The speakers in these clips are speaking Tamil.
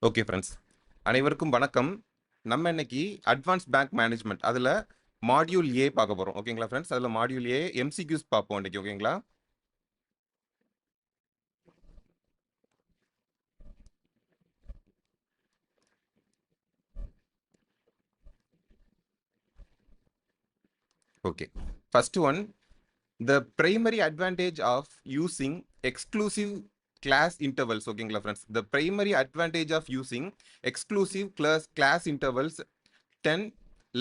ஓகே ஃப்ரெண்ட்ஸ், அனைவருக்கும் வணக்கம். நம்ம இன்னைக்கு அட்வான்ஸ் பேங்க் மேனேஜ்மெண்ட் அதில் மாடியூல் ஏ பார்க்க போகிறோம். ஓகேங்களா ஃப்ரெண்ட்ஸ், அதில் மாடியூல் ஏ எம்சிக்யூஸ் பார்ப்போம் இன்னைக்கு. ஓகேங்களா? Okay, first one, the primary advantage of using exclusive class intervals. ஓகேங்களா friends, the primary advantage of using exclusive class intervals 10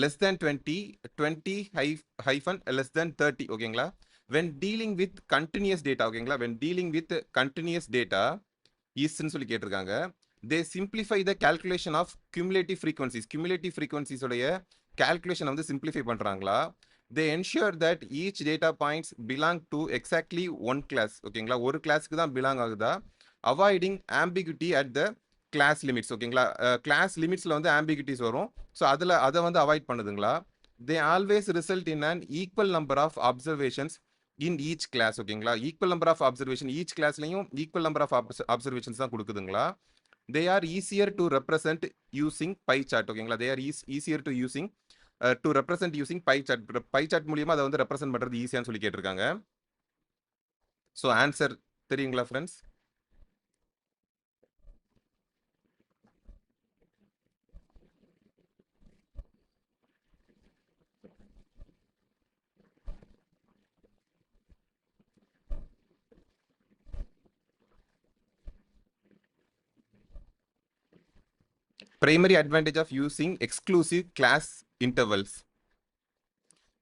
less than 20 20 hyphen less than 30. ஓகேங்களா? when dealing with continuous data. ஓகேங்களா? when dealing with continuous data ஈஸ்ட்னு சொல்லி கேட்டிருக்காங்க. they simplify the calculation of cumulative frequencies உடைய calculation வந்து simplify பண்றாங்களா? they ensure that each data points belong to exactly one class. ஓகேங்களா? ஒரு கிளாஸ்க்கு தான் பிலாங் ஆகுதா? avoiding ambiguity at the class limits. ஓகேங்களா? கிளாஸ் லிமிட்ஸ்ல வந்து ambiguities வரும். ஸோ அதை வந்து avoid பண்ணுதுங்களா? they always result in an equal number of observations in each class. ஓகேங்களா? equal number of observation each classலையும் equal number of observations தான் கொடுக்குதுங்களா? they are easier to represent using pie chart. ஓகேங்களா? they are easier to using to represent using pie chart மூலியமா அதை வந்து ரெப்ரசென்ட் பண்றது ஈஸியான்னு சொல்லி கேட்டிருக்காங்க. ஸோ ஆன்சர் தெரியுங்களா friends? primary advantage of using exclusive class intervals.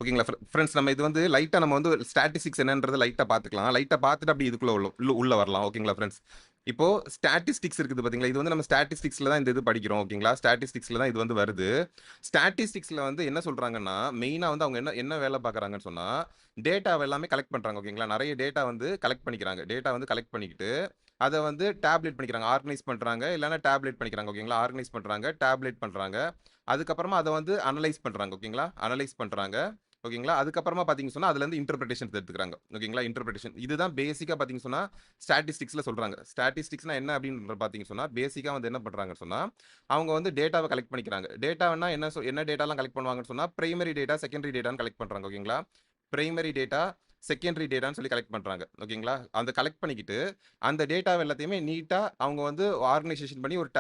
ஓகேங்களா ஃப்ரெண்ட்ஸ், நம்ம இது வந்து லைட்டாக நம்ம வந்து ஸ்டாட்டிஸ்டிக்ஸ் என்னன்றது லைட்டாக பார்த்துக்கலாம். லைட்டாக பார்த்துட்டு அப்படி இதுக்குள்ள உள்ள வரலாம். ஓகேங்களா ஃப்ரெண்ட்ஸ், இப்போ ஸ்டாட்டிஸ்டிக்ஸ் இருக்குது பார்த்தீங்களா? இது வந்து நம்ம ஸ்டாட்டிஸ்டிக்ஸில் தான் இந்த இது படிக்கிறோம். ஓகேங்களா? ஸ்டாட்டிஸ்டிக்ஸில் தான் இது வந்து வருது. ஸ்டாட்டிஸ்டிக்ஸில் வந்து என்ன சொல்கிறாங்கன்னா, மெயினாக வந்து அவங்க என்ன வேலை பார்க்குறாங்கன்னு சொன்னால், டேட்டாவை எல்லாமே கலெக்ட் பண்ணுறாங்க. ஓகேங்களா? நிறைய டேட்டா வந்து கலெக்ட் பண்ணிக்கிறாங்க. டேட்டா வந்து கலெக்ட் பண்ணிக்கிட்டு அதை வந்து டேப்லெட் பண்ணிக்கிறாங்க, ஆர்கனைஸ் பண்ணுறாங்க, இல்லைன்னா டேப்லெட் பண்ணிக்கிறாங்க. ஓகேங்களா? ஆர்கனைஸ் பண்ணுறாங்க, டேப்லெட் பண்ணுறாங்க. அதுக்கப்புறமா அதை வந்து அனலைஸ் பண்ணுறாங்க. ஓகேங்களா? அனலைஸ் பண்ணுறாங்க. ஓகேங்களா? அதுக்கப்புறமா பார்த்தீங்கன்னு சொன்னால் அதுலேருந்து இன்டர்பிரேஷன்ஸ் எடுத்துக்கிறாங்க. ஓகேங்களா? இன்டர்பிரேஷன் இதுதான் பேசிக்காக பார்த்தீங்கன்னு சொன்னால் ஸ்டாட்டிஸ்டிக்ஸில் சொல்கிறாங்க. ஸ்டாட்டிஸ்டிக்ஸ்னா என்ன அப்படின்னு பார்த்தீங்கன்னு சொன்னால், பேசிக்காக வந்து என்ன பண்ணுறாங்கன்னு சொன்னால், அவங்க வந்து டேட்டாவை கலெக்ட் பண்ணிக்கிறாங்க. டேட்டானா என்ன டேட்டாலாம் கலெக்ட் பண்ணுவாங்கன்னு சொன்னால், பிரைமரி டேட்டா, செகண்டரி டேட்டான்னு கலெக்ட் பண்ணுறாங்க. ஓகேங்களா? பிரைமரி டேட்டா, செகண்டரி டேட்டான்னு சொல்லி கலெக்ட் பண்ணுறாங்க. ஓகேங்களா? அந்த கலெக்ட் பண்ணிக்கிட்டு அந்த டேட்டாவை எல்லாத்தையுமே நீட்டாக அவங்க வந்து ஆர்கனைசேஷன் பண்ணி ஒரு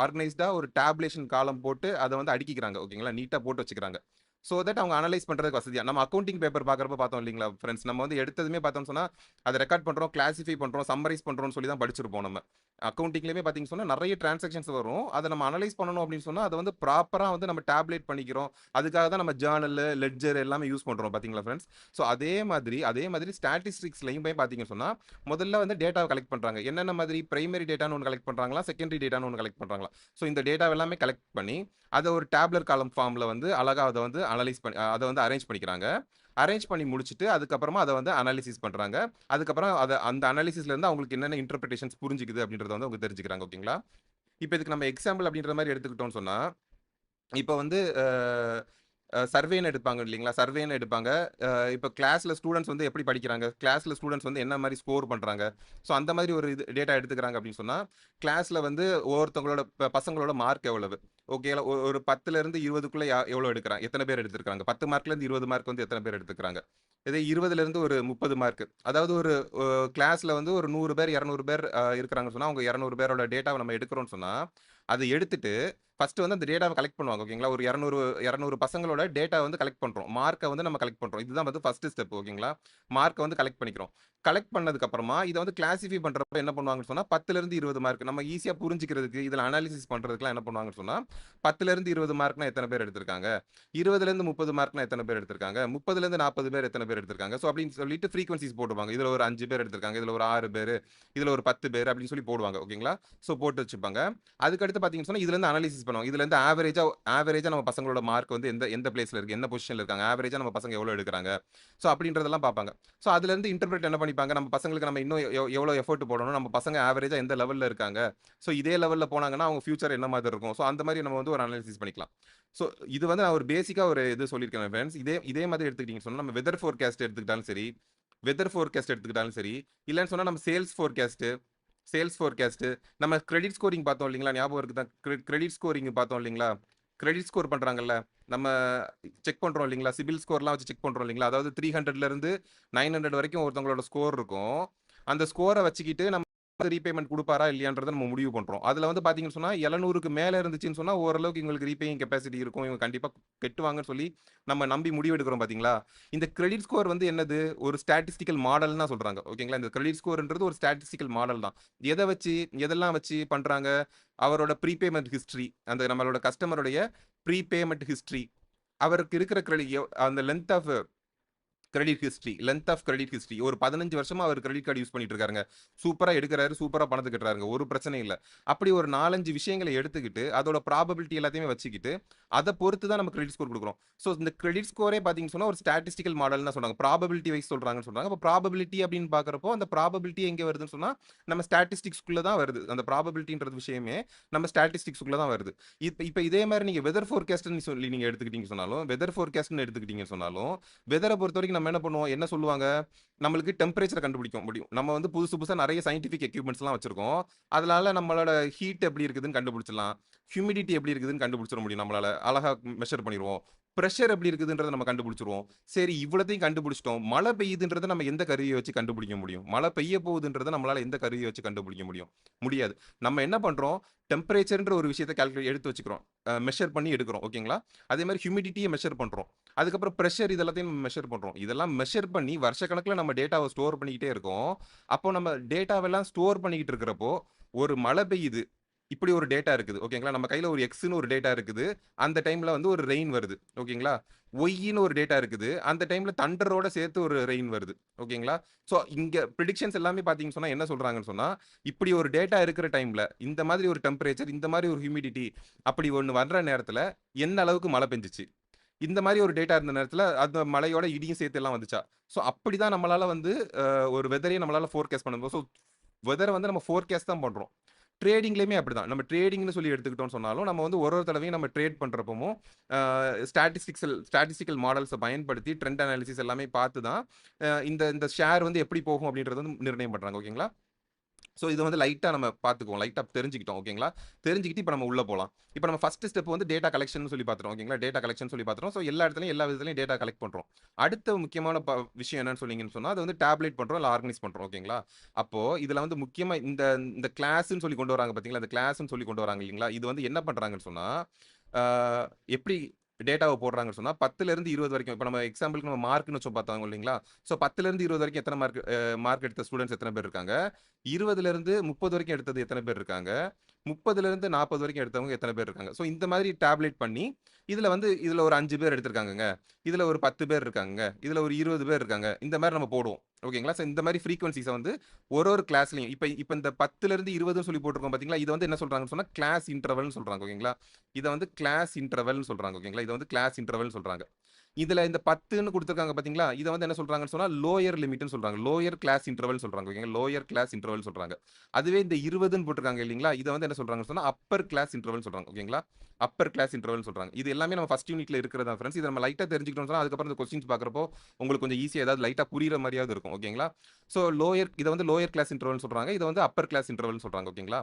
ஆர்கனைஸ்டாக ஒரு டேப்லேஷன் காலம் போட்டு அதை வந்து அடுக்கிக்கிறாங்க. ஓகேங்களா? நீட்டாக போட்டு வச்சுக்கிறாங்க. ஸோ தட் அவங்க அனலைஸ் பண்ணுறதுக்கு வசதியாக. நம்ம அக்கௌண்டிங் பேப்பர் பார்க்குறப்ப பார்த்தோம் இல்லைங்களா ஃப்ரெண்ட்ஸ், நம்ம வந்து எடுத்ததுமே பார்த்தோம்னு சொன்னால் அதை ரெக்கார்ட் பண்ணுறோம், கிளாசிஃபை பண்ணுறோம், சம்மரைஸ் பண்ணுறோம்னு சொல்லி தான் படிச்சிருப்போம். நம்ம அக்கௌண்டிங்லேயுமே பார்த்தீங்கன்னு சொன்னால் நிறைய டிரான்சாக்ஷன்ஸ் வரும். அதை நம்ம அனலைஸ் பண்ணணும் அப்படின்னு சொன்னால் அதை வந்து ப்ராப்பராக வந்து நம்ம டேப்லேட் பண்ணிக்கிறோம். அதுக்காக தான் நம்ம ஜேர்னல், லெட்ஜர் எல்லாமே யூஸ் பண்ணுறோம். பார்த்தீங்களா ஃப்ரெண்ட்ஸ்? ஸோ அதே மாதிரி ஸ்டாட்டிஸ்டிக்ஸ்லையும் போய் பார்த்தீங்கன்னு சொன்னால் முதல்ல வந்து டேட்டாவை கலெக்ட் பண்ணுறாங்க. என்னென்ன மாதிரி பிரைமரி டேட்டான்னு ஒன்று கலெக்ட் பண்ணுறாங்களா, செகண்டரி டேட்டான்னு ஒன்று கலெக்ட் பண்ணுறாங்களா? ஸோ இந்த டேட்டாவை எல்லாமே கலெக்ட் பண்ணி அதை ஒரு டேப்லர் காலம் ஃபார்மில் வந்து அழகாக அதை வந்து அனலைஸ் பண்ணி அதை வந்து அரேஞ்ச் பண்ணிக்கிறாங்க. அரேஞ்ச் பண்ணி முடிச்சுட்டு அதுக்கப்புறமா அதை வந்து அனாலிசிஸ் பண்ணுறாங்க. அதுக்கப்புறம் அதை அந்த அனாலிசிஸ்லேருந்து அவங்களுக்கு என்னென்ன இன்டர்பிரிட்டேஷன்ஸ் புரிஞ்சுக்குது அப்படின்றத வந்து அவங்க தெரிஞ்சுக்கிறாங்க. ஓகேங்களா? இப்போ இதுக்கு நம்ம எக்ஸாம்பிள் அப்படின்ற மாதிரி எடுத்துக்கிட்டோம்னு சொன்னால், இப்போ வந்து சர்வேன்னு எடுப்பாங்க இல்லைங்களா? சர்வேன்னு எடுப்பாங்க. இப்போ கிளாஸில் ஸ்டூடெண்ட்ஸ் வந்து எப்படி படிக்கிறாங்க, கிளாஸில் ஸ்டூடெண்ட்ஸ் வந்து என்ன மாதிரி ஸ்கோர் பண்ணுறாங்க, ஸோ அந்த மாதிரி ஒரு இது டேட்டா எடுத்துக்கிறாங்க அப்படின்னு சொன்னால், கிளாஸில் வந்து ஒவ்வொருத்தவங்களோட பசங்களோட மார்க் எவ்வளவு, ஓகே, ஒரு 10லேருந்து 20க்குள்ளே எவ்வளோ எடுக்கிறாங்க, எத்தனை பேர் எடுத்துருக்காங்க, 10 மார்க்லேருந்து 20 மார்க் வந்து எத்தனை பேர் எடுத்துக்கிறாங்க, இதே 20லேருந்து ஒரு 30 மார்க், அதாவது ஒரு கிளாஸில் வந்து ஒரு 100 பேர் 200 பேர் இருக்கிறாங்கன்னு சொன்னால், அவங்க 200 பேரோட டேட்டாவை நம்ம எடுக்கிறோம்னு சொன்னால், அதை எடுத்துட்டு ஃபர்ஸ்ட் வந்து அந்த டேட்டாவை கலெக்ட் பண்ணுவாங்க. ஓகேங்களா? ஒரு 200 பசங்களோட டேட்டா வந்து கலெக்ட் பண்ணுறோம், மார்க்கை வந்து நம்ம கலெக்ட் பண்ணுறோம். இதுதான் வந்து ஃபர்ஸ்ட் ஸ்டெப். ஓகேங்களா? மார்க்கை வந்து கலெக்ட் பண்ணிக்கிறோம். கலெக்ட் பண்ணதுக்கு அப்புறமா இதை வந்து கிளாசிஃபை பண்றப்ப என்ன பண்ணுவாங்கன்னு சொன்னா 10லேருந்து 20 மார்க் நம்ம ஈஸியா புரிஞ்சுக்கிறதுக்கு, இதுல அனாலிசிஸ் பண்றதுக்குலாம் என்ன பண்ணுவாங்கன்னு சொன்னா 10லேருந்து 20 மார்க்னா எத்தனை பேர் எடுத்திருக்காங்க, 20லேருந்து 30 மார்க்னா எத்தனை பேர் எடுத்திருக்காங்க, 30லேருந்து 40 பேர் எத்தனை பேர் எடுத்திருக்காங்க, ஸோ அப்படின்னு சொல்லிட்டு ஃப்ரீக்வன்சிஸ் போடுவாங்க. இதுல ஒரு 5 பேர் எடுத்திருக்காங்க, இதுல ஒரு 6 பேர், இதுல ஒரு 10 பேர் அப்படின்னு சொல்லி போடுவாங்க. ஓகேங்களா? ஸோ போட்டு வச்சுப்பாங்க. அதுக்கடுத்து பார்த்தீங்கன்னு சொன்னா இதுல இருந்து அனாலிசிஸ் பண்ணுவாங்க. இதுல இருந்து ஆவரேஜா நம்ம பசங்களோட மார்க் வந்து எந்த பிளேஸ்ல இருக்கு, என்ன பொசிஷன்ல இருக்காங்க, ஆவரேஜா நம்ம பசங்க எவ்வளவு எடுக்கிறாங்க, ஸோ அப்படின்றதெல்லாம் பார்ப்பாங்க. ஸோ அதுல இருந்து இன்டர்பிரேட் என்ன பண்ணிப்பாங்க, நம்ம பசங்களுக்கு நம்ம இன்னும் எவ்வளவு எஃபோர்ட் போடணும், நம்ம பசங்க ஆவரேஜா எந்த லெவல்ல இருக்காங்க, ஸோ இதே லெவல்ல போனாங்கன்னா அவங்க ஃபியூச்சர் என்ன மாதிரி இருக்கும், ஸோ அந்த மாதிரி நம்ம வந்து ஒரு அனாலிசிஸ் பண்ணிக்கலாம். ஸோ இது வந்து நான் ஒரு பேசிக்கா ஒரு இது சொல்லியிருக்கேன் ஃப்ரெண்ட்ஸ். இதே மாதிரி எடுத்துக்கிட்டீங்கன்னு சொன்னா நம்ம வெதர் ஃபோர்காஸ்ட் எடுத்துக்கிட்டாலும் சரி, இல்லைன்னு சொன்னா நம்ம சேல்ஸ் ஃபோர்காஸ்ட், சேல்ஸ் ஃபோர்காஸ்ட், நம்ம கிரெடிட் ஸ்கோரிங் பார்த்தோம் இல்லைங்களா? ஞாபகம் இருக்குதா? கிரெடிட் ஸ்கோரிங் பார்த்தோம் இல்லைங்களா? கிரெடிட் ஸ்கோர் பண்றாங்கல்ல. நம்ம செக் பண்றோம் இல்லைங்களா? சிபில் ஸ்கோர்லாம் வச்சு செக் பண்றோம் இல்லைங்களா? அதாவது 300ல இருந்து 900 வரைக்கும் ஒருத்தவங்களோட ஸ்கோர் இருக்கும். அந்த ஸ்கோரை வச்சுக்கிட்டு நம்ம ரீபேமெண்ட் கொடுப்பாரா இல்லையான்றதை நம்ம முடிவு பண்றோம். அதுல வந்து பாத்தீங்கன்னு சொன்னா 700க்கு மேல இருந்துச்சுன்னு சொன்னா ஓரளவுக்கு இவங்களுக்கு ரீபேயிங் கெப்பாசிட்டி இருக்கும், இவங்க கண்டிப்பா கட்டுவாங்கன்னு சொல்லி நம்ம நம்பி முடிவு எடுக்கிறோம் பாத்தீங்களா? இந்த கிரெடிட் ஸ்கோர் வந்து என்னது? ஒரு ஸ்டாட்டிஸ்டிக்கல் மாடல் தான் சொல்றாங்க. ஓகேங்களா? இந்த கிரெடிட் ஸ்கோர்ன்றது ஒரு ஸ்டாட்டிஸ்டிக்கல் மாடல் தான். எதை வச்சு எதெல்லாம் வச்சு பண்றாங்க? அவரோட ப்ரீபேமெண்ட் ஹிஸ்டரி, அந்த நம்மளோட கஸ்டமருடைய ப்ரீபேமெண்ட் ஹிஸ்டரி, அவருக்கு இருக்கிற அந்த லென்த் ஆஃப் கிரெடிட் ஹிஸ்டரி ஒரு 15 வருஷமா அவர் கிரெடிட் கார்டு யூஸ் பண்ணிட்டு இருக்காருங்க. சூப்பரா எடுக்கிறாரு, சூப்பரா பணத்தை கட்டுறாருங்க, ஒரு பிரச்சனை இல்ல. அப்படி ஒரு 4-5 விஷயங்களை எடுத்துக்கிட்டு அதோட ப்ராபபிலிட்டி எல்லாத்தையுமே வச்சுக்கிட்டு அதை பொறுத்து தான் நம்ம கிரெடிட் ஸ்கோர் கொடுக்குறோம். ஸோ இந்த கிரெடிட் ஸ்கோரே பார்த்தீங்கன்னு சொன்னா ஒரு ஸ்டாட்டிஸ்டிக்கல் மாடல் தான் சொன்னாங்க. ப்ராபபிலிட்டி வைஸ் சொல்றாங்கன்னு சொல்றாங்க. அப்போ ப்ராபபிலிட்டி அப்படின்னு பார்க்குறப்போ அந்த ப்ராபபிலிட்டி எங்கே வருதுன்னு சொன்னா நம்ம ஸ்டாட்டிஸ்டிக்ஸ்குள்ள தான் வருது. அந்த ப்ராபபிலிட்டின்றது விஷயமே நம்ம ஸ்டாட்டிஸ்டிக்ஸ்குள்ள தான் வருது. இப்போ இதே மாதிரி நீங்க வெதர் ஃபோர்காஸ்ட்னு சொல்லி நீங்க எடுத்துக்கிட்டீங்க சொன்னாலும், வெதர் ஃபோர்காஸ்ட்னு எடுத்துக்கிட்டீங்க சொன்னாலும், வெதரை பொறுத்த வரைக்கும் நம்ம என்ன பண்ணுவோம்? என்ன சொல்லுவாங்க? நம்மளுக்கு டெம்பரேச்சரை கண்டுபிடிக்க முடியும். நம்ம வந்து புதுசு புதுசா நிறைய சயின்டிஃபிக் எக்யூப்மெண்ட்ஸ்லாம் வச்சிருக்கோம். அதனால நம்மளோட ஹீட் எப்படி இருக்குதுன்னு கண்டுபிடிச்சிடலாம். ஹியூமிடிட்டி எப்படி இருக்குதுன்னு கண்டுபிடிச்சிட முடியும் நம்மளால. அழகா மெஷர் பண்ணிருவோம். பிரஷர் எப்படி இருக்குதுன்றத நம்ம கண்டுபிடிச்சிருவோம். சரி இவ்வளத்தையும் கண்டுபிடிச்சிட்டோம். மழை பெய்யுதுன்றத நம்ம எந்த கருவியை வச்சு கண்டுபிடிக்க முடியும்? மழை பெய்ய போகுதுன்றத நம்மளால எந்த கருவியை வச்சு கண்டுபிடிக்க முடியும்? முடியாது. நம்ம என்ன பண்றோம்? டெம்பரேச்சர்ன்ற ஒரு விஷயத்தை எடுத்து வச்சுக்கிறோம். மெஷர் பண்ணி எடுக்கிறோம். ஓகேங்களா? அதே மாதிரி ஹியூமிடிட்டியை மெஷர் பண்றோம். அதுக்கப்புறம் பிரஷர் இதெல்லாத்தையும் மெஷர் பண்றோம். இதெல்லாம் மெஷர் பண்ணி வருஷக்கணக்கில் நம்ம டேட்டாவை ஸ்டோர் பண்ணிக்கிட்டே இருக்கோம். அப்போ நம்ம டேட்டாவெல்லாம் ஸ்டோர் பண்ணிக்கிட்டு இருக்கிறப்போ ஒரு மழை பெய்யுது, இப்படி ஒரு டேட்டா இருக்குது. ஓகேங்களா? நம்ம கையில ஒரு எக்ஸ்னு ஒரு டேட்டா இருக்குது. அந்த டைம்ல வந்து ஒரு ரெயின் வருது. ஓகேங்களா? ஒய்ன்னு ஒரு டேட்டா இருக்குது. அந்த டைம்ல தண்டரோட சேர்த்து ஒரு ரெயின் வருது. ஓகேங்களா? ஸோ இங்க ப்ரிடிக்ஷன்ஸ் எல்லாமே பார்த்தீங்கன்னு சொன்னா என்ன சொல்றாங்கன்னு சொன்னா, இப்படி ஒரு டேட்டா இருக்கிற டைம்ல இந்த மாதிரி ஒரு டெம்பரேச்சர், இந்த மாதிரி ஒரு ஹியூமிடிட்டி அப்படி ஒண்ணு வர்ற நேரத்துல என்ன அளவுக்கு மழை பெஞ்சுச்சு? இந்த மாதிரி ஒரு டேட்டா இருந்த நேரத்துல அந்த மழையோட இடியும் சேர்த்து எல்லாம் வந்துச்சா? ஸோ அப்படிதான் நம்மளால வந்து ஒரு வெதரையே நம்மளால ஃபோர்காஸ்ட் பண்ண முடியும். ஸோ வெதரை வந்து நம்ம ஃபோர்காஸ்ட் தான் பண்றோம். ட்ரேடிங்லயுமே அப்படிதான். நம்ம ட்ரேடிங்னு சொல்லி எடுத்துக்கிட்டோம்னு சொன்னாலும், நம்ம வந்து ஒரு தடவையும் நம்ம ட்ரேட் பண்றப்பவும் ஸ்டாட்டிஸ்டிக்கல் மாடல்ஸை பயன்படுத்தி ட்ரெண்ட் அனாலிசிஸ் எல்லாமே பார்த்து தான் இந்த இந்த ஷேர் வந்து எப்படி போகும் அப்படின்றது வந்து நிர்ணயம் பண்றாங்க. ஓகேங்களா? ஸோ இது வந்து லைட்டா நம்ம பார்த்துக்குவோம். லைட்டா தெரிஞ்சுக்கிட்டோம். ஓகேங்களா? தெரிஞ்சுக்கிட்டு இப்போ நம்ம உள்ள போலாம். இப்போ நம்ம ஃபர்ஸ்ட் ஸ்டெப் வந்து டேட்டா கலெக்ஷன் சொல்லி பார்த்துட்டோம். ஓகேங்களா? டேட்டா கலெக்ஷன் சொல்லி பார்த்துட்டோம். ஸோ எல்லா இடத்துலயும் எல்லா விதத்துலயும் டேட்டா கலெக்ட் பண்றோம். அடுத்த முக்கியமான விஷயம் என்னன்னு சொன்னீங்கன்னு சொன்னா, அது வந்து டேப்லெட் பண்றோம், இல்ல ஆர்கனைஸ் பண்றோம். ஓகேங்களா? அப்போ இதுல வந்து முக்கியமா இந்த இந்த கிளாஸ்ன்னு சொல்லி கொண்டு வராங்க பாத்தீங்களா? இந்த கிளாஸ்ன்னு சொல்லி கொண்டு வராங்க இல்லைங்களா? இது வந்து என்ன பண்றாங்கன்னு சொன்னா, ஆ, எப்படி டேட்டாவை போடுறாங்கன்னு சொன்னா 10ல இருந்து 20 வரைக்கும். இப்போ நம்ம எக்ஸாம்பிளுக்கு நம்ம மார்க்னு வச்சு பார்த்தோம் இல்லைங்களா? ஸோ 10ல இருந்து 20 வரைக்கும் எத்தனை மார்க் எடுத்த ஸ்டூடெண்ட்ஸ் எத்தனை பேர் இருக்காங்க? 20ல இருந்து 30 வரைக்கும் எடுத்தது எத்தனை பேர் இருக்காங்க? 30ல இருந்து 40 வரைக்கும் எடுத்தவங்க எத்தனை பேர் இருக்காங்க? ஸோ இந்த மாதிரி டேப்லெட் பண்ணி இதுல வந்து இதுல ஒரு 5 பேர் எடுத்திருக்காங்கங்க. இதுல ஒரு 10 பேர் இருக்காங்க. இதுல ஒரு 20 பேர் இருக்காங்க. இந்த மாதிரி நம்ம போடுவோம். ஓகேங்களா? ஸோ இந்த மாதிரி ஃப்ரீக்வன்சிஸை வந்து ஒரு கிளாஸ்லயும் இப்போ இப்போ இந்த 10ல இருந்து 20ன்னு சொல்லி போட்டிருக்கோம் பாத்தீங்களா? இது வந்து என்ன சொல்றாங்கன்னு சொன்னா கிளாஸ் இன்டர்வல்னு சொல்றாங்க. ஓகேங்களா? இதை வந்து கிளாஸ் இன்டர்வல்னு சொல்றாங்க. ஓகேங்களா? இதை வந்து கிளாஸ் இன்டர்வல்னு சொல்றாங்க. இதுல இந்த 10ன்னு கொடுத்துருக்காங்க பாத்தீங்களா? இதை வந்து என்ன சொல்றாங்கன்னு சொன்னா லோயர் லிமிட்னு சொல்றாங்க. லோயர் கிளாஸ் இன்டர்வல் சொல்றாங்க. ஓகேங்களா? லோயர் கிளாஸ் இன்டர்வல் சொல்றாங்க. அதுவே இந்த 20ன்னு போட்டிருக்காங்க இல்லைங்களா? இதை வந்து என்ன சொல்றாங்கன்னு சொன்னா அப்பர் கிளாஸ் இன்டர்வல் சொல்றாங்க. ஓகேங்களா? அப்பர் கிளாஸ் இன்டர்வல் சொல்றாங்க. இது எல்லாமே நம்ம ஃபர்ஸ்ட் யூனிட்ல இருக்கிறதா ஃப்ரெண்ட்ஸ். இதை நம்ம லைட்டா தெரிஞ்சுக்கிட்டோம் சொன்னா அதுக்கப்புறம் இந்த கொஸ்டின்ஸ் பார்க்குறப்போ உங்களுக்கு கொஞ்சம் ஈஸியா ஏதாவது லைட்டா புரியுற மாதிரியாவது இருக்கும். ஓகேங்களா? ஸோ இதை வந்து லோயர் கிளாஸ் இன்டர்வல் சொல்றாங்க. இதை வந்து அப்பர் கிளாஸ் இன்டர்வல் சொல்றாங்க. ஓகேங்களா?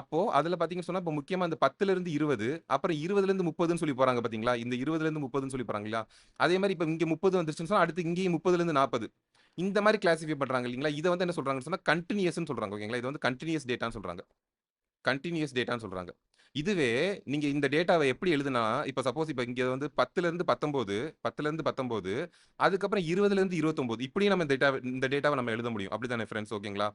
அப்போ அதுல பாத்தீங்கன்னு சொன்னா இப்போ முக்கியமா இந்த 10ல இருந்து 20 அப்புறம் 20ல இருந்து 30ன்னு சொல்லி போறாங்க பாத்தீங்களா? இந்த 20ல இருந்து 30ன்னு சொல்லி போறாங்க இல்லையா? அதே மாதிரி இப்போ இங்க 30 வந்துருச்சுன்னு சொன்னா அடுத்து இங்கேயும் 30ல இருந்து 40 இந்த மாதிரி கிளாசிஃபை பண்றாங்க இல்லைங்களா? இதை வந்து என்ன சொல்றாங்கன்னு சொன்னா கண்டினியூஸ்னு சொல்றாங்க. ஓகேங்களா? இது வந்து கண்டினியூஸ் டேட்டான்னு சொல்றாங்க. கன்டினியூஸ் டேட்டான்னு சொல்றாங்க. இதுவே நீங்க இந்த டேட்டாவை எப்படி எழுதுனா, இப்ப சப்போஸ் இப்ப இங்க வந்து 10ல இருந்து 19 அதுக்கப்புறம் 20ல இருந்து 29 இப்படியும் நம்ம இந்த டேட்டாவை நம்ம எழுத முடியும். அப்படித்தானே ஃப்ரெண்ட்ஸ்? ஓகேங்களா?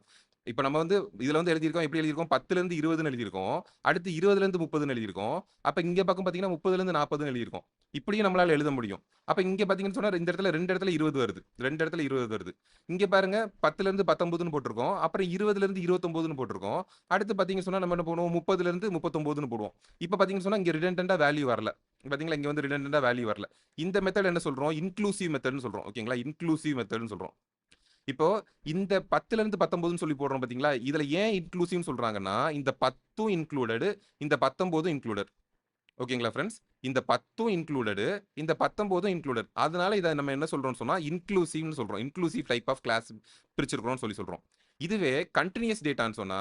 இப்ப நம்ம வந்து இதுல வந்து எழுதியிருக்கோம். எப்படி எழுதியிருக்கோம்? 10ல இருந்து 20ன்னு எழுதியிருக்கோம். அடுத்து 20ல இருந்து 30ன்னு எழுதியிருக்கோம். அப்ப இங்க பக்கம் பார்த்தீங்கன்னா 30ல இருந்து 40ன்னு எழுதியிருக்கோம். இப்படியும் நம்மளால எழுத முடியும். அப்ப இங்க பார்த்தீங்கன்னு சொன்னா இந்த இடத்துல 2 இடத்துல 20 வருது. 2 இடத்துல 20 வருது. இங்க பாருங்க 10ல இருந்து 19ன்னு போட்டிருக்கோம். அப்புறம் 20ல இருந்து 29ன்னு போட்டிருக்கோம். அடுத்து பார்த்தீங்கன்னு சொன்னா நம்ம என்ன பண்ணுவோம்? 30ல இருந்து 39ன்னு போடுவோம். இப்ப பார்த்தீங்கன்னு சொன்னா இங்க ரிடண்டன்ட்டா வேல்யூ வரல. பாத்தீங்களா? இங்க வந்து ரிடண்டன்ட்டா வேல்யூ வரல. இந்த மெத்தட் என்ன சொல்றோம்? இன்க்ளூசிவ் மெத்தட்னு சொல்றோம். ஓகேங்களா? இன்க்ளூசிவ் மெத்தட்னு சொல்றோம். இப்போ இந்த 10ல இருந்து 19ன்னு சொல்லி போடுறோம் பாத்தீங்களா? இதுல ஏன் இன்க்ளூசிவ்னு சொல்றாங்கன்னா, இந்த 10ம் இன்க்ளூடட், இந்த 19ம் இன்க்ளூடட். ஓகேங்களா ஃப்ரெண்ட்ஸ்? இந்த 10ம் இன்க்ளூடட், இந்த 19ம் இன்க்ளூடட். அதனால இத நம்ம என்ன சொல்றோம்னு சொன்னா இன்க்ளூசிவ்னு சொல்றோம். இன்க்ளூசிவ் டைப் ஆஃப் கிளாஸ் பிரிச்சிருக்கிறோம்னு சொல்லி சொல்றோம். இதுவே கண்டினியூஸ் டேட்டான்னு சொன்னா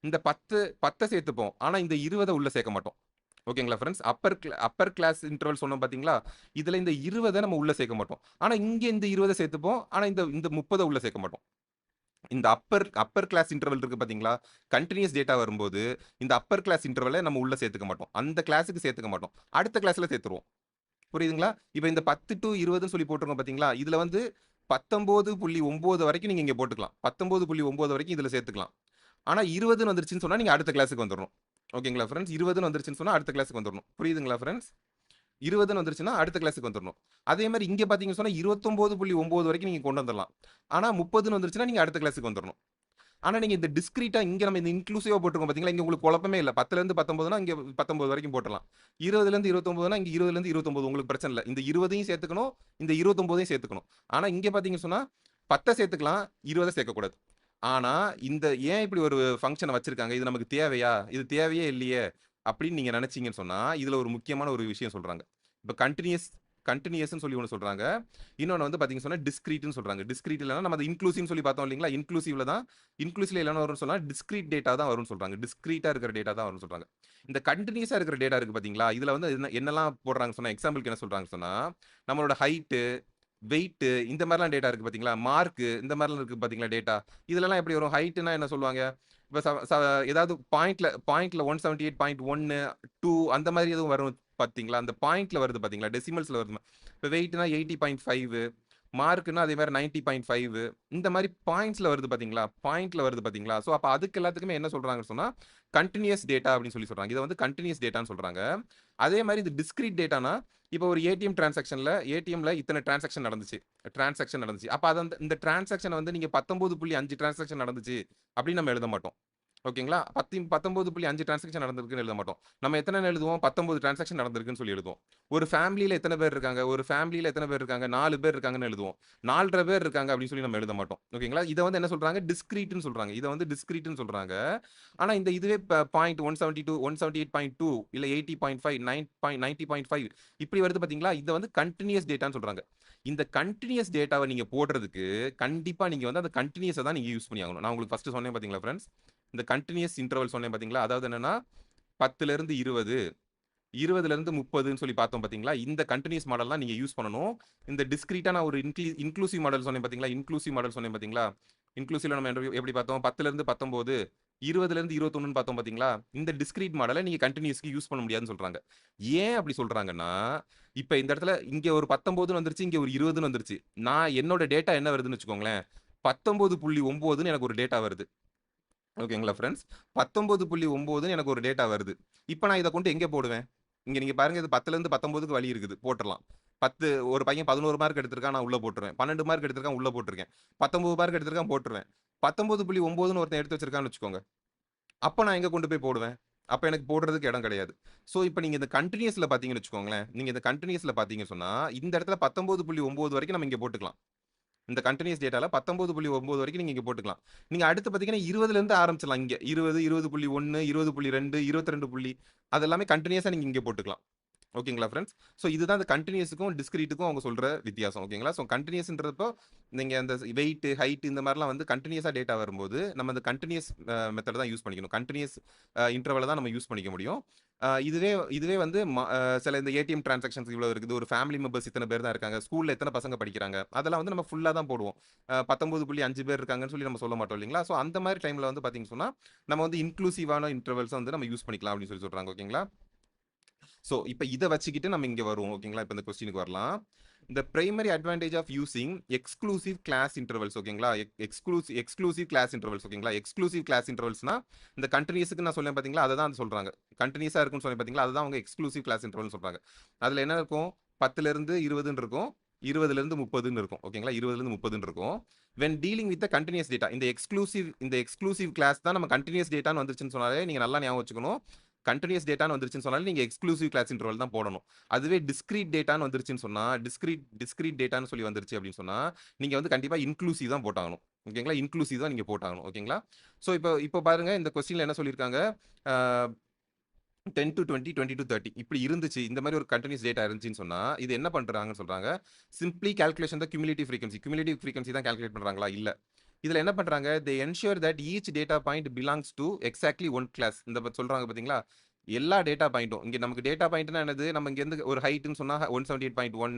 இந்த 10 சேர்த்துப்போம். ஆனா இந்த 20 உள்ள சேர்க்க மாட்டோம். ஓகேங்களா ஃப்ரெண்ட்ஸ்? அப்பர் கிளாஸ் இன்டர்வல் சொன்னோம் பார்த்தீங்களா? இதுல இந்த 20 நம்ம உள்ள சேர்க்க மாட்டோம். ஆனா இங்க இந்த 20 சேர்த்துப்போம். ஆனா இந்த 30 உள்ள சேர்க்க மாட்டோம். இந்த அப்பர் கிளாஸ் இன்டர்வல் இருக்கு பார்த்தீங்களா? கன்டினியூஸ் டேட்டா வரும்போது, இந்த அப்பர் கிளாஸ் இன்டர்வல நம்ம உள்ள சேர்த்துக்க மாட்டோம். அந்த கிளாஸ்க்கு சேர்த்துக்க மாட்டோம். அடுத்த கிளாஸ்ல சேர்த்துருவோம். புரியுதுங்களா? இப்ப இந்த 10 டூ 20ன்னு சொல்லி போட்டிருக்கோம் பார்த்தீங்களா? இதுல வந்து 19.9 வரைக்கும் நீங்க இங்க போட்டுக்கலாம். 19.9 வரைக்கும் இதுல சேர்த்துக்கலாம். ஆனா 20ன்னு வந்துருச்சுன்னு சொன்னா நீங்க அடுத்த கிளாஸ்க்கு வந்துரணும். ஓகேங்களா ஃபிரெண்ட்ஸ்? 20ன்னு வந்துருச்சுன்னு சொன்னா அடுத்த கிளாஸ்க்கு வந்துரணும். புரியுதுங்களா ஃபிரெண்ட்ஸ்? 20ன்னு வந்துருச்சுன்னா அடுத்த கிளாஸ்க்கு வந்துரணும். அதே மாரி இங்க பார்த்தீங்கன்னு சொன்னா 29.9 வரைக்கும் நீங்க கொண்டு வந்துரலாம். ஆனா 30ன்னு வந்துருச்சுன்னா நீங்க அடுத்த கிளாஸ்க்கு வந்துரணும். ஆனா நீங்க இந்த டிஸ்கிரீட்டா இங்க நம்ம இந்த இன்க்ளூசிவா போட்டுருக்கோம் பார்த்தீங்களா? இங்க உங்களுக்கு குழப்பமே இல்ல. 10லேருந்து 19னா இங்க 19 வரைக்கும் போட்டுறலாம். 20லேருந்து 29னா இங்க 20லேருந்து 29 உங்களுக்கு பிரச்சனை இல்ல. இந்த 20யும் சேர்த்துக்கணும், இந்த 29யும் சேர்த்துக்கணும். ஆனா இங்க பார்த்தீங்கன்னு சொன்னா 10 சேர்த்துக்கலாம், 20 சேர்க்கக்கூடாது. ஆனா இந்த ஏன் இப்படி ஒரு ஃபங்ஷன வச்சிருக்காங்க? இது நமக்கு தேவையா? இது தேவையே இல்லையே! அப்படின்னு நீங்க நினைச்சீங்கன்னு சொன்னா, இதுல ஒரு முக்கியமான ஒரு விஷயம் சொல்றாங்க. இப்ப கன்டினியூயஸ்ன்னு சொல்லி ஒண்ணு சொல்றாங்க. இன்னொன்னு வந்து பார்த்தீங்கன்னு சொன்னா டிஸ்கிரீட்ன்னு சொல்றாங்க. டிஸ்கிரீட் இல்லன்னா நம்ம அத இன்க்ளூசிவ்ன்னு சொல்லி பார்த்தோம் இல்லைங்களா? இன்க்ளூசிவ்ல என்ன வரும்னு சொன்னா டிஸ்கிரீட் டேட்டா தான் வரும்னு சொல்றாங்க. டிஸ்கிரீட்டா இருக்கிற டேட்டா தான் வரும்னு சொல்றாங்க. இந்த கன்டினியூஸா இருக்கிற டேட்டா இருக்கு பார்த்தீங்களா? இதுல வந்து என்னலாம் போடுறாங்கன்னு சொன்னா எக்ஸாம்பிள்க்கு என்ன சொல்றாங்கன்னு சொன்னா, நம்மளோட ஹைட்டு, வெயிட்டு இந்த மாரிலாம் டேட்டா இருக்கு பார்த்தீங்களா? மார்க்கு இந்த மாரிலாம் இருக்கு பார்த்தீங்களா டேட்டா? இதுலலாம் எப்படி வரும்? ஹைட்னா என்ன சொல்லுவாங்க? இப்ப ச ச ஏதாவது பாயிண்ட்ல 178.1, 2 அந்த மாரி எதுவும் வரும் பார்த்தீங்களா? அந்த பாயிண்ட்ல வருது பார்த்தீங்களா? டெசிமல்ஸ்ல வருது. இப்ப வெயிட்னா 80.5, மார்க்னா அதே மாரி 90.5 இந்த மாரி பாயிண்ட்ஸ்ல வருது பார்த்தீங்களா? பாயிண்ட்ல வருது பார்த்தீங்களா? ஸோ அப்ப அதுக்கு எல்லாத்துக்குமே என்ன சொல்றாங்கன்னு சொன்னா, கன்டினியூயஸ் டேட்டா அப்படின்னு சொல்லி சொல்றாங்க. இத வந்து கன்டினியூயஸ் டேட்டான்னு சொல்றாங்க. அதே மாரி இது டிஸ்கிரீட் டேட்டானா, இப்போ ஒரு ஏடிஎம்ல இத்தன டிரான்சாக்ஷன் நடந்துச்சு. அப்ப அத இந்த டிரான்சாக்ஷன வந்து நீங்க 19.5 டிரான்சாக்ஷன் நடந்துச்சு அப்படின்னு நம்ம எழுத மாட்டோம். ஓகேங்களா? 19.5 டிரான்சாக்ஷன் நடந்திருக்குன்னு எழுத மாட்டோம். நம்ம எத்தனைன்னு எழுதுவோம்? 19 டிரான்சாக்ஷன் நடந்திருக்குன்னு சொல்லி எழுதுவோம். ஒரு ஃபேமிலில எத்தன பேர் இருக்காங்க? 4 பேர் இருக்காங்கன்னு எழுதுவோம். 4 1/2 பேர் இருக்காங்க அப்படின்னு சொல்லி நம்ம எழுத மாட்டோம். ஓகேங்களா? இத வந்து என்ன சொல்றாங்க? டிஸ்கிரீட்ன்னு சொல்றாங்க. ஆனா இதுவே பாயிண்ட் 172, 178.2 இல்ல 80.5, 90.5 இப்படி வருது பார்த்தீங்களா? இத வந்து கன்டினியூயஸ் டேட்டான்னு சொல்றாங்க. இந்த கன்டினியூயஸ் டேட்டாவ நீங்க போடுறதுக்கு, கண்டிப்பா நீங்க வந்து அந்த கன்டினியூஸ தான் நீங்க யூஸ் பண்ணி ஆகணும். நான் உங்களுக்கு ஃபர்ஸ்ட் சொன்னேன் பார்த்தீங்களா ஃபிரெண்ட்ஸ்? இந்த கன்டினியூயஸ் இன்டர்வல் சொன்னேன் பார்த்தீங்களா? அதாவது என்னன்னா 10லேருந்து 20, 20லேருந்து 30ன்னு சொல்லி பார்த்தோம் பார்த்தீங்களா? இந்த கன்டினியூயஸ் மாடல் தான் நீங்க யூஸ் பண்ணணும். இந்த டிஸ்கிரீட்டா நான் ஒரு இன்க்ளூசிவ் மாடல் சொன்னேன் பார்த்தீங்களா? இன்க்ளூசிவ்ல நம்ம எப்படி பார்த்தோம்? 10லேருந்து 19, 20லேருந்து 21ன்னு பார்த்தோம் பார்த்தீங்களா? இந்த டிஸ்கிரீட் மாடல நீங்க கன்டினியூஸ்க்கு யூஸ் பண்ண முடியாதுன்னு சொல்றாங்க. ஏன் அப்படி சொல்றாங்கன்னா, இப்ப இந்த இடத்துல இங்க ஒரு 19ன்னு வந்துருச்சு, இங்க ஒரு 20ன்னு வந்துருச்சு. நான் என்னோட டேட்டா என்ன வருதுன்னு வச்சுக்கோங்களேன். 19.9ன்னு எனக்கு ஒரு டேட்டா வருது. ஓகேங்களா ஃபிரெண்ட்ஸ்? 19.9ன்னு எனக்கு ஒரு டேட்டா வருது. இப்ப நான் இத கொண்டு எங்க போடுவேன்? இங்க நீங்க பாருங்க இது 10லேருந்து 19க்கு வழி இருக்குது. போட்டுறலாம். ஒரு பையன் 11 மார்க் எடுத்திருக்கான், நான் உள்ள போட்டுருவேன். 12 மார்க் எடுத்திருக்கான், உள்ள போட்டுருக்கேன். 19 மார்க் எடுத்திருக்கான், போட்டுருவேன். 19.9ன்னு ஒருத்தன் எடுத்து வச்சிருக்கான்னு வச்சுக்கோங்க. அப்ப நான் எங்க கொண்டு போய் போடுவேன்? அப்ப எனக்கு போடுறதுக்கு இடம் கிடையாது. ஸோ, இப்ப நீங்க இந்த கன்டினியூஸ்ல பார்த்தீங்கன்னு வச்சுக்கோங்களேன். நீங்க இந்த கன்டினியூஸ்ல பார்த்தீங்கன்னு சொன்னா, இந்த இடத்துல 19.9 வரைக்கும் நம்ம இங்க போட்டுக்கலாம். இந்த கன்டினியூஸ் டேட்டால 19.9 வரைக்கும் நீங்க இங்க போட்டுக்கலாம். நீங்க அடுத்து பார்த்தீங்கன்னா 20லேருந்து ஆரம்பிச்சிடலாம் இங்க. 20, 20.1, 20.2, 22 அது எல்லாமே கன்டினியூஸா நீங்க இங்க போட்டுக்கலாம். ஓகேங்களா ஃபிரெண்ட்ஸ்? ஸோ இதுதான் அந்த கன்டினியூஸ்க்கும், டிஸ்கிரீட்டுக்கும் அவங்க சொல்ற வித்தியாசம். ஓகேங்களா? ஸோ கன்டினியூஸ்ன்றப்போ நீங்க அந்த வெயிட், ஹைட் இந்த மாரிலாம் வந்து கன்டினியூஸா டேட்டா வரும்போது, நம்ம அந்த கன்டினியூஸ் மெத்தட் தான் யூஸ் பண்ணிக்கணும். கன்டினியூஸ் இன்டர்வல தான் நம்ம யூஸ் பண்ணிக்க முடியும். இதுவே இதுவே வந்து சில இந்த ஏடிஎம் டிரான்சாக்ஷன்ஸ் இவ்வளோ இருக்குது. ஒரு ஃபேமிலி மெம்பர்ஸ் இத்தன பேர் தான் இருக்காங்க. ஸ்கூல்ல எத்தன பசங்க படிக்கிறாங்க. அதெல்லாம் வந்து நம்ம ஃபுல்லா தான் போடுவோம். 19.5 பேர் இருக்காங்கன்னு சொல்லி நம்ம சொல்ல மாட்டோம் இல்லைங்களா? ஸோ அந்த மாரி டைம்ல வந்து பார்த்தீங்கன்னு சொன்னா, நம்ம வந்து இன்க்ளூசிவான இன்டர்வல்ஸ வந்து நம்ம யூஸ் பண்ணிக்கலாம் அப்படின்னு சொல்லி சொல்றாங்க. ஓகேங்களா? ஸோ, இப்ப இத வச்சுக்கிட்டு நம்ம இங்க வருவோம். ஓகேங்களா? இப்ப இந்த கொஸ்டினுக்கு வரலாம். The primary advantage of using exclusive class intervals ஓகேங்களா? எக்ஸ்க்ளூசிவ் கிளாஸ் இன்டர்வல்ஸ் ஓகேங்களா? எக்ஸ்க்ளூசிவ் கிளாஸ் இன்டர்வல்ஸ்னா, இந்த கன்டினியூஸ்க்கு நான் சொன்னேன் பார்த்தீங்களா? அத தான் சொல்றாங்க. கன்டினியூஸா இருக்குன்னு சொன்னேன் பார்த்தீங்களா? அதுதான் அவங்க எக்ஸ்க்ளூசிவ் கிளாஸ் இன்டர்வல்னு சொல்றாங்க. அதுல என்ன இருக்கும்? 10லேருந்து 20ன்னு இருக்கும். 20லேருந்து 30ன்னு இருக்கும். ஓகேங்களா? 20லேருந்து 30ன்னு இருக்கும். when dealing with the continuous data இந்த எக்ஸ்க்ளூசிவ் கிளாஸ் தான் நம்ம கன்டினியூஸ் டேட்டான்னு வந்துருச்சுன்னு சொன்னாலே நீங்க நல்லா ஞாபகம் வச்சுக்கணும். கன்டினியூஸ் டேட்டான்னு வந்துருச்சுன்னு சொன்னாலே நீங்க எக்ஸ்க்ளூசிவ் கிளாஸ் இன்டர்வல் தான் போடணும். அதுவே டிஸ்கிரீட் டேட்டான்னு வந்துருச்சுன்னு சொன்னா, டிஸ்கிரீட் டேட்டான்னு சொல்லி வந்துருச்சு அப்படின்னு சொன்னா, நீங்க வந்து கண்டிப்பா இன்க்ளூசிவ் தான் போட்டாகணும். ஓகேங்களா? இன்க்ளூசிவ் தான் நீங்க போட்டாகணும். ஓகேங்களா? ஸோ இப்போ பாருங்க இந்த கொஸ்டின்ல என்ன சொல்லியிருக்காங்க? ஆ 10 to 20, 20 to 30 இப்படி இருந்துச்சு. இந்த மாரி ஒரு கன்டினியூஸ் டேட்டா இருந்துச்சுன்னு சொன்னா, இது என்ன பண்றாங்கன்னு சொல்றாங்க. சிம்ப்ளி கால்குலேஷன் த கியூமுலேட்டிவ் ஃப்ரீக்வன்சி. கியூமுலேட்டிவ் ஃப்ரீக்வன்சி தான் கால்குலேட் பண்றாங்களா? இல்ல. இதுல என்ன பண்றாங்க, they ensure that each data point belongs to exactly one class. இந்த சொல்றாங்க பாத்தீங்களா, எல்லா டேட்டா பாயிண்ட்டும் இங்க நமக்கு டேட்டா பாயிண்ட்னா என்னது, நம்ம இங்க இருந்து ஒரு ஹைட்னு சொன்னா 178.1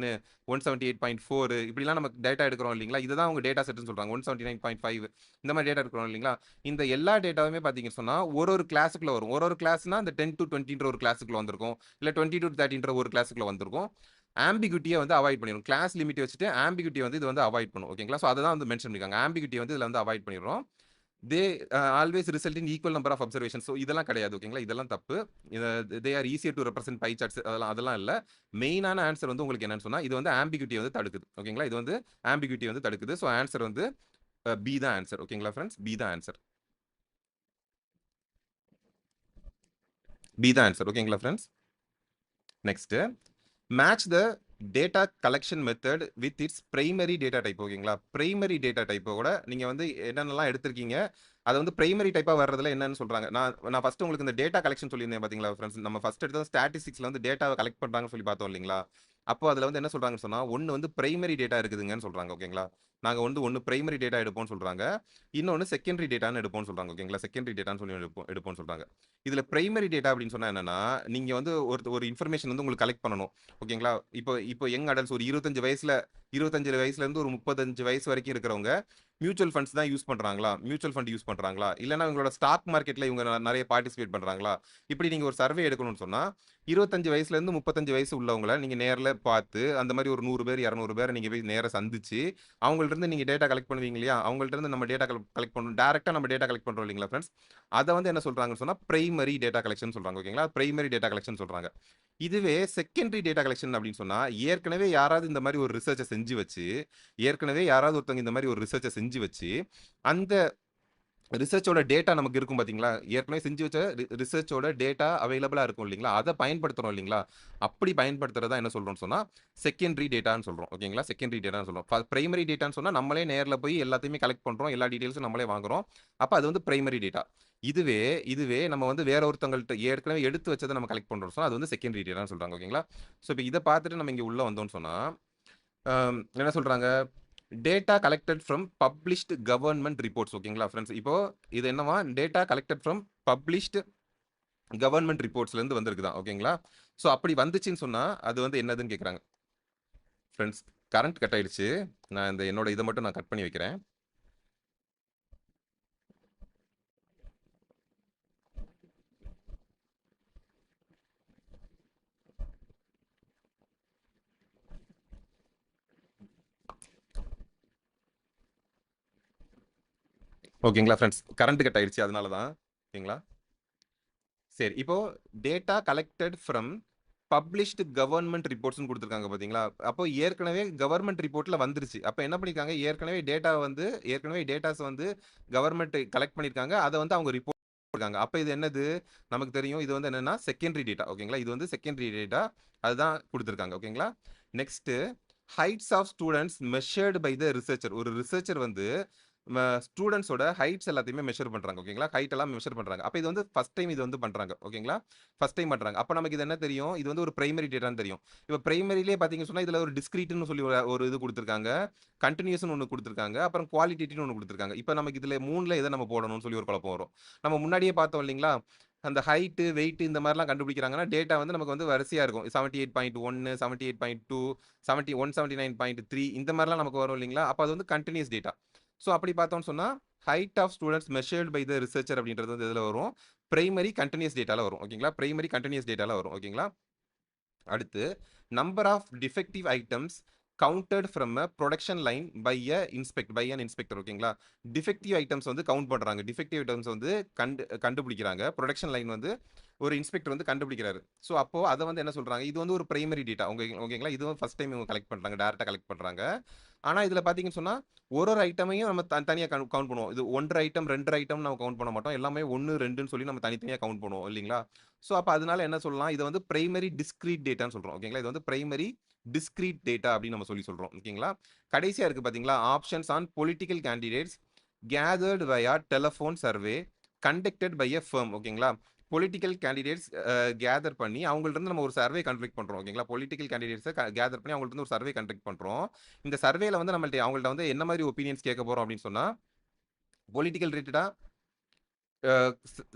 178.4 இப்படிலாம் நமக்கு டேட்டா எடுக்கிறோம் இல்லைங்களா, இதுதான் அவங்க டேட்டா செட்னு சொல்றாங்க. 179.5 இந்த மாதிரி டேட்டா எடுக்கிறோம் இல்லைங்களா, இந்த எல்லா டேட்டாவுமே பாத்தீங்கன்னு சொன்னா ஒரு ஒரு கிளாஸுக்குள்ள வரும். ஒரு ஒரு கிளாஸ்னா இந்த 10 to 20ன்ற ஒரு கிளாஸுக்குள்ள வந்திருக்கும், இல்ல 20 to 30ன்ற ஒரு கிளாஸுக்குள்ள வந்திருக்கும். ஆம்பிகுட்டியை வந்து அவாய்ட் பண்ணிடும். கிளாஸ் லிமிட் வச்சுட்டு ஆம்பிகுட்டியை வந்து இது வந்து அவாய்ட் பண்ணும். ஓகேங்களா, ஸோ அதை தான் வந்து மென்ஷன் பண்ணிருக்காங்க. ஆம்பிகுட்டியை வந்து இதில் வந்து அவாய்ட் பண்ணிடுறோம். They always result in equal number of observation. So இதெல்லாம் கிடையாது. ஓகேங்களா, இதெல்லாம் தப்பு. They are easier to represent by charts, அதெல்லாம் இல்லை. மெயினான ஆன்சர் வந்து உங்களுக்கு என்னன்னு சொன்னால் இது வந்து ஆம்பிகுட்டி வந்து தடுக்குது. ஓகேங்களா, இது வந்து ஆம்பிகுட்டி வந்து தடுக்குது. ஸோ ஆன்சர் வந்து பி தான் ஆன்சர். ஓகேங்களா ஃப்ரெண்ட்ஸ், பி தான் ஆன்சர். பி தான் ஆன்சர். ஓகேங்களா friends, next match the data collection method with it's primary data type. ஓகேங்களா, பிரைமரி டேட்டா டைப்பை கூட நீங்கள் வந்து என்னென்னலாம் எடுத்திருக்கீங்க, அது வந்து பிரைமரி டைப்பாக வர்றதுல என்னன்னு சொல்கிறாங்க. நான் ஃபஸ்ட்டு உங்களுக்கு இந்த டேட்டா கலெக்ஷன் சொல்லியிருந்தேன் பார்த்தீங்களா ஃப்ரெண்ட்ஸ். நம்ம ஃபஸ்ட் எடுத்தது ஸ்டாட்டிஸ்டிக்ஸில் வந்து டேட்டாவை கலெக்ட் பண்ணுறாங்கன்னு சொல்லி பார்த்தோம் இல்லைங்களா. அப்போ அதில் வந்து என்ன சொல்கிறாங்கன்னு சொன்னால், ஒன்று வந்து பிரைமரி டேட்டா இருக்குதுங்கன்னு சொல்கிறாங்க. ஓகேங்களா, நாங்கள் வந்து ஒன்று பிரைமரி டேட்டா எடுப்போம்னு சொல்கிறாங்க, இன்னொன்று செகண்டரி டேட்டான்னு எடுப்போம்னு சொல்கிறாங்க. ஓகேங்களா, செகண்டரி டேட்டான்னு சொல்லி எடுப்போம்னு சொல்கிறாங்க. இதில் பிரைமரி டேட்டா அப்படின்னு சொன்னால் என்னன்னா, நீங்கள் வந்து ஒரு இன்ஃபர்மேஷன் வந்து உங்களுக்கு கலெக்ட் பண்ணணும். ஓகேங்களா, இப்போ யங் அடல்ட்ஸ் ஒரு 25 வயசுலேருந்து ஒரு 35 வயசு வரைக்கும் இருக்கிறவங்க மியூச்சுவல் ஃபண்ட்ஸ் தான் யூஸ் பண்ணுறாங்களா, மியூச்சுவல் ஃபண்ட் யூஸ் பண்ணுறாங்களா, இல்லைன்னா இவங்களோட ஸ்டாக் மார்க்கெட்டில் இவங்க நிறைய பார்ட்டிசிபேட் பண்ணுறாங்களா, இப்படி நீங்கள் ஒரு சர்வே எடுக்கணும்னு சொன்னால் 25 வயசுலேருந்து 35 வயசு உள்ளவங்களை நீங்கள் நேரில் பார்த்து அந்த மாதிரி ஒரு 100 பேர் 200 பேரை நீங்கள் போய் நேராக சந்திச்சு அவங்கள்ட்ட நீங்கள் டேட்டா கலெக்ட் பண்ணுவீங்க இல்லையா, அவங்கள்ட்ட நம்ம டேட்டா கலெக்ட் பண்ணணும். டேரெக்டாக நம்ம டேட்டா கலெக்ட் பண்ணுறோம் இல்லைங்களா ஃப்ரெண்ட்ஸ், அதை வந்து என்ன சொல்கிறாங்கன்னு சொன்னால் பிரைமரி டேட்டா கலெக்ஷன் சொல்கிறாங்க. ஓகேங்களா, பிரைமரி டேட்டா கலெக்ஷன் சொல்கிறாங்க. இதுவே செகண்டரி டேட்டா கலெக்ஷன் அப்படின்னு சொன்னால், ஏற்கனவே யாராவது இந்த மாதிரி ஒரு ரிசர்ச்சை செஞ்சு வச்சு ஒருத்தவங்க இந்த மாதிரி ஒரு ரிசர்ச்சை செஞ்சு வச்சு அந்த ரிசர்ச்சோட டேட்டா நமக்கு இருக்கும் பார்த்தீங்களா, ஏற்கனவே செஞ்சு வச்ச ரிசர்ச்சோட டேட்டா அவைலபிளாக இருக்கும் இல்லைங்களா, அதை பயன்படுத்துகிறோம் இல்லைங்களா, அப்படி பயன்படுத்துறதா என்ன சொல்கிறோம்னு சொன்னால் செகண்டரி டேட்டான்னு சொல்கிறோம். ஓகேங்களா, செகண்டரி டேட்டான்னு சொல்கிறோம். பிரைமரி டேட்டான்னு சொன்னால் நம்மளே நேரில் போய் எல்லாத்தையுமே கலெக்ட் பண்ணுறோம், எல்லா டீட்டெயில்ஸும் நம்மளே வாங்குறோம். அப்போ அது வந்து பிரைமரி டேட்டா. இதுவே நம்ம வந்து வேற ஒருத்தவங்கள்ட்ட ஏற்கனவே எடுத்து வச்சதை நம்ம கலெக்ட் பண்ணுறோம் சொன்னால் அது வந்து செகண்டரி டேட்டான்னு சொல்கிறாங்க. ஓகேங்களா, ஸோ இப்போ இதை பார்த்துட்டு நம்ம இங்கே உள்ளே வந்தோம்னு சொன்னால் என்ன சொல்கிறாங்க, data collected from published government reports. ஓகேங்களா ஃப்ரெண்ட்ஸ், இப்போ இது என்னவா, data collected from published government ரிப்போர்ட்ஸ்லேருந்து வந்திருக்குதான். ஓகேங்களா, ஸோ அப்படி வந்துச்சுன்னு சொன்னால் அது வந்து என்னதுன்னு கேட்குறாங்க ஃப்ரெண்ட்ஸ். கரண்ட் கட் ஆயிடுச்சு, நான் இந்த என்னோட இதை மட்டும் நான் கட் பண்ணி வைக்கிறேன். ஓகேங்களா ஃப்ரெண்ட்ஸ், கரண்ட் கட் ஆயிடுச்சு, அதனால தான். ஓகேங்களா, சரி. இப்போ data collected from published government ரிப்போர்ட்ஸ்னு கொடுத்துருக்காங்க பார்த்தீங்களா, அப்போ ஏற்கனவே கவர்மெண்ட் ரிப்போர்ட்டில் வந்துருச்சு. அப்போ என்ன பண்ணியிருக்காங்க, ஏற்கனவே டேட்டாஸ் வந்து கவர்மெண்ட் கலெக்ட் பண்ணியிருக்காங்க, அதை வந்து அவங்க ரிப்போர்ட் இருக்காங்க. அப்போ இது என்னது நமக்கு தெரியும், இது வந்து என்னன்னா செகண்டரி டேட்டா. ஓகேங்களா, இது வந்து செகண்டரி டேட்டா, அதுதான் கொடுத்துருக்காங்க. ஓகேங்களா, next heights of students measured by the researcher. ஒரு ரிசர்ச்சர் வந்து ஸ்டூடெண்ட்ஸோட ஹைட்ஸ் எல்லாத்தையுமே மெஷர் பண்ணுறாங்க. ஓகேங்களா, ஹைட் எல்லாம் மெஷர் பண்ணுறாங்க. அப்போ இது வந்து ஃபர்ஸ்ட் டைம் இது வந்து பண்ணுறாங்க. ஓகேங்களா, ஃபர்ஸ்ட் டைம் பண்ணுறாங்க. அப்போ நமக்கு இது என்ன தெரியும், இது வந்து ஒரு பிரைமரி டேட்டான்னு தெரியும். இப்போ பிரைமரியிலே பார்த்தீங்கன்னு சொன்னால் இதில் ஒரு டிஸ்கிரீட்னு சொல்லி ஒரு இது கொடுத்துருக்காங்க, கண்டினியூஸ்னு ஒன்று கொடுத்துருக்காங்க, அப்புறம் குவாலிட்டேட்டிவ்னு ஒன்று கொடுத்துருக்காங்க. இப்போ நமக்கு இதில் மூணில் எதை நம்ம போடணும்னு சொல்லி ஒரு குழப்பம் வரும். நம்ம முன்னாடியே பார்த்தோம் இல்லைங்களா, அந்த ஹைட்டு வெயிட் இந்த மாதிரிலாம் கண்டுபிடிக்கிறாங்கன்னா டேட்டா வந்து நமக்கு வந்து வரிசையாக இருக்கும். 78.1 78.2 179.3 இந்த மாதிரிலாம் நமக்கு வரும் இல்லைங்களா, அப்போ அது வந்து கண்டினியூஸ் டேட்டா. ஸோ அப்படி பார்த்தோம்னு சொன்னால் height of students measured by the researcher அப்படின்றது வந்து இதில் வரும், பிரைமரி கண்டினியூஸ் டேட்டாவில் வரும். ஓகேங்களா, பிரைமரி கண்டினியூஸ் டேட்டாவில் வரும். ஓகேங்களா, அடுத்து number of defective items counted from a production line by an inspector. ஓகேங்களா, டிஃபெக்டிவ் ஐட்டம்ஸ் வந்து கவுண்ட் பண்ணுறாங்க, டிஃபெக்டிவ் ஐட்டம்ஸ் வந்து கண்டுபிடிக்கிறாங்க, ப்ரொடக்ஷன் லைன் வந்து ஒரு இன்ஸ்பெக்டர் வந்து கண்டுபிடிக்கிறாரு. ஸோ அப்போ அதை வந்து என்ன சொல்றாங்க, இது வந்து ஒரு பிரைமரி டேட்டா. ஓகேங்களா, இதுவும் ஃபர்ஸ்ட் டைம் இவங்க கலெக்ட் பண்றாங்க, டேரக்டா கலெக்ட் பண்றாங்க. ஆனா இதுல பாத்தீங்கன்னு சொன்னா ஒரு ஐட்டமையும் நம்ம தனியா கவுண்ட் பண்ணுவோம். இது 1 ஐட்டம் 2 ஐட்டம் நம்ம கவுண்ட் பண்ண மாட்டோம், எல்லாமே 1 2ன்னு சொல்லி நம்ம தனித்தனியா கவுண்ட் பண்ணுவோம் இல்லைங்களா. ஸோ அப்போ அதனால என்ன சொல்லலாம், இது வந்து பிரைமரி டிஸ்கிரீட் டேட்டான்னு சொல்றோம். ஓகேங்களா, இது வந்து பிரைமரி டிஸ்கிரீட் டேட்டா அப்படின்னு நம்ம சொல்றோம். ஓகேங்களா, கடைசியா இருக்கு பாத்தீங்களா, options on political candidates gathered via telephone survey conducted by a firm. ஓகேங்களா, பொலிட்டிக்கல் கேண்டிடேட்ஸ் கேதர் பண்ணி அவங்கள்ட்ட இருந்து நம்ம ஒரு சர்வே கண்டக்ட் பண்றோம். ஓகேங்களா, பொலிட்டிக்கல் கேண்டிடேட்ஸை கேதர் பண்ணி அவங்கள்ட்ட இருந்து ஒரு சர்வே கண்டக்ட் பண்றோம். இந்த சர்வேல வந்து அவங்கள்ட்ட வந்து என்ன மாதிரி ஒப்பீனியன்ஸ் கேட்க போறோம் அப்படின்னு சொன்னா பொலிட்டிக்கல் ரிலேட்டடா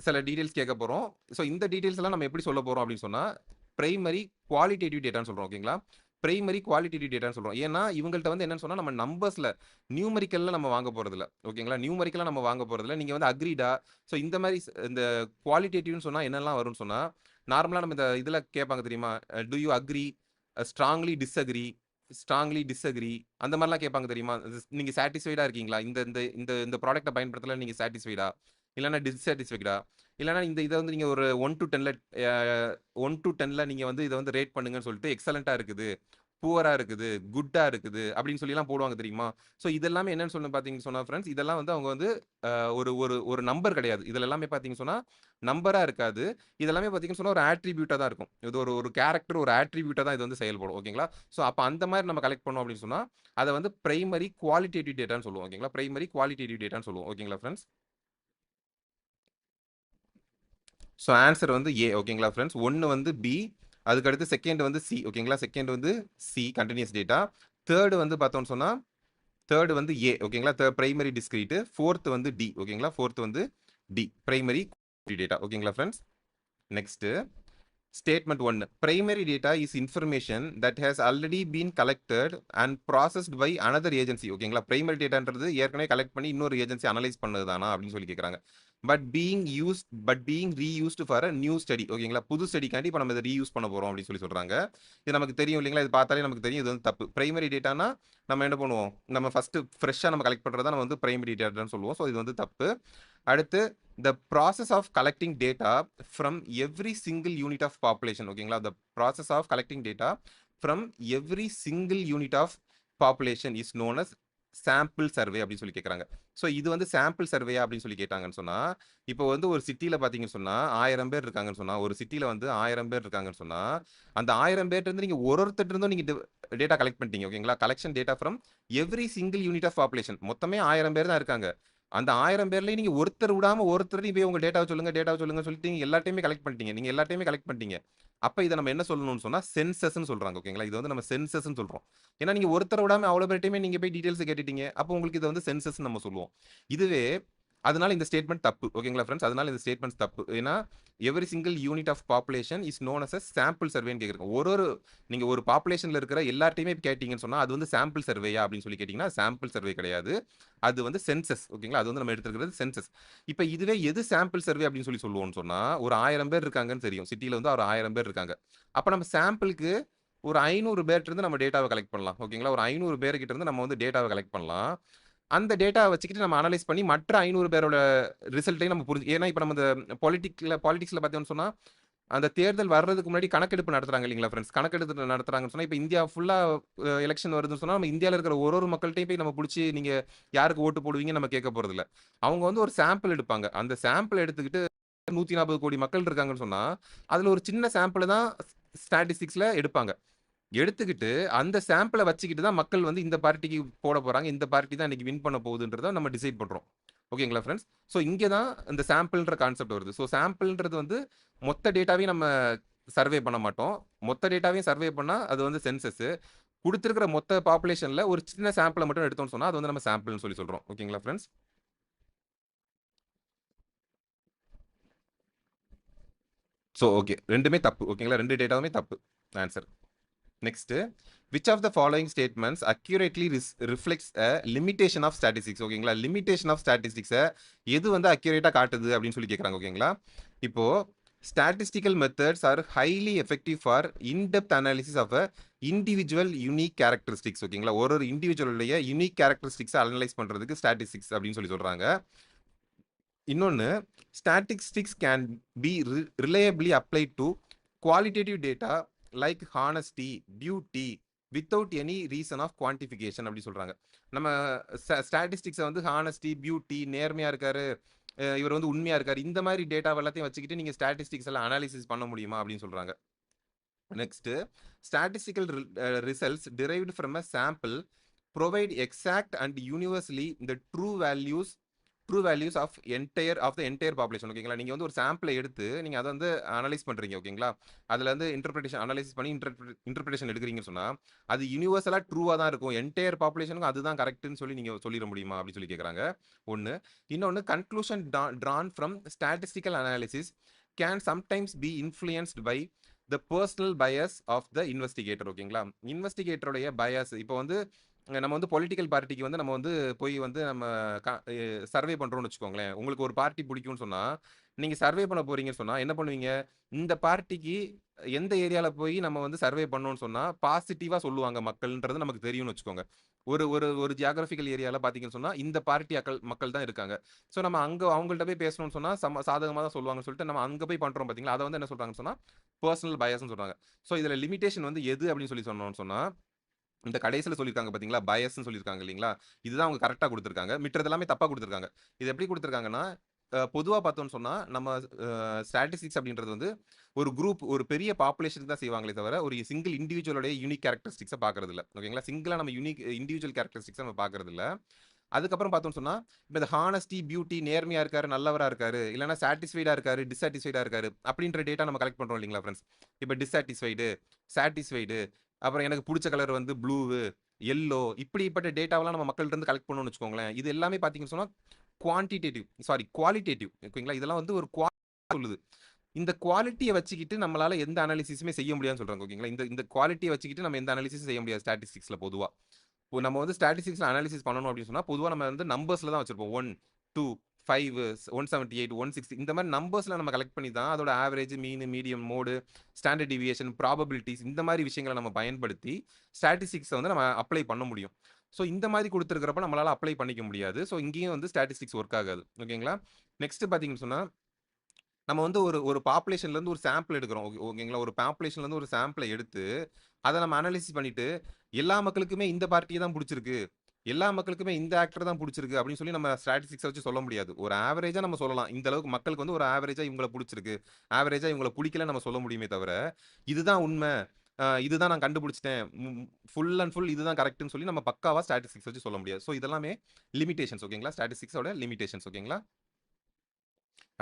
சில டீடைல்ஸ் கேட்க போறோம். ஸோ இந்த டீடைல்ஸ் எல்லாம் நம்ம எப்படி சொல்ல போறோம் அப்படின்னு சொன்னா, பிரைமரி குவாலிட்டேட்டிவ் டேட்டான்னு சொல்றோம். ஓகேங்களா? பிரைமரி குவாலிட்டேட்டிவ் டேட்டான்னு சொல்றோம். ஏன்னா இவங்கள்ட்ட வந்து என்னன்னு சொன்னா, நம்ம நம்பர்ஸ்ல நியூமெரிக்கல்ல நம்ம வாங்க போறதில்ல. ஓகேங்களா? நியூமெரிக்கலா நம்ம வாங்க போறதில்ல. நீங்க வந்து அக்ரீடா, ஸோ இந்த மாரி இந்த குவாலிட்டேட்டிவ்னு சொன்னா என்னெல்லாம் வரும்னு சொன்னா, நார்மலா நம்ம இந்த இதுல கேட்பாங்க தெரியுமா? Do you agree? Strongly disagree, strongly disagree அந்த மாரிலாம் கேட்பாங்க தெரியுமா? நீங்க சாட்டிஸ்ஃபைடா இருக்கீங்களா? இந்த இந்த இந்த இந்த ப்ராடக்ட்ட பயன்படுத்தல நீங்க சாட்டிஸ்ஃபைடா? இல்லன்னா டிஸ்சாட்டிஸ்ஃபைடா? இல்லன்னா இந்த இத வந்து நீங்க ஒரு 1 டூ 10ல 1 டூ 10ல நீங்க வந்து இத வந்து ரேட் பண்ணுங்கன்னு சொல்லிட்டு எக்ஸலென்ட்டா இருக்குது, புவரா இருக்குது, குட்டா இருக்குது அப்படின்னு சொல்லிலாம் போடுவாங்க தெரியுமா? ஸோ இதெல்லாமே என்னன்னு சொல்லி பார்த்தீங்கன்னு சொன்னா ஃபிரெண்ட்ஸ், இதெல்லாம் வந்து அவங்க வந்து ஒரு ஒரு ஒரு நம்பர் கிடையாது. இதுல எல்லாமே பார்த்தீங்கன்னு சொன்னா, நம்பரா இருக்காது. இதெல்லாமே பார்த்தீங்கன்னு சொன்னா ஒரு ஆட்ரிபியூட்டா தான் இருக்கும். இது ஒரு ஒரு கேரக்டர், ஒரு ஆட்ரிபியூட்டா தான் இது வந்து செயல்படும். ஓகேங்களா? ஸோ அப்ப அந்த மாரி நம்ம கலெக்ட் பண்ணோம் அப்படின்னு சொன்னா, அத வந்து பிரைமரி குவாலிட்டேட்டிவ் டேட்டான்னு சொல்லுவோம். ஓகேங்களா? பிரைமரி குவாலிட்டேட்டிவ் டேட்டான்னு சொல்லுவோம். ஓகேங்களா ஃபிரெண்ட்ஸ்? ஸோ ஆன்சர் வந்து ஏ. ஓகேங்களா ஃப்ரெண்ட்ஸ்? 1 வந்து பி, அதுக்கடுத்து செகண்ட் வந்து சி. ஓகேங்களா? செகண்ட் வந்து சி கன்டினியூஸ் டேட்டா. தேர்டு வந்து பார்த்தோம்னு சொன்னா, தேர்டு வந்து ஏ. ஓகேங்களா? Primary discrete. ஃபோர்த் வந்து டி. ஓகேங்களா? ஃபோர்த் வந்து டி. Primary data. ஓகேங்களா friends? Next Statement 1. Primary data is information that has already been collected and processed by another agency. ஓகேங்களா? பிரைமரி டேட்டான்றது ஏற்கனவே கலெக்ட் பண்ணி இன்னொரு ஏஜென்சி அனலைஸ் பண்ணது தானா அப்படின்னு சொல்லி கேட்குறாங்க. But being reused for a new study. ஓகேங்களா? புது ஸ்டடிக்காண்டி இப்போ நம்ம இதை ரீயூஸ் பண்ண போறோம் அப்படின்னு சொல்லி சொல்றாங்க. இது நமக்கு தெரியும் இல்லைங்களா? இது பார்த்தாலே நமக்கு தெரியும் இது வந்து தப்பு. பிரைமரி டேட்டானா நம்ம என்ன பண்ணுவோம்? நம்ம ஃபர்ஸ்ட் ஃப்ரெஷ்ஷாக நம்ம கலெக்ட் பண்ணுறதா நம்ம வந்து பிரைமரி டேட்டான்னு சொல்லுவோம். ஸோ இது வந்து தப்பு. அடுத்து the process of collecting data from every single unit of population. ஓகேங்களா? the process of collecting data from every single unit of population is known as sample survey அப்படின்னு சொல்லி கேட்குறாங்க. ஸோ இது வந்து சாம்பிள் சர்வே அப்படின்னு சொல்லி கேட்டாங்கன்னு சொன்னா, இப்போ வந்து ஒரு சிட்டியில் பார்த்தீங்கன்னு சொன்னா 1000 பேர் இருக்காங்கன்னு சொன்னா, ஒரு சிட்டியில் வந்து 1000 பேர் இருக்காங்கன்னு சொன்னா, அந்த 1000 பேர்ட்ட இருந்து நீங்க ஒருத்தர் இருந்தும் நீங்க டேட்டா கலெக்ட் பண்ணிட்டீங்க. ஓகேங்களா? Collection data from every single unit of population. மொத்தமே 1000 பேர் தான் இருக்காங்க. அந்த 1000 பேர்லயும் நீங்க ஒருத்தர் விடாம ஒருத்தரையும் போய் உங்க டேட்டாவை சொல்லுங்க சொல்லிட்டு நீங்க எல்லாத்தையுமே கலெக்ட் பண்ணிட்டீங்க. நீங்க எல்லாத்தையுமே கலெக்ட் பண்ணிட்டீங்க. அப்ப இத நம்ம என்ன சொல்லணும்னு சொன்னா சென்சஸ்ன்னு சொல்றாங்க. ஓகேங்களா? இது வந்து நம்ம சென்சஸ்ன்னு சொல்றோம். ஏன்னா நீங்க ஒருத்தர விடாம அவ்வளவு பேர்ட்டையுமே நீங்க போய் டீடைல்ஸ் கேட்டுட்டீங்க. அப்ப உங்களுக்கு இத வந்து சென்சஸ்ன்னு நம்ம சொல்லுவோம். இதுவே அதனால இந்த ஸ்டேட்மெண்ட் தப்பு. ஓகேங்களா ஃப்ரெண்ட்ஸ்? அதனால இந்த ஸ்டேட்மெண்ட்ஸ் தப்பு. ஏன்னா every single unit of population is known as a sample சர்வேன்னு கேக்குறாங்க. ஒரு நீங்க ஒரு பாப்புலேஷன்ல இருக்கிற எல்லார்ட்டையுமே கேட்டீங்கன்னு சொன்னா அது வந்து சாம்பிள் சர்வேயா அப்படின்னு சொல்லி கேட்டீங்கன்னா சாம்பிள் சர்வே கிடையாது. அது வந்து சென்சஸ். ஓகேங்களா? அது வந்து நம்ம எடுத்துக்கிறது சென்சஸ். இப்ப இதுவே எது சாம்பிள் சர்வே அப்படின்னு சொல்லி சொல்லுவோம்னு சொன்னா, ஒரு 1000 பேர் இருக்காங்கன்னு தெரியும். சிட்டில வந்து ஒரு 1000 பேர் இருக்காங்க. அப்ப நம்ம சாம்பிளுக்கு ஒரு 500 பேர்ட்ட இருந்து நம்ம டேட்டாவை கலெக்ட் பண்ணலாம். ஓகேங்களா? ஒரு 500 பேர்கிட்ட இருந்து நம்ம வந்து டேட்டாவை கலெக்ட் பண்ணலாம். அந்த டேட்டாவை வச்சுக்கிட்டு நம்ம அனலைஸ் பண்ணி மற்ற 500 பேரோட ரிசல்ட்டையும் நம்ம புரிஞ்சு ஏன்னா இப்ப நம்ம இந்த பாலிடிக்ஸ்ல பார்த்தோம்னு சொன்னா அந்த தேர்தல் வர்றதுக்கு முன்னாடி கணக்கெடுப்பு நடத்துறாங்க இல்லைங்களா ஃப்ரெண்ட்ஸ்? கணக்கெடுப்பு நடத்துறாங்கன்னு சொன்னா, இப்ப இந்தியா ஃபுல்லா எலக்ஷன் வருதுன்னு சொன்னா, நம்ம இந்தியால இருக்கிற ஒரு ஒரு மக்கள்ட்டயும் போய் நம்ம புடிச்சு, நீங்க யாருக்கு ஓட்டு போடுவீங்கன்னு நம்ம கேட்க போறதில்ல. அவங்க வந்து ஒரு சாம்பிள் எடுப்பாங்க. அந்த சாம்பிள் எடுத்துக்கிட்டு 140 கோடி மக்கள் இருக்காங்கன்னு சொன்னா, அதுல ஒரு சின்ன சாம்பிள் தான் ஸ்டாட்டிஸ்டிக்ஸ்ல எடுப்பாங்க. எடுத்துக்கிட்டு, அந்த சாம்பிள வச்சுக்கிட்டு தான் மக்கள் வந்து இந்த பார்ட்டிக்கு போட போறாங்க. இந்த பார்ட்டி தான் இன்னைக்கு வின் பண்ண போகுதுன்றத நம்ம டிசைட் பண்றோம். ஓகேங்களா ஃபிரெண்ட்ஸ்? ஸோ இங்க தான் இந்த சாம்பிள்ன்ற கான்செப்ட் வருது. ஸோ சாம்பிள்ன்றது வந்து மொத்த டேட்டாவையும் நம்ம சர்வே பண்ண மாட்டோம். மொத்த டேட்டாவையும் சர்வே பண்ணா அது வந்து சென்சஸ். குடுத்திருக்கிற மொத்த பாப்புலேஷன்ல ஒரு சின்ன சாம்பிள மட்டும் எடுத்தோம்னு சொன்னா, அது வந்து நம்ம சாம்பிள்னு சொல்லி சொல்றோம். ஓகேங்களா ஃபிரெண்ட்ஸ்? So okay. 2மே தப்பு. ஓகேங்களா? 2 டேட்டாவுமே தப்பு. Answer. Next, which of the following statements accurately reflects a limitation of statistics? ஓகேங்களா? limitation of statistics எது வந்து அக்யூரேட்டா காட்டுது அப்படின்னு சொல்லி கேட்குறாங்க. ஓகேங்களா? இப்போ statistical methods are highly effective for in-depth analysis of a individual unique characteristics. ஓகேங்களா? ஒரு ஒரு இண்டிவிஜுவலுடைய யூனிக் கேரக்டரிஸ்டிக்ஸ் அனலைஸ் பண்றதுக்கு ஸ்டாட்டிஸ்டிக்ஸ் அப்படின்னு சொல்லி சொல்றாங்க. இன்னொன்னு statistics can be reliably applied to qualitative data like honesty, beauty without any reason of quantification அப்படி சொல்றாங்க. நம்ம ஸ்டாட்டிஸ்டிக்ஸை வந்து ஹானஸ்டி, பியூட்டி, நேர்மையா இருக்காரு, இவர் வந்து உண்மையா இருக்காரு, இந்த மாதிரி டேட்டா எல்லாத்தையும் வச்சுக்கிட்டு நீங்க ஸ்டாட்டிஸ்டிக்ஸ் எல்லாம் அனாலிசிஸ் பண்ண முடியுமா அப்படின்னு சொல்றாங்க. Next statistical results derived from a sample provide exact and universally the true values true values of entire population. ஓகேங்களா? நீங்க வந்து ஒரு சாம்பிளை எடுத்து நீங்க அதை வந்து அனலைஸ் பண்றீங்க. ஓகேங்களா? அதுல வந்து இன்டர்பிரேஷன் அனலைசிஸ் பண்ணி இன்டர்பிரேஷன் எடுக்கிறீங்கன்னு சொன்னா அது யூனிவர்சலா ட்ரூவா தான் இருக்கும். என்டையர் பாப்புலேஷனுக்கு அதுதான் கரெக்ட்னு சொல்லி நீங்க சொல்லிட முடியுமா அப்படின்னு சொல்லி கேட்கறாங்க. ஒன்னு. இன்னொன்னு, conclusion drawn from statistical analysis can sometimes be influenced by the personal bias of the investigator. ஓகேங்களா? இன்வெஸ்டிகேட்டருடைய பயஸ். இப்போ வந்து நம்ம வந்து பொலிட்டிக்கல் பார்ட்டிக்கு வந்து நம்ம வந்து போய் வந்து நம்ம சர்வே பண்றோம்னு வச்சுக்கோங்களேன். உங்களுக்கு ஒரு பார்ட்டி பிடிக்கும்னு சொன்னா நீங்க சர்வே பண்ண போறீங்கன்னு சொன்னா என்ன பண்ணுவீங்க? இந்த பார்ட்டிக்கு எந்த ஏரியால போய் நம்ம வந்து சர்வே பண்ணோம்னு சொன்னா பாசிட்டிவா சொல்லுவாங்க மக்கள்ன்றது நமக்கு தெரியும்னு வச்சுக்கோங்க. ஒரு ஒரு ஒரு ஜியோகிராபிக்கல் ஏரியால பாத்தீங்கன்னு சொன்னா இந்த பார்ட்டி மக்கள் தான் இருக்காங்க. ஸோ நம்ம அங்க அவங்கள்ட்ட போய் பேசணும்னு சொன்னா சாதகமா தான் சொல்லுவாங்கன்னு சொல்லிட்டு நம்ம அங்க போய் பண்றோம் பாத்தீங்களா? அதை வந்து என்ன சொல்றாங்கன்னு சொன்னா பர்சனல் பயஸ்ன்னு சொல்றாங்க. ஸோ இதுல லிமிடேஷன் வந்து எது அப்படின்னு சொல்லி சொன்னோம்னு சொன்னா இந்த கடைசியில் சொல்லியிருக்காங்க பாத்தீங்களா, பயஸ்ன்னு சொல்லியிருக்காங்க இல்லைங்களா? இதுதான் அவங்க கரெக்டா கொடுத்துருக்காங்க. மிற்றது எல்லாமே தப்பா கொடுத்துருக்காங்க. இது எப்படி கொடுத்துருக்காங்கன்னா, பொதுவா பார்த்தோம்னு சொன்னா நம்ம ஸ்டாட்டிஸ்டிக்ஸ் அப்படின்றது வந்து ஒரு பெரிய பாப்புலேஷனுக்கு தான் செய்வாங்களே தவிர ஒரு சிங்கிள் இண்டிவிஜுவலோட யூனிக் கேரக்டரிஸ்டிக்ஸை பார்க்கறது இல்ல. ஓகேங்களா? சிங்கிளா நம்ம யூனிக் இண்டிவிஜுவல் கேரக்டரிஸ்டிக்ஸை நம்ம பார்க்கறது இல்ல. அதுக்கப்புறம் பார்த்தோம்னு சொன்னா இப்போ இந்த ஹானஸ்டி, பியூட்டி, நேர்மையா இருக்காரு, நல்லவரா இருக்காரு, இல்லைன்னா சாட்டிஸ்ஃபைடா இருக்காரு, டிஸாட்டிஸ்ஃபைடா இருக்காரு அப்படின்ற டேட்டா நம்ம கலெக்ட் பண்றோம் இல்லைங்களா ஃப்ரெண்ட்ஸ்? இப்போ டிஸாட்டிஸ்ஃபைடு, சாட்டிஸ்ஃபைடு, அப்புறம் எனக்கு பிடிச்ச கலர் வந்து ப்ளூ, எல்லோ, இப்படிப்பட்ட டேட்டாவெல்லாம் நம்ம மக்கள்கிட்ட இருந்து கலெக்ட் பண்ணணும்னு வச்சுக்கோங்களேன். இது எல்லாமே பார்த்தீங்கன்னு சொன்னா குவாலிட்டேட்டிவ். ஓகேங்களா? இதெல்லாம் வந்து ஒரு சொல்லுது. இந்த குவாலிட்டியை வச்சுக்கிட்டு நம்மளால எந்த அனாலிசிஸுமே செய்ய முடியாதுன்னு சொல்றாங்க. ஓகேங்களா? இந்த குவாலிட்டியை வச்சுக்கிட்டு நம்ம எந்த அனாலிசிஸும் செய்ய முடியாது ஸ்டாட்டிஸ்டிக்ஸ்ல பொதுவா. இப்போ நம்ம வந்து ஸ்டாட்டிஸ்டிக்ஸ்ல அனாலிசிஸ் பண்ணணும் அப்படின்னு சொன்னா பொதுவா நம்ம வந்து நம்பர்ஸ்ல தான் வச்சிருப்போம். 1, 2, 5, 178, 160 இந்த மாதிரி நம்பர்ஸ்ல நம்ம கலெக்ட் பண்ணி தான் அதோட average, mean, medium, mode, standard deviation, probabilities இந்த மாதிரி விஷயங்களை நம்ம பயன்படுத்தி ஸ்டாட்டிஸ்டிக்ஸை வந்து நம்ம அப்ளை பண்ண முடியும். ஸோ இந்த மாதிரி கொடுத்துருக்கிறப்ப நம்மளால அப்ளை பண்ணிக்க முடியாது. ஸோ இங்கேயும் வந்து ஸ்டாட்டிஸ்டிக்ஸ் ஒர்க் ஆகாது. ஓகேங்களா? நெக்ஸ்ட் பார்த்தீங்கன்னு சொன்னா நம்ம வந்து ஒரு ஒரு பாப்புலேஷன்ல இருந்து ஒரு சாம்பிள் எடுக்கிறோம். ஓகேங்களா? ஒரு பாப்புலேஷன்ல இருந்து ஒரு சாம்பிளை எடுத்து அதை நம்ம அனாலிசிஸ் பண்ணிட்டு எல்லா மக்களுக்குமே இந்த பார்ட்டியை தான் பிடிச்சிருக்கு, எல்லா மக்களுக்குமே இந்த ஆக்டர் தான் பிடிச்சிருக்கு அப்படின்னு சொல்லி நம்ம ஸ்டாட்டிஸ்டிக்ஸை வச்சு சொல்ல முடியாது. ஒரு ஆவரேஜா நம்ம சொல்லலாம். இந்த அளவுக்கு மக்களுக்கு வந்து ஒரு ஆவரேஜா இவங்களை பிடிச்சிருக்கு, ஆவரேஜா இவங்களை பிடிக்கல நம்ம சொல்ல முடியுமே தவிர இதுதான் உண்மை, இதுதான் நான் கண்டுபிடிச்சிட்டேன், ஃபுல் அண்ட் ஃபுல் இதுதான் கரெக்ட்னு சொல்லி நம்ம பக்காவா ஸ்டாட்டிஸ்டிக்ஸ் வச்சு சொல்ல முடியாது. ஸோ இதெல்லாமே லிமிடேஷன்ஸ். ஓகேங்களா? ஸ்டாட்டிஸ்டிக்ஸோட லிமிடேஷன்ஸ். ஓகேங்களா?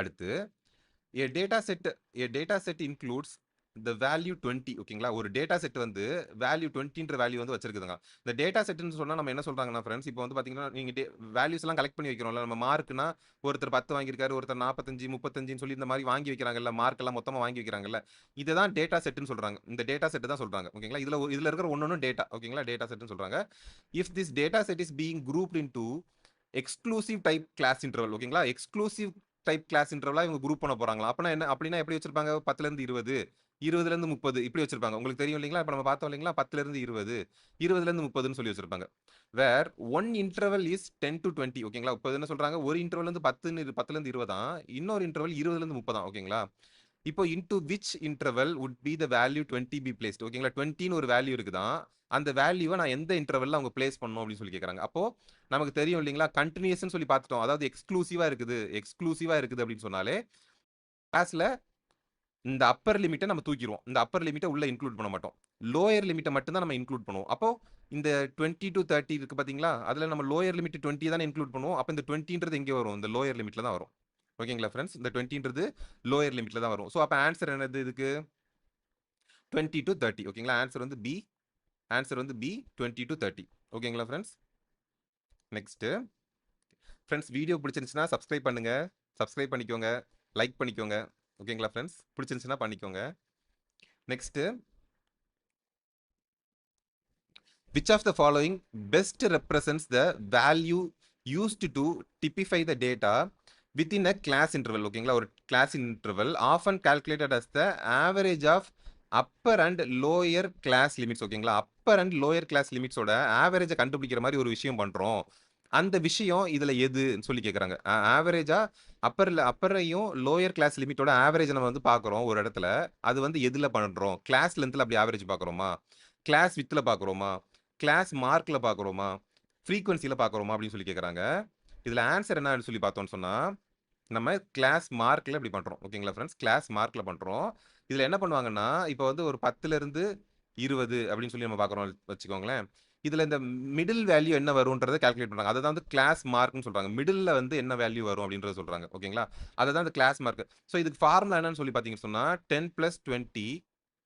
அடுத்து a data set includes the value 20. ஓகேங்களா? ஒரு டேட்டா செட் வந்து வேல்யூ 20ன்ற வேல்யூ வந்து வச்சிருக்குதுங்க. இந்த டேட்டா செட்னு சொன்னா நம்ம என்ன சொல்றாங்கன்னா ஃப்ரெண்ட்ஸ், இப்போ வந்து பாத்தீங்கன்னா நீங்க வேல்யூஸ் எல்லாம் கலெக்ட் பண்ணி வைக்கிறோம்ல. நம்ம மார்க்னா ஒருத்தர் 10 வாங்கியிருக்காரு, ஒருத்தர் 45, 35ன்னு சொல்லி இந்த மாதிரி வாங்கி வைக்கிறாங்கல்ல, மார்க் எல்லாம் மொத்தமா வாங்கி வைக்கிறாங்கல்ல, இதுதான் டேட்டா செட்னு சொல்றாங்க. இந்த டேட்டா செட் தான் சொல்றாங்க. ஓகேங்களா? இதுல இருக்கிற ஒன்னொன்னு டேட்டா. ஓகேங்களா? டேட்டா செட்னு சொல்றாங்க. if this data set is being grouped into exclusive type class interval. ஓகேங்களா? எக்ஸ்க்ளூசிவ் டைப் கிளாஸ் இன்டர்வலா இவங்க குரூப் பண்ண போறாங்களா? அப்படின்னா எப்படி வச்சிருப்பாங்க? 10ல இருந்து 20, 20ல இருந்து 30 இப்படி வச்சிருப்பாங்க. உங்களுக்கு தெரியும் இல்லைங்களா? இப்ப நம்ம பார்த்தோம் இல்லைங்களா? 10ல இருந்து 20, 20ல இருந்து 30ன்னு சொல்லி வச்சிருப்பாங்க. வேர் ஒன் இன்டர்வல் இஸ் 10 to 20. ஓகேங்களா? இப்போ என்ன சொல்றாங்க? ஒரு இன்டர்வல் வந்து 10ல இருந்து 20 தான். இன்னொரு இன்டர்வல் 20ல இருந்து 30 தான். ஓகேங்களா? இப்போ into which interval would be the value 20 be placed. ஓகேங்களா? 20ன்னு ஒரு வேல்யூ இருக்குதான். அந்த வேல்யூவை நான் எந்த இன்டர்வல்ல அவங்க பிளேஸ் பண்ணணும் அப்படின்னு சொல்லி கேட்கறாங்க. அப்போ நமக்கு தெரியும் இல்லைங்களா? கண்டினியூஸ்னு சொல்லி பார்த்துட்டோம். அதாவது எக்ஸ்க்ளூசிவா இருக்குது அப்படின்னு சொன்னாலே கிளாஸ்ல இந்த அப்பர் லிமிட்டை நம்ம தூக்கிடுவோம். இந்த அப்பர் லிமிட்டை உள்ள இன்க்ளூட் பண்ண மாட்டோம். லோயர் லிமிட்டை மட்டும் தான் நம்ம இன்க்ளூட் பண்ணுவோம். அப்போ இந்த 20 to 30 இருக்கு பாத்தீங்களா? அதுல நம்ம லோயர் லிமிட் 20 தானே இன்க்ளூட் பண்ணுவோம். அப்போ இந்த 20ன்றது எங்கே வரும்? இந்த லோயர் லிமிட்ல தான் வரும். ஓகேங்களா ஃப்ரெண்ட்ஸ்? இந்த 20ன்றது லோயர் லிமிட்ல தான் வரும். ஸோ அப்போ ஆன்சர் என்னது இதுக்கு? 20 to 30. ஓகேங்களா? ஆன்சர் வந்து பி. 20 to 30. ஓகேங்களா ஃப்ரெண்ட்ஸ்? நெக்ஸ்ட் ஃப்ரெண்ட்ஸ், வீடியோ பிடிச்சிருந்துச்சுன்னா சப்ஸ்கிரைப் பண்ணிக்கோங்க, லைக் பண்ணிக்கோங்க. ஓகேங்களா ஃப்ரெண்ட்ஸ்? பிடிச்சிருந்துச்சுன்னா பண்ணிக்கோங்க. Next, which of the following best represents the value used to typify the data within a class interval? ஓகேங்களா? ஒரு class interval often calculated as the average of upper and lower class limits. ஓகேங்களா? upper and lower class limits ஓட ஆவரேஜை கண்டுபிடிக்கிற மாதிரி ஒரு விஷயம் பண்றோம். அந்த விஷயம் இதுல எதுன்னு சொல்லி கேட்கறாங்க. ஆவரேஜா அப்பரையும் லோயர் கிளாஸ் லிமிட்டோட ஆவரேஜ் நம்ம வந்து பாக்குறோம் ஒரு இடத்துல. அது வந்து எதுல பண்றோம்? கிளாஸ் லென்த்ல அப்படி ஆவரேஜ் பாக்குறோமா, கிளாஸ் வித்ல பாக்குறோமா, கிளாஸ் மார்க்ல பாக்குறோமா, ஃப்ரீக்வன்சில பாக்குறோமா அப்படின்னு சொல்லி கேட்கறாங்க. இதுல ஆன்சர் என்ன சொல்லி பார்த்தோம்னு சொன்னா நம்ம கிளாஸ் மார்க்ல இப்படி பண்றோம். ஓகேங்களா ஃப்ரெண்ட்ஸ்? கிளாஸ் மார்க்ல பண்றோம். இதுல என்ன பண்ணுவாங்கன்னா இப்போ வந்து ஒரு 10ல இருந்து 20 அப்படின்னு சொல்லி நம்ம பாக்குறோம் வச்சுக்கோங்களேன். இதில் இந்த மிடில் வேல்யூ என்ன வரும்ன்றதை கால்குலேட் பண்ணுறாங்க. அதை தான் வந்து கிளாஸ் மார்க்னு சொல்கிறாங்க. மிடில் வந்து என்ன வேல்யூ வரும் அப்படின்றத சொல்கிறாங்க. ஓகேங்களா, அதை தான் இந்த கிளாஸ் மார்க். ஸோ இதுக்கு ஃபார்முலா என்னன்னு சொல்லி பார்த்தீங்கன்னு சொன்னால் 10 + 20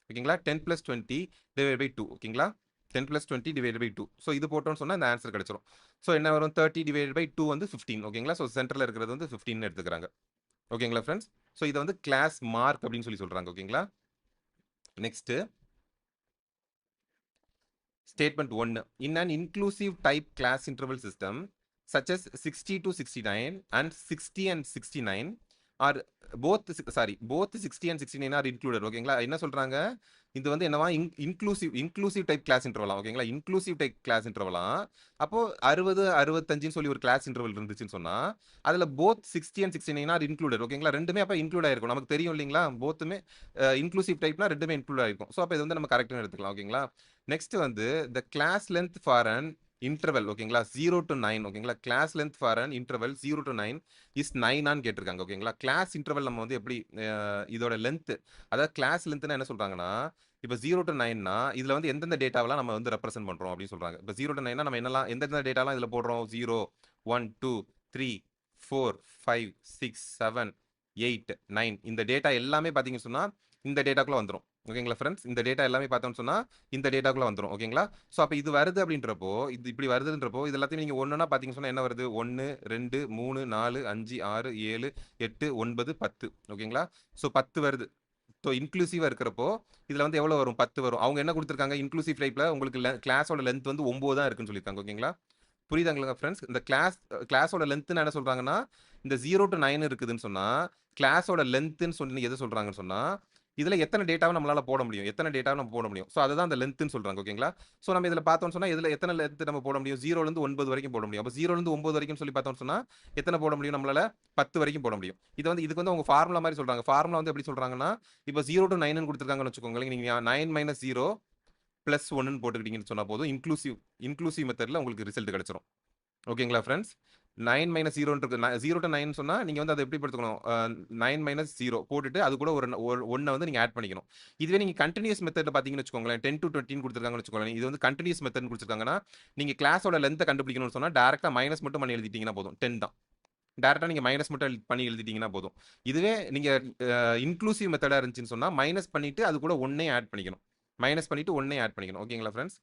ஓகேங்களா, 10 + 20 டிவைட் பை 2 ஓகேங்களா, 10 + 20 டிவைட் பை 2. ஸோ இது போட்டோம்னு சொன்னால் இந்த ஆன்சர் கிடைச்சிரும். ஸோ என்ன வரும், 30 டிவைட் பை 2 வந்து 15 ஓகேங்களா. ஸோ சென்டரில் இருக்கிறது வந்து 15 எடுத்துக்கிறாங்க. ஓகேங்களா ஃப்ரெண்ட்ஸ். ஸோ இதை வந்து கிளாஸ் மார்க் அப்படின்னு சொல்லி சொல்கிறாங்க. ஓகேங்களா. Next statement 1. In an inclusive type class interval system such as 60 to 69 and 60 and 69 are both 60 and 69 are included. ஓகேங்களா, என்ன சொல்றாங்க, இது வந்து என்னவா இன்க்ளூசிவ் டைப் கிளாஸ் இன்டர்வலாம். ஓகேங்களா, இன்க்ளூசிவ் டைப் கிளாஸ் இன்டர்வலாம். அப்போ 60 65 சொல்லி ஒரு கிளாஸ் இன்டர்வல் இருந்துச்சுன்னு சொன்னா அதுல போத் 60 and 69 ஆர் இன்க்ளூடட். ஓகேங்களா, ரெண்டுமே அப்ப இன்க்ளூட் ஆயிருக்கும். நமக்கு தெரியும் இல்லைங்களா, போத்துமே இன்க்ளூசிவ் டைப்னா ரெண்டுமே இன்க்ளூட் ஆயிருக்கும். ஸோ அப்போ இது வந்து நம்ம கரெக்ட்னு எடுத்துக்கலாம். ஓகேங்களா. நெக்ஸ்ட் வந்து the class length for an interval ஓகேங்களா 0 to 9 ஓகேங்களா, class length for an interval 0 to 9 is 9 ஆன்னு கேட்டிருக்காங்க. ஓகேங்களா, கிளாஸ் இன்டர்வல் நம்ம வந்து எப்படி இதோட லென்த், அதாவது கிளாஸ் லென்த்னா என்ன சொல்றாங்கன்னா, இப்போ 0 to 9னா இதுல வந்து எந்தெந்த டேட்டாவெல்லாம் நம்ம வந்து ரெப்ரசென்ட் பண்றோம் அப்படின்னு சொல்றாங்க. இப்போ 0 to 9னா நம்ம என்னெல்லாம் எந்தெந்த டேட்டாலாம் இதுல போடுறோம், 0 1 2 3 4 5 6 7 8 9 இந்த டேட்டா எல்லாமே பார்த்தீங்கன்னு சொன்னா இந்த டேட்டாக்குள்ள வந்துடும். ஓகேங்களா ஃப்ரெண்ட்ஸ், இந்த டேட்டா எல்லாமே பார்த்தோம்னு சொன்னா இந்த டேட்டாக்குள்ள வந்துடும். ஓகேங்களா. ஸோ அப்போ இது வருது அப்படின்றப்போ, இது இப்படி வருதுன்றப்போ இது எல்லாத்தையும் நீங்க ஒன்றுனா பார்த்தீங்கன்னு சொன்னா என்ன வருது, 1 2 3 4 5 6 7 8 9 10 ஓகேங்களா. ஸோ 10 வருது. ஸோ இன்க்ளூசிவா இருக்கிறப்போ இதுல வந்து எவ்வளவு வரும், 10 வரும். அவங்க என்ன கொடுத்துருக்காங்க, இன்க்ளூசிவ் டைப்ல உங்களுக்கு கிளாஸோட லென்த் வந்து 9 தான் இருக்குன்னு சொல்லியிருக்காங்க. ஓகேங்களா, புரியுதாங்களா ஃப்ரெண்ட்ஸ். இந்த கிளாஸோட லென்த் என்ன சொல்றாங்கன்னா, இந்த 0 to 9 இருக்குதுன்னு சொன்னா கிளாஸோட லென்த்னு சொல்லி எது சொல்றாங்கன்னு சொன்னா இதுல எத்தனை டேட்டாவை நம்மளால போட முடியும், எத்தனை டேட்டாவை நம்ம போட முடியும். ஸோ அதுதான் அந்த லென்த்னு சொல்றாங்க. ஓகேங்களா. ஸோ நம்ம இதுல பார்த்தோம்னு சொன்னா இதுல எத்தனை லென்த் நம்ம போட முடியும், 0ல இருந்து 9 வரைக்கும் போட முடியும். அப்போ 0ல இருந்து 9 வரைக்கும் சொல்லி பார்த்தோம்னு சொன்னா எத்தனை போட முடியும், நம்மளால 10 வரைக்கும் போட முடியும். இதுக்கு வந்து அவங்க ஃபார்முலா மாதிரி சொல்றாங்க. ஃபார்முலா வந்து எப்படி சொல்றாங்கன்னா, இப்போ 0 to 9 கொடுத்துருக்காங்கன்னு வச்சுக்கோங்களேன், நீங்க 9 - 0 + 1 போட்டுக்கிட்டீங்கன்னு சொன்னா போதும், இன்க்ளூசிவ் மெத்தட்ல உங்களுக்கு ரிசல்ட் கிடைச்சிரும். ஓகேங்களா ஃப்ரெண்ட்ஸ். 9 - 0 0 to 9 சொன்னா நீங்க வந்து அதை எப்படி படுத்துக்கணும், 9 - 0 போட்டுட்டு அது கூட ஒரு 1 வந்து நீங்க ஆட் பண்ணிக்கணும். இதுவே நீங்க கண்டினியூஸ் மெத்தட்ல பாத்தீங்கன்னு வச்சுக்கோங்களேன், 10 to 20 கொடுத்துருக்காங்கன்னு வச்சுக்கோங்களேன், இது வந்து கண்டினியூஸ் மெத்தட் கொடுத்துருக்காங்கன்னா நீங்க கிளாஸோட லென்த்தை கண்டுபிடிக்கணும்னு சொன்னா டேரக்டா மைனஸ் மட்டும் பண்ணி எழுதிட்டீங்கன்னா போதும், 10 தான். டேரக்டா நீங்க மைனஸ் மட்டும் பண்ணி எழுதிட்டீங்கன்னா போதும். இதுவே நீங்க இன்க்ளூசிவ் மெத்தடா இருந்துச்சுன்னு சொன்னா மைனஸ் பண்ணிட்டு அது கூட 1 ஆட் பண்ணிக்கணும். மைனஸ் பண்ணிட்டு 1 ஆட் பண்ணிக்கணும். ஓகேங்களா ஃப்ரெண்ட்ஸ்.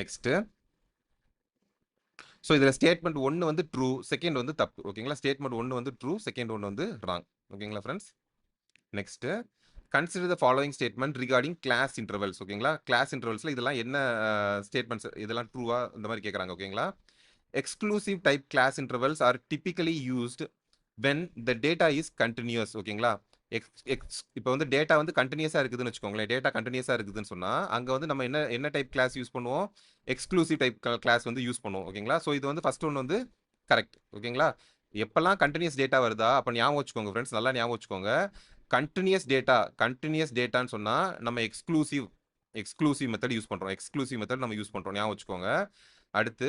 நெக்ஸ்ட் ஸோ இதில் ஸ்டேட்மெண்ட் 1 வந்து ட்ரூ, செகண்ட் வந்து தப்பு. ஓகேங்களா, ஸ்டேட்மெண்ட் 1 வந்து ட்ரூ, செகண்ட் ஒன்று வந்து ராங். ஓகேங்களா friends. Next consider the following statement regarding class intervals. ஓகேங்களா, கிளாஸ் இன்டர்வல்ஸில் இதெல்லாம் என்ன ஸ்டேட்மெண்ட்ஸ், இதெல்லாம் ட்ரூவா இந்த மாதிரி கேட்குறாங்க. ஓகேங்களா, exclusive type class intervals are typically used when the data is continuous. ஓகேங்களா, இப்போ வந்து டேட்டா வந்து கண்டினியூஸா இருக்குதுன்னு வச்சுக்கோங்களேன், டேட்டா கண்டினியூஸா இருக்குதுன்னு சொன்னா அங்க வந்து நம்ம என்ன டைப் கிளாஸ் யூஸ் பண்ணுவோம், எக்ஸ்க்ளூசிவ் டைப் கிளாஸ் வந்து யூஸ் பண்ணுவோம். ஓகேங்களா, ஸோ இது வந்து ஃபர்ஸ்ட் ஒன்று வந்து கரெக்ட். ஓகேங்களா, எப்பெல்லாம் கண்டினியூஸ் டேட்டா வருதா அப்போ ஞாபகம் வச்சுக்கோங்க ஃப்ரெண்ட்ஸ், நல்லா ஞாபகம் வச்சுக்கோங்க. கண்டினியூஸ் டேட்டான்னு சொன்னா நம்ம எக்ஸ்க்ளூசிவ் மெத்தட் யூஸ் பண்றோம், எக்ஸ்க்ளூசிவ் மெத்தட் நம்ம யூஸ் பண்றோம், ஞாபகம் வச்சுக்கோங்க. அடுத்து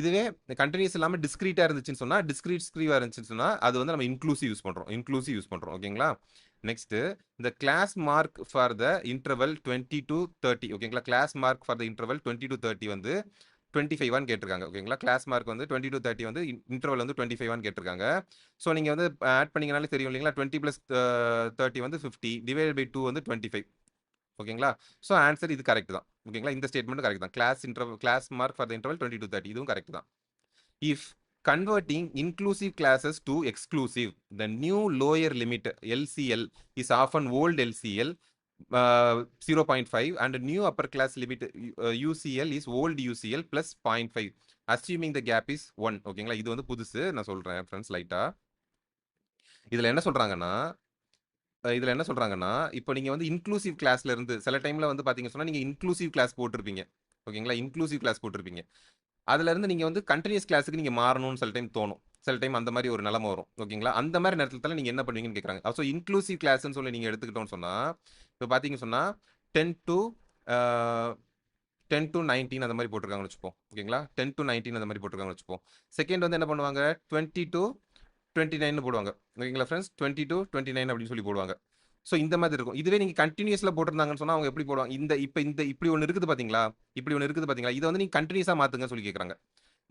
இதுவே கண்டினியூஸ் இல்லாம டிஸ்கிரீட்டா இருந்துச்சுன்னு சொன்னா, டிஸ்கிரீட்டா இருந்துச்சுன்னு சொன்னா அது வந்து நம்ம இன்க்ளூசிவ் யூஸ் பண்றோம். ஓகேங்களா. நெக்ஸ்ட் இந்த class mark for the interval 20 to 30. ஓகேங்களா, class mark for the interval 20 to 30 வந்து 25 கேட்டிருக்காங்க. ஓகேங்களா, கிளாஸ் மார்க் வந்து 20 to 30 வந்து இன்டர்வல் வந்து 25 கேட்டிருக்காங்க. ஸோ நீங்க வந்து ஆட் பண்ணீங்கனாலே தெரியும் இல்லைங்களா, 20 + 30 வந்து 50 டிவைட் பை 2 வந்து 25. ஓகேங்களா, ஸோ ஆன்சர் இது கரெக்ட் தான். ஓகேங்களா, இந்த ஸ்டேட்மெண்ட் கரெக்ட் தான். Class mark for the interval 20 to 30 இதுவும் கரெக்ட் தான். If converting inclusive classes to exclusive, the new lower limit LCL is often old LCL 0.5 and new upper class limit UCL is old UCL plus 0.5 assuming the gap is 1. ஓகேங்களா, இது வந்து புதுசு, நான் சொல்றேன் ஃப்ரெண்ட்ஸ் லைட்டா. இதுல என்ன சொல்றாங்கன்னா இப்போ நீங்க வந்து இன்க்ளூசிவ் கிளாஸ்ல இருந்து சில டைம்ல வந்து பாத்தீங்க சொன்னா நீங்க இன்க்ளூசிவ் கிளாஸ் போட்டிருப்பீங்க. ஓகேங்களா, இன்க்ளூசிவ் கிளாஸ் போட்டிருப்பீங்க. அதுல இருந்து நீங்க வந்து கண்டினியூஸ் கிளாஸுக்கு நீங்க மாறணும்னு சில டைம் தோணும், சில டைம் அந்த மாதிரி ஒரு நிலைமை வரும். ஓகேங்களா, அந்த மாதிரி நேரத்துல நீங்க என்ன பண்ணுவீங்கன்னு கேட்குறாங்க. ஸோ இன்க்ளூசிவ் கிளாஸ்ன்னு சொல்லி நீங்க எடுத்துக்கிட்டோம்னு சொன்னா இப்போ பாத்தீங்க சொன்னா 10 to 19 அந்த மாதிரி போட்டிருக்காங்கன்னு வச்சுப்போம். ஓகேங்களா, 10 to 19 அந்த மாதிரி போட்டிருக்காங்கன்னு வச்சுப்போம். செகண்ட் வந்து என்ன பண்ணுவாங்க, 20 to 29 போடுவாங்க. ஓகேங்களா ஃப்ரெண்ட்ஸ், 20 to 29 அப்படின்னு சொல்லி போடுவாங்க. ஸோ இந்த மாதிரி இருக்கும். இதுவே நீங்க கன்டினியூஸ்ல போட்டிருந்தாங்கன்னு சொன்னா அவங்க எப்படி போடுவாங்க? இப்படி ஒண்ணு இருக்குது பாத்தீங்களா? இப்படி ஒண்ணு இருக்குது பாத்தீங்களா? இத வந்து நீங்க கன்டினியூஸா மாத்துங்கன்னு சொல்லி கேட்கறாங்க.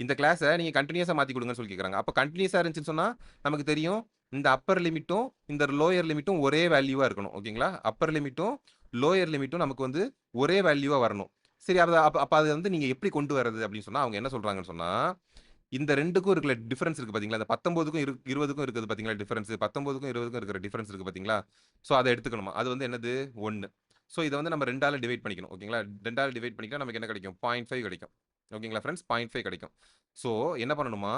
இந்த கிளாஸ நீங்க கன்டினியூஸா மாத்தி கொடுங்கன்னு சொல்லி கேட்கறாங்க. அப்ப கன்டினியூஸா இருந்துச்சுன்னு சொன்னா நமக்கு தெரியும் இந்த அப்பர் லிமிட்டும் இந்த லோயர் லிமிட்டும் ஒரே வேல்யூவா இருக்கணும். ஓகேங்களா? அப்பர் லிமிட்டும் லோயர் லிமிட்டும் நமக்கு வந்து ஒரே வேல்யூவா வரணும். சரி அப்ப அது வந்து நீங்க எப்படி கொண்டு வரது அப்படின்னு சொன்னா அவங்க என்ன சொல்றாங்கன்னு சொன்னா இந்த ரெண்டுக்கும் இருக்கிற டிஃபரன்ஸ் இருக்கு பாத்தீங்களா? இந்த 19க்கும் 20க்கும் இருக்குது பாத்தீங்களா டிஃபரன்ஸ்? 19க்கும் 20க்கும் இருக்கிற டிஃபரன்ஸ் இருக்கு பாத்தீங்களா? சோ அத எடுத்துக்கணுமா? அது வந்து என்னது? 1. சோ இத வந்து நம்ம 2ஆல டிவைட் பண்ணிக்கணும். ஓகேங்களா? 2ஆல டிவைட் பண்ணிட்டா நமக்கு என்ன கிடைக்கும்? 0.5 கிடைக்கும். ஓகேங்களா ஃப்ரெண்ட்ஸ்? 0.5 கிடைக்கும். சோ என்ன பண்ணணுமா?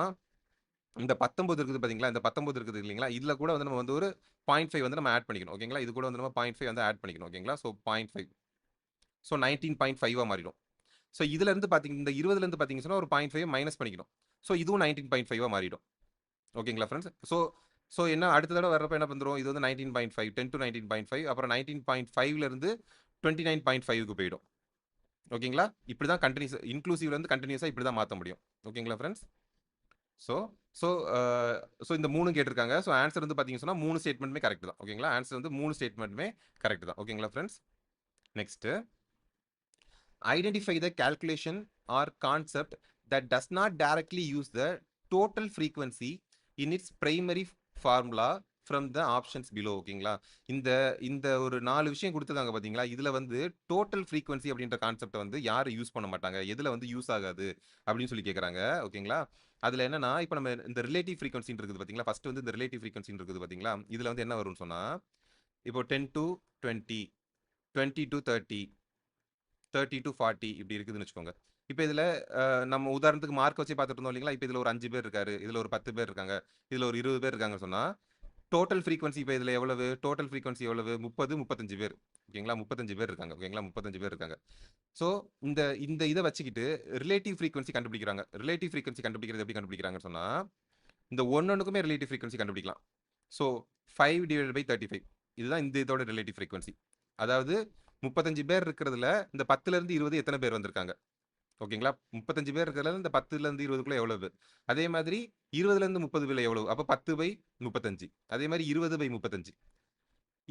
இந்த 19 இருக்குது பாத்தீங்களா? இந்த 19 இருக்குது இல்லீங்களா? இதுல கூட வந்து நம்ம வந்து ஒரு 0.5 வந்து நம்ம ஆட் பண்ணிக்கணும். ஓகேங்களா? இது கூட வந்து நம்ம 0.5 வந்து ஆட் பண்ணிக்கணும். ஓகேங்களா? சோ 0.5. சோ 19.5ஆ மாறிடும். சோ இதுல இருந்து பாத்தீங்க இந்த 20ல இருந்து பாத்தீங்கன்னு சொன்னா ஒரு 0.5 மைனஸ் பண்ணிக்கணும். சோ இதுவும் 19.5ஆ மாறிடும். ஓகேங்களா ஃப்ரெண்ட்ஸ்? சோ சோ என்ன அடுத்த தடவ வர்றப்ப என்ன பண்றோம்? இது வந்து 19.5 10 to 19.5 அப்புறம் 19.5ல இருந்து 29.5க்கு போயிடும். ஓகேங்களா? இப்படி தான் கன்டினியூஸ் இன்க்ளூசிவ்ல இருந்து கன்டினியூஸா இப்படி தான் மாத்த முடியும். ஓகேங்களா ஃப்ரெண்ட்ஸ்? சோ சோ சோ இந்த 3 கேட்டிருக்காங்க. சோ ஆன்சர் வந்து பாத்தீங்கன்னு சொன்னா 3 ஸ்டேட்மெண்ட்டுமே கரெக்ட் தான். ஓகேங்களா? ஆன்சர் வந்து 3 ஸ்டேட்மெண்ட்டுமே கரெக்ட் தான். ஓகேங்களா friends? Next identify the calculation or concept that does not directly use the total frequency in its primary formula from the options below. ஓகேங்களா? இந்த இந்த ஒரு 4 விஷயம் கொடுத்துருக்காங்க பாத்தீங்களா? இதுல வந்து டோட்டல் ஃப்ரீக்வன்சி அப்படின்ற கான்செப்ட் வந்து யாரும் யூஸ் பண்ண மாட்டாங்க. எதுல வந்து யூஸ் ஆகாது அப்படின்னு சொல்லி கேக்குறாங்க. ஓகேங்களா? அதுல என்னன்னா இப்போ நம்ம இந்த ரிலேட்டிவ் ஃப்ரீக்வன்சி இருக்குது பாத்தீங்களா? ஃபர்ஸ்ட் வந்து இந்த ரிலேட்டிவ் ஃப்ரீக்வன்சி இருக்குது பாத்தீங்களா? இதுல வந்து என்ன வரும்னு சொன்னா இப்போ 10 to 20 20 to 30 30 to 40 இப்படி இருக்குதுன்னு வச்சுக்கோங்க. இப்போ இதுல நம்ம உதாரணத்துக்கு மார்க் வச்சு பார்த்துட்டு இருந்தோம் இல்லைங்களா? இப்போ இதுல ஒரு 5 பேர் இருக்காரு. இதுல ஒரு 10 பேர் இருக்காங்க. இதுல ஒரு 20 பேர் இருக்காங்கன்னு சொன்னா, டோட்டல் ஃப்ரீக்வன்சி இப்போ இதுல எவ்வளவு? டோட்டல் ஃப்ரீக்வன்சி எவ்வளவு? 30, 35 பேர். ஓகேங்களா? 35 பேர் இருக்காங்க. ஓகேங்களா? 35 பேர் இருக்காங்க. ஸோ இந்த இந்த இத வச்சுக்கிட்டு ரிலேட்டிவ் ஃப்ரீக்வன்சி கண்டுபிடிக்கிறாங்க. ரிலேட்டிவ் ஃப்ரீக்வன்சி கண்டுபிடிக்கிறது எப்படி கண்டுபிடிக்கிறாங்கன்னு சொன்னா, இந்த ஒன்னொன்னுக்குமே ரிலேட்டிவ் ஃப்ரீக்வன்சி கண்டுபிடிக்கலாம். ஸோ 5/35 இதுதான் இந்த இதோட ரிலேட்டிவ் ஃப்ரீக்வன்சி. அதாவது 35 பேர் இருக்கிறதுல இந்த 10ல இருந்து 20 எத்தனை பேர் வந்திருக்காங்க? ஓகேங்களா? 35 பேர் இருக்கிறதுல இந்த 10ல இருந்து 20க்குள்ள எவ்வளவு? அதே மாதிரி 20ல இருந்து 30 எவ்வளவு? அப்ப 10/35. அதே மாதிரி 20/35.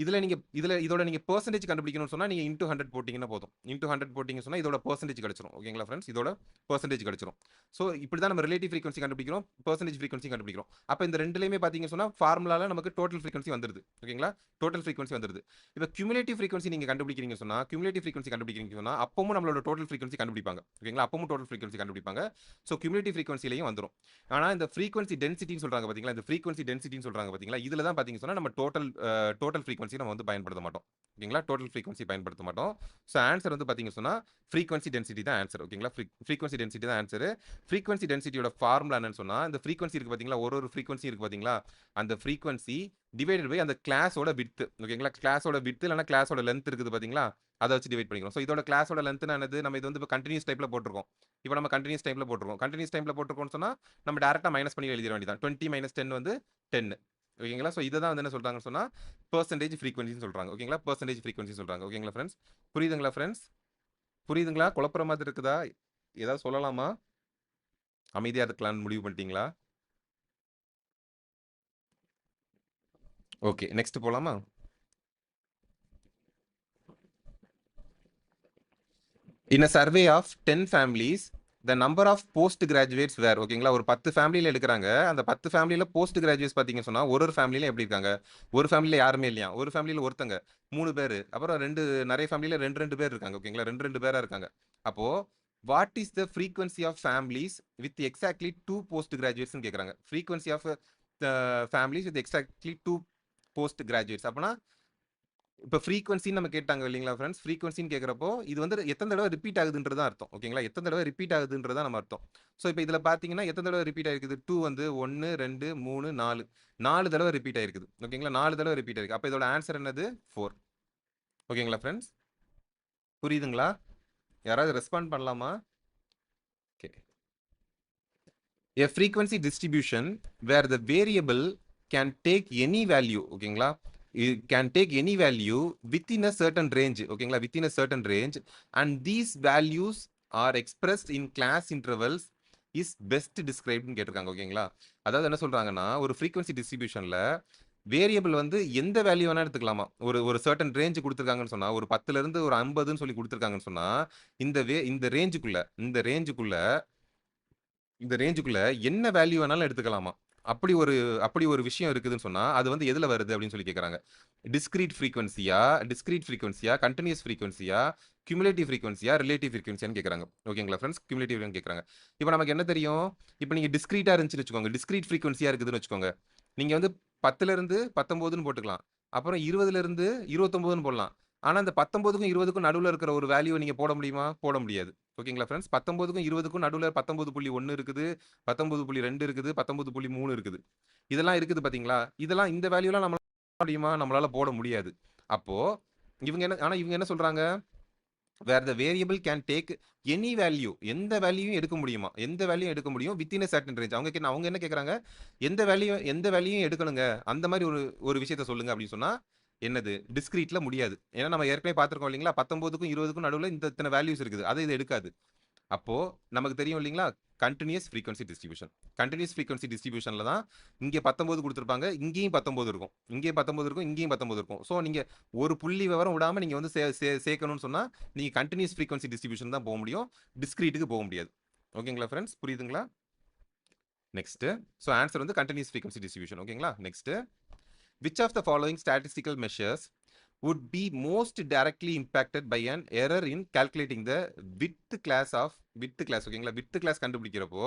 இதோட நீங்க பெர்சன்டேஜ் கண்டுபிடிக்கணும்னு சொன்னா நீங்க இன்டூ 100 போட்டீங்கன்னா போதும். இன்டூ 100 போட்டீங்கன்னு சொன்னா இதோட பெர்சன்டேஜ் கிடைச்சிரும். ஓகேங்களா ஃப்ரெண்ட்ஸ்? இதோட பெர்சன்டேஜ் கிடைச்சிரும். சோ இப்படி தான் நம்ம ரிலேட்டிவ் ஃப்ரீக்வன்சி கண்டுபிடிக்கிறோம், பெர்சன்டேஜ் ஃப்ரீக்வன்சி கண்டுபிடிக்கிறோம். அப்ப இந்த ரெண்டுலயுமே பாத்தீங்கன்னு சொன்னா ஃபார்முலால நமக்கு டோட்டல் ஃப்ரீக்வன்சி வந்துருது. ஓகேங்களா? டோட்டல் ஃப்ரீக்வன்சி வந்துருது. இப்ப கியூமுலேட்டிவ் ஃப்ரீக்வன்சி நீங்க கண்டுபிடிக்கிறீங்கன்னு சொன்னா, கியூமுலேட்டிவ் ஃப்ரீக்வன்சி கண்டுபிடிக்கிறீங்கன்னு சொன்னா அப்பவும் நம்மளோட டோட்டல் ஃப்ரீக்வன்சி கண்டுபிடிப்பாங்க. ஓகேங்களா? அப்பவும் டோட்டல் ஃப்ரீக்வன்சி கண்டுபிடிப்பாங்க. சோ கியூமுலேட்டிவ் ஃப்ரீக்வன்சிலயும் வந்துரும். ஆனா இந்த ஃப்ரீக்வன்சி டென்சிட்டின்னு சொல்றாங்க பாத்தீங்களா? இந்த ஃப்ரீக்வன்சி டென்சிட்டின்னு சொல்றாங்க பாத்தீங்களா? இதுல தான் பாத்தீங்கன்னு சொன்னா நம்ம டோட்டல் ஃப்ரீக்வன்சி நம்ம வந்து பயன்படுத்த மாட்டோம். ஓகேங்களா? டோட்டல் ஃப்ரீக்வன்சி பயன்படுத்த மாட்டோம். ஸோ ஆன்சர் வந்து பார்த்தீங்கன்னு சொன்னா ஃப்ரீக்வன்சி டென்சிட்டி தான் ஆன்சர். ஓகேங்களா? ஃப்ரீக்வன்சி டென்சிட்டி தான் ஆன்சர். ஃப்ரீக்வன்சி டென்சிட்டியோட ஃபார்முலா என்னன்னு சொன்னா இந்த ஃப்ரீக்வன்சி இருக்கு பார்த்தீங்களா? ஒரு ஃப்ரீக்வன்சி இருக்கு பார்த்தீங்களா? அந்த ஃப்ரீக்வன்சி டிவைடட் பை அந்த கிளாஸோட விட்த். ஓகேங்களா? கிளாஸோட விட்த் இல்லைன்னா கிளாஸோட லென்த் இருக்குது பார்த்தீங்களா? அதை வச்சு டிவைட் பண்ணிக்கிறோம். ஸோ இதோட கிளாஸோட லென்த்னா என்னது? நம்ம இது வந்து இப்போ கண்டினியூஸ் டைப்ல போட்டிருக்கோம். இப்போ நம்ம கண்டினியூஸ் டைப்ல போட்டிருக்கோம். கண்டினியூஸ் டைப்ல போட்டிருக்கோம்னு சொன்னா நம்ம டேரக்டா மைனஸ் பண்ணி எழுதிட வேண்டியதான். 20 - 10 வந்து 10. ஓகேங்களா? ஸோ இதை தான் வந்து என்ன சொல்றாங்கன்னு சொன்னா பெர்சன்டேஜ் ஃப்ரீக்வன்சின்னு சொல்றாங்க. ஓகேங்களா? பெர்சன்டேஜ் ஃப்ரீக்வன்சி சொல்றாங்க. ஓகேங்களா ஃப்ரெண்ட்ஸ்? புரியுதுங்களா ஃப்ரெண்ட்ஸ்? புரியுதுங்களா? குழப்புற மாதிரி இருக்குதா? ஏதாவது சொல்லலாமா? அமைதியா இருக்கலாம்னு முடிவு பண்ணிட்டீங்களா? ஓகே, நெக்ஸ்ட் போலாமா? In a survey of 10 families, the number of post graduates were ஓகேங்களா? ஒரு 10 ஃபேமிலியில எடுக்கிறாங்க. அந்த 10 ஃபேமிலியில போஸ்ட் கிராஜுவேட்ஸ் பார்த்தீங்கன்னு சொன்னா ஒரு ஃபேமிலியில எப்படி இருக்காங்க? ஒரு ஃபேமிலியில யாருமே இல்லையா? ஒரு ஃபேமிலியில ஒருத்தங்க 3 பேரு. அப்புறம் 2 நிறைய ஃபேமிலியில 2 பேர் இருக்காங்க. ஓகேங்களா? 2 பேரா இருக்காங்க. அப்போ what is the frequency of families with exactly 2 post கிராஜுவேட்ஸ்னு கேட்குறாங்க. Frequency of families with exactly 2 post graduates. அப்பனா இப்போ ஃப்ரீக்வன்சின்னு நம்ம கேட்டாங்க இல்லைங்களா ஃப்ரெண்ட்ஸ்? ஃப்ரீக்வன்சின்னு கேட்குறப்போ இது வந்து எத்தனை தடவை ரிப்பீட் ஆகுதுன்றது தான் அர்த்தம். ஓகேங்களா? எத்தனை தடவை ரிப்பீட் ஆகுதுன்றதா நம்ம அர்த்தம். ஸோ இப்போ இதில் பார்த்தீங்கன்னா எத்தனை தடவை ரிப்பீட் ஆயிருக்குது? 2 வந்து 1 2 3 4 4 தடவை ரிப்பீட் ஆயிருக்குது. ஓகேங்களா? 4 தடவை ரிப்பீட் ஆயிருக்கு. அப்போ இதோட ஆன்சர் என்னது? 4. ஓகேங்களா ஃப்ரெண்ட்ஸ்? புரியுதுங்களா? யாராவது ரெஸ்பாண்ட் பண்ணலாமா? Okay. A frequency distribution where the variable can take any value. ஓகேங்களா? It can take any value within a certain range. ஓகேங்களா? within a certain range and these values are expressed in class intervals is best described னு கேட்டிருக்காங்க. ஓகேங்களா? அதாவது என்ன சொல்றாங்கன்னா ஒரு frequency distributionல வேரியபிள் வந்து எந்த வேல்யூ வேணா எடுத்துக்கலாமா. ஒரு சர்டன் ரேஞ்ச் குடுத்துருக்காங்கன்னு சொன்னா, ஒரு 10லருந்து ஒரு 50ன்னு சொல்லி குடுத்துருக்காங்கன்னு சொன்னா, இந்த ரேஞ்சுக்குள்ள என்ன வேல்யூ வேணாலும் எடுத்துக்கலாமா. அப்படி ஒரு அப்படி ஒரு விஷயம் இருக்குதுன்னு சொன்னா, அது வந்து எதுல வருது அப்படின்னு சொல்லி கேட்கறாங்க. டிஸ்கிரீட் ஃப்ரீக்வென்சியா, கன்டினியூஸ் ஃப்ரீக்வென்சியா, குமுலேட்டிவ் ஃப்ரீக்வென்சியா, ரிலேட்டிவ் ஃப்ரீக்வென்சியான்னு கேட்கறாங்க. ஓகேங்களா ஃபிரெண்ட்ஸ்? குமுலேட்டிவ்னு கேட்கறாங்க. இப்ப நமக்கு என்ன தெரியும்? இப்ப நீங்க டிஸ்கிரீட்டா இருந்துச்சுன்னு வச்சுக்கோங்க. டிஸ்கிரீட் ஃப்ரீக்வென்சியா இருக்குதுன்னு வச்சுக்கோங்க. நீங்க வந்து 10லருந்து 19ன்னு போட்டுக்கலாம். அப்புறம் 20லருந்து 29ன்னு போடலாம். ஆனா, இந்த 19க்கும் 20க்கும் நடுவுல இருக்கிற ஒரு வேல்யூவ நீங்க போட முடியுமா? போட முடியாது. ஓகேங்களா ஃபிரெண்ட்ஸ்? 19க்கும் 20க்கும் நடுவுல 19.1 இருக்குது, 19.2 இருக்குது, 19.3 இருக்குது. இதெல்லாம் இருக்குது பார்த்தீங்களா? இதெல்லாம் இந்த வேல்யூலாம் நம்மளால போட முடியுமா? நம்மளால போட முடியாது. அப்போ இவங்க என்ன சொல்றாங்க? Where the variable can take any value. எந்த வேல்யூயும் எடுக்க முடியுமா? எந்த வேல்யூயும் எடுக்க முடியும். Within a certain range. அவங்க என்ன கேட்கறாங்க? எந்த வேல்யூயும் எடுக்கணுங்க. அந்த மாரி ஒரு ஒரு விஷயத்த சொல்லுங்க அப்படின்னு சொன்னா, என்னது? டிஸ்கிரீட்ல முடியாது. ஏன்னா நம்ம ஏற்கனவே பார்த்திருக்கோம் இல்லைங்களா? 19க்கும் 20க்கும் நடுவுல இத்தன வேல்யூஸ் இருக்குது. இது எடுக்காது. அப்போ நமக்கு தெரியும் இல்லைங்களா? Continuous frequency distribution. Continuous frequency டிஸ்ட்ரிபியூஷன்ல தான் இங்க 19 குடுத்திருப்பாங்க. இங்கேயும் 19 இருக்கும். இங்கேயும் 19 இருக்கும். இங்கேயும் 19 இருக்கும். ஸோ நீங்க ஒரு புள்ளி விவரம் விடாம நீங்க வந்து சேர்க்கணும்னு சொன்னா, நீங்க கன்டினியூஸ் ஃப்ரீக்வென்சி டிஸ்ட்ரிபியூஷன் தான் முடியும். டிஸ்கிரீட்டுக்கு போக முடியாது. ஓகேங்களா ஃபிரெண்ட்ஸ்? புரியுதுங்களா? நெக்ஸ்ட். ஸோ ஆன்சர் வந்து கன்டினியூஸ் ஃப்ரீக்வென்சி டிஸ்ட்ரிபியூஷன். ஓகேங்களா? Next. Which of the following statistical measures would be most directly impacted by an error in calculating the width class ஓகேங்களா? width class கண்டுபிடிக்கிறப்போ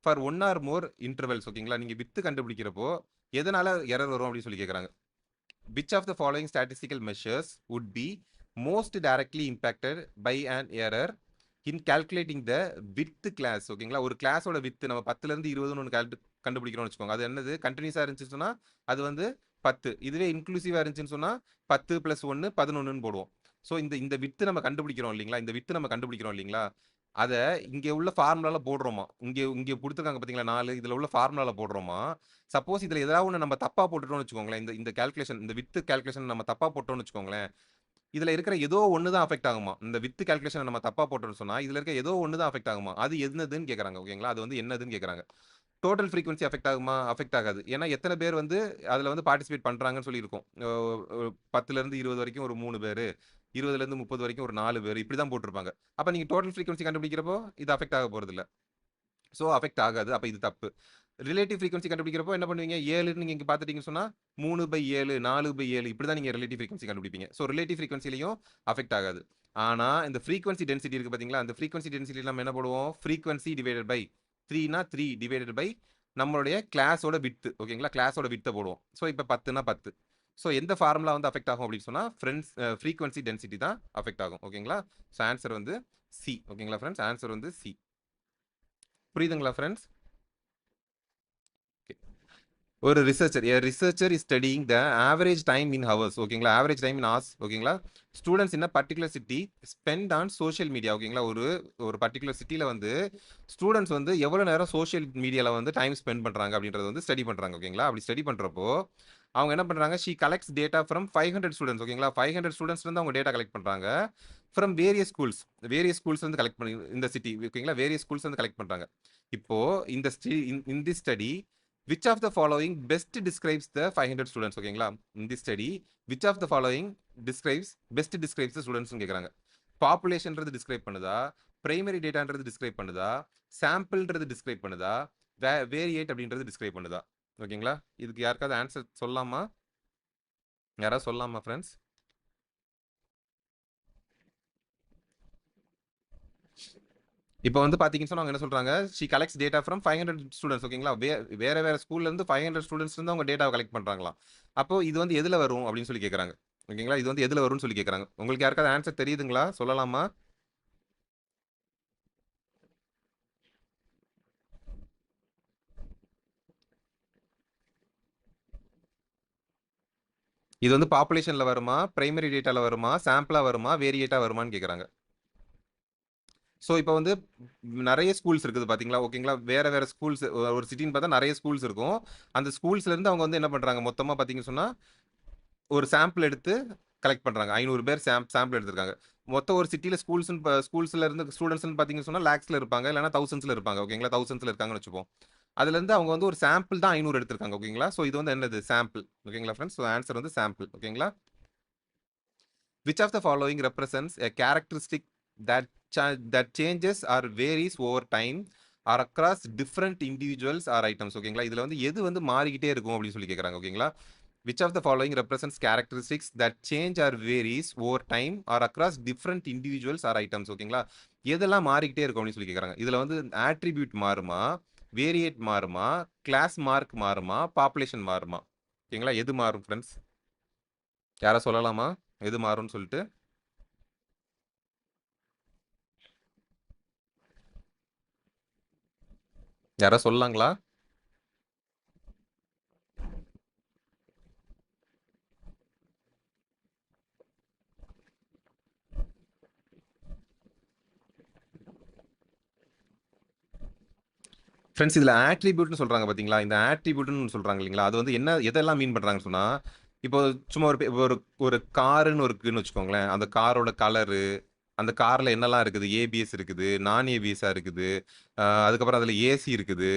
for one or more intervals ஓகேங்களா? நீங்க width கண்டுபிடிக்கிறப்போ எதனால எரர் வரும் அப்படின்னு சொல்லி கேட்கறாங்க. which of the following statistical measures would be most directly impacted by an error in calculating the width class ஓகேங்களா? ஒரு கிளாஸோட width நம்ம 10லருந்து 20ன்னு ஒன்று கண்டுபிடிக்கிறோம்னு வச்சுக்கோங்க. அது என்னது? கண்டினியூஸா இருந்துச்சுன்னு சொன்னா அது வந்து 10. இதுவே இன்க்ளூசிவா இருந்துச்சுன்னு சொன்னா 10 + 1 11ன்னு போடுவோம். ஸோ இந்த இந்த வித்து நம்ம கண்டுபிடிக்கிறோம் இல்லைங்களா? அத இங்க உள்ள ஃபார்முலால போடுறோமா? இங்க இங்க குடுத்துருக்காங்க பார்த்தீங்களா 4 இதுல உள்ள ஃபார்முலால போடுறோமா? சப்போஸ் இதுல ஏதாவது ஒண்ணு நம்ம தப்பா போட்டுட்டோம்னு வச்சுக்கோங்களேன். இந்த இந்த கால்குலேஷன் இந்த வித் கால்குலேஷன் நம்ம தப்பா போட்டோம்னு வச்சுக்கோங்களேன். இதுல இருக்கிற ஏதோ ஒண்ணு தான் அஃபெக்ட் ஆகுமா? இந்த வித் கால்குலேஷன் நம்ம தப்பா போட்டோம்னு சொன்னா, இதுல இருக்க ஏதோ ஒண்ணு தான் அஃபெக்ட் ஆகுமா? அது என்னதுன்னு கேட்கறாங்க. ஓகேங்களா? அது வந்து என்னதுன்னு கேட்கறாங்க. டோட்டல் ஃப்ரீக்வென்சி அஃபெக்ட் ஆகுமா? அஃபெக்ட் ஆகாது. ஏன்னா எத்தனை பேர் வந்து அதுல வந்து பார்ட்டிசிபேட் பண்றாங்கன்னு சொல்லியிருக்கோம். 10லருந்து 20 வரைக்கும் ஒரு 3 பேரு, 20லருந்து 30 வரைக்கும் ஒரு 4 பேரு இப்படி தான் போட்டிருப்பாங்க. அப்ப நீங்க டோட்டல் ஃப்ரீக்வென்சி கண்டுபிடிக்கிறப்போ இது அஃபெக்ட் ஆக போறதில்ல. ஸோ அஃபெக்ட் ஆகாது. அப்ப இது தப்பு. ரிலேட்டிவ் ஃப்ரீக்வென்சி கண்டுபிடிக்கிறப்போ என்ன பண்ணுவீங்க? 7ன்னு நீங்க இங்க பார்த்துட்டீங்கன்னு சொன்னா 3/7, 4/7 இப்படி தான் நீங்க ரிலேட்டிவ் ஃப்ரீக்வென்சி கண்டுபிடிப்பீங்க. ஸோ ரிலேட்டிவ் ஃப்ரீக்வென்சிலயும் அஃபெக்ட் ஆகாது. ஆனா இந்த ஃப்ரீக்வென்சி டென்சிட்டி இருக்கு பார்த்தீங்களா? அந்த ஃப்ரீக்வென்சி டென்சிட்டில நம்ம என்ன போடுவோம்? ஃப்ரீக்வென்சி டிவைடட் பை 3னா 3 டிவைடட் பை நம்மளுடைய கிளாஸோட விட்த் ஓகேங்களா? கிளாஸோட விட்த்த போடுவோம். ஸோ இப்ப 10னா 10. ஸோ எந்த ஃபார்முலா வந்து அஃபெக்ட் ஆகும் அப்படின்னு சொன்னா ஃப்ரீக்வென்சி டென்சிட்டி தான் அஃபெக்ட் ஆகும். ஓகேங்களா? ஸோ ஆன்சர் வந்து சி. ஓகேங்களா ஃப்ரெண்ட்ஸ்? ஆன்சர் வந்து சி. புரியுதுங்களா ஃப்ரெண்ட்ஸ்? ஒரு researcher is studying the average time in hours ஓகேங்களா? ஆவரேஜ் டைம் இன் ஹவர்ஸ் ஓகேங்களா? Students in a particular city spend on social media ஓகேங்களா? ஒரு பர்டிகுலர் சிட்டில வந்து ஸ்டூடெண்ட்ஸ் வந்து எவ்வளவு நேரம் சோஷியல் மீடியால வந்து டைம் ஸ்பெண்ட் பண்றாங்க அப்படின்றத வந்து ஸ்டடி பண்றாங்க. ஓகேங்களா? அப்படி ஸ்டடி பண்றப்போ அவங்க என்ன பண்றாங்க? She collects data from 500 students ஓகேங்களா? 500 ஸ்டூடெண்ட்ஸ் இருந்து அவங்க டேட்டா கலெக்ட் பண்றாங்க. ஃப்ரம் வேரியஸ் ஸ்கூல்ஸ் வந்து கலெக்ட் பண்ணி இந்த சிட்டி ஓகேங்களா? வேரியஸ் ஸ்கூல்ஸ் வந்து கலெக்ட் பண்றாங்க. இப்போ in this study which of the following best describes the 500 students ஓகேங்களா? in this study which of the following best describes the students னு கேக்குறாங்க. பாப்புலேஷன்ன்றது டிஸ்கிரைப் பண்ணுதா? பிரைமரி டேட்டான்றது டிஸ்கிரைப் பண்ணுதா? சாம்பிள்ன்றது டிஸ்கிரைப் பண்ணுதா? வேரியேட் அப்படின்றது டிஸ்கிரைப் பண்ணுதா? ஓகேங்களா? இதுக்கு யாருக்காவது ஆன்சர் சொல்லலாமா? யாராவது சொல்லலாமா ஃப்ரெண்ட்ஸ்? இப்போ வந்து பாத்தீங்கன்னு சொன்னா அவங்க என்ன சொல்றாங்க? She collects data from 500 students ஓகேங்களா? வேற ஸ்கூல்ல இருந்து 500 ஸ்டூடெண்ட்ஸ் இருந்து அவங்க டேட்டாவை கலெக்ட் பண்றாங்களாம். அப்போ இது வந்து எதுல வரும் அப்படின்னு சொல்லி கேக்குறாங்க. ஓகேங்களா? இது வந்து எதுல வரும்னு சொல்லி கேக்குறாங்க. உங்களுக்கு யாருக்காவது ஆன்சர் தெரியுதுங்களா? சொல்லலாமா? இது வந்து பாப்புலேஷன்ல வருமா? பிரைமரி டேட்டால வருமா? சாம்பிளா வருமா? வேரியேட்டா வருமான்னு கேக்குறாங்க. ஸோ இப்போ வந்து நிறைய ஸ்கூல்ஸ் இருக்குது பாத்தீங்களா? ஓகேங்களா? வேற ஸ்கூல்ஸ் ஒரு சிட்டின்னு பார்த்தா நிறைய ஸ்கூல்ஸ் இருக்கும். அந்த ஸ்கூல்ஸ்ல இருந்து அவங்க வந்து என்ன பண்றாங்க? மொத்தமா பாத்தீங்கன்னு சொன்னா ஒரு சாம்பிள் எடுத்து கலெக்ட் பண்றாங்க. 500 பேர் சாம்பிள் எடுத்திருக்காங்க. மொத்தம் ஒரு சிட்டில ஸ்கூல்ஸ்ல இருந்து ஸ்டூடெண்ட்ஸ்னு பாத்தீங்கன்னு சொன்னா லேக்ஸ்ல இருப்பாங்க. இல்லைன்னா தௌசண்ட்ஸ்ல இருப்பாங்க. ஓகேங்களா? தௌசண்ட்ஸ்ல இருக்காங்கன்னு வச்சுப்போம். அதுலேருந்து அவங்க வந்து ஒரு சாம்பிள் தான் 500 எடுத்திருக்காங்க. ஓகேங்களா? ஸோ இது வந்து என்னது? சாம்பிள். ஓகேங்களா ஃப்ரெண்ட்ஸ்? ஸோ ஆன்சர் வந்து சாம்பிள். ஓகேங்களா? Which of the following represents a characteristic that that changes or varies over time or across different individuals or items? ஓகேங்களா? இதுல வந்து எது வந்து மாறிக்கிட்டே இருக்கும் அப்படின்னு சொல்லி கேக்குறாங்க. ஓகேங்களா? Which of the following represents characteristics that change or varies over time or across different individuals or items? ஓகேங்களா? எதெல்லாம் மாறிக்கிட்டே இருக்கும் அப்படின்னு சொல்லி கேக்குறாங்க. இதுல வந்து attribute மாறுமா, வேரியேட் மாறுமா, கிளாஸ் மார்க் மாறுமா, பாப்புலேஷன் மாறுமா? ஓகேங்களா? எது மாறும் ஃப்ரெண்ட்ஸ்? யாரா சொல்லலாமா? எது மாறும்னு சொல்லிட்டு? யாரா சொல்லலாங்களா? ஃப்ரெண்ட்ஸ் இதுல ஆட்ரிபியூட்னு சொல்றாங்க பாத்தீங்களா? இந்த ஆட்ரிபியூட்னு சொல்றாங்க இல்லைங்களா? அது வந்து என்ன எதெல்லாம் மீன் பண்றாங்கன்னு சொன்னா, இப்போ சும்மா ஒரு ஒரு காருன்னு இருக்குன்னு வச்சுக்கோங்களேன். அந்த காரோட கலரு, அந்த கார்ல என்னலாம் இருக்குது? ஏபிஎஸ் இருக்குது, நான் ஏபிஎஸ்ஸா இருக்குது. அதுக்கப்புறம் அதுல ஏசி இருக்குது.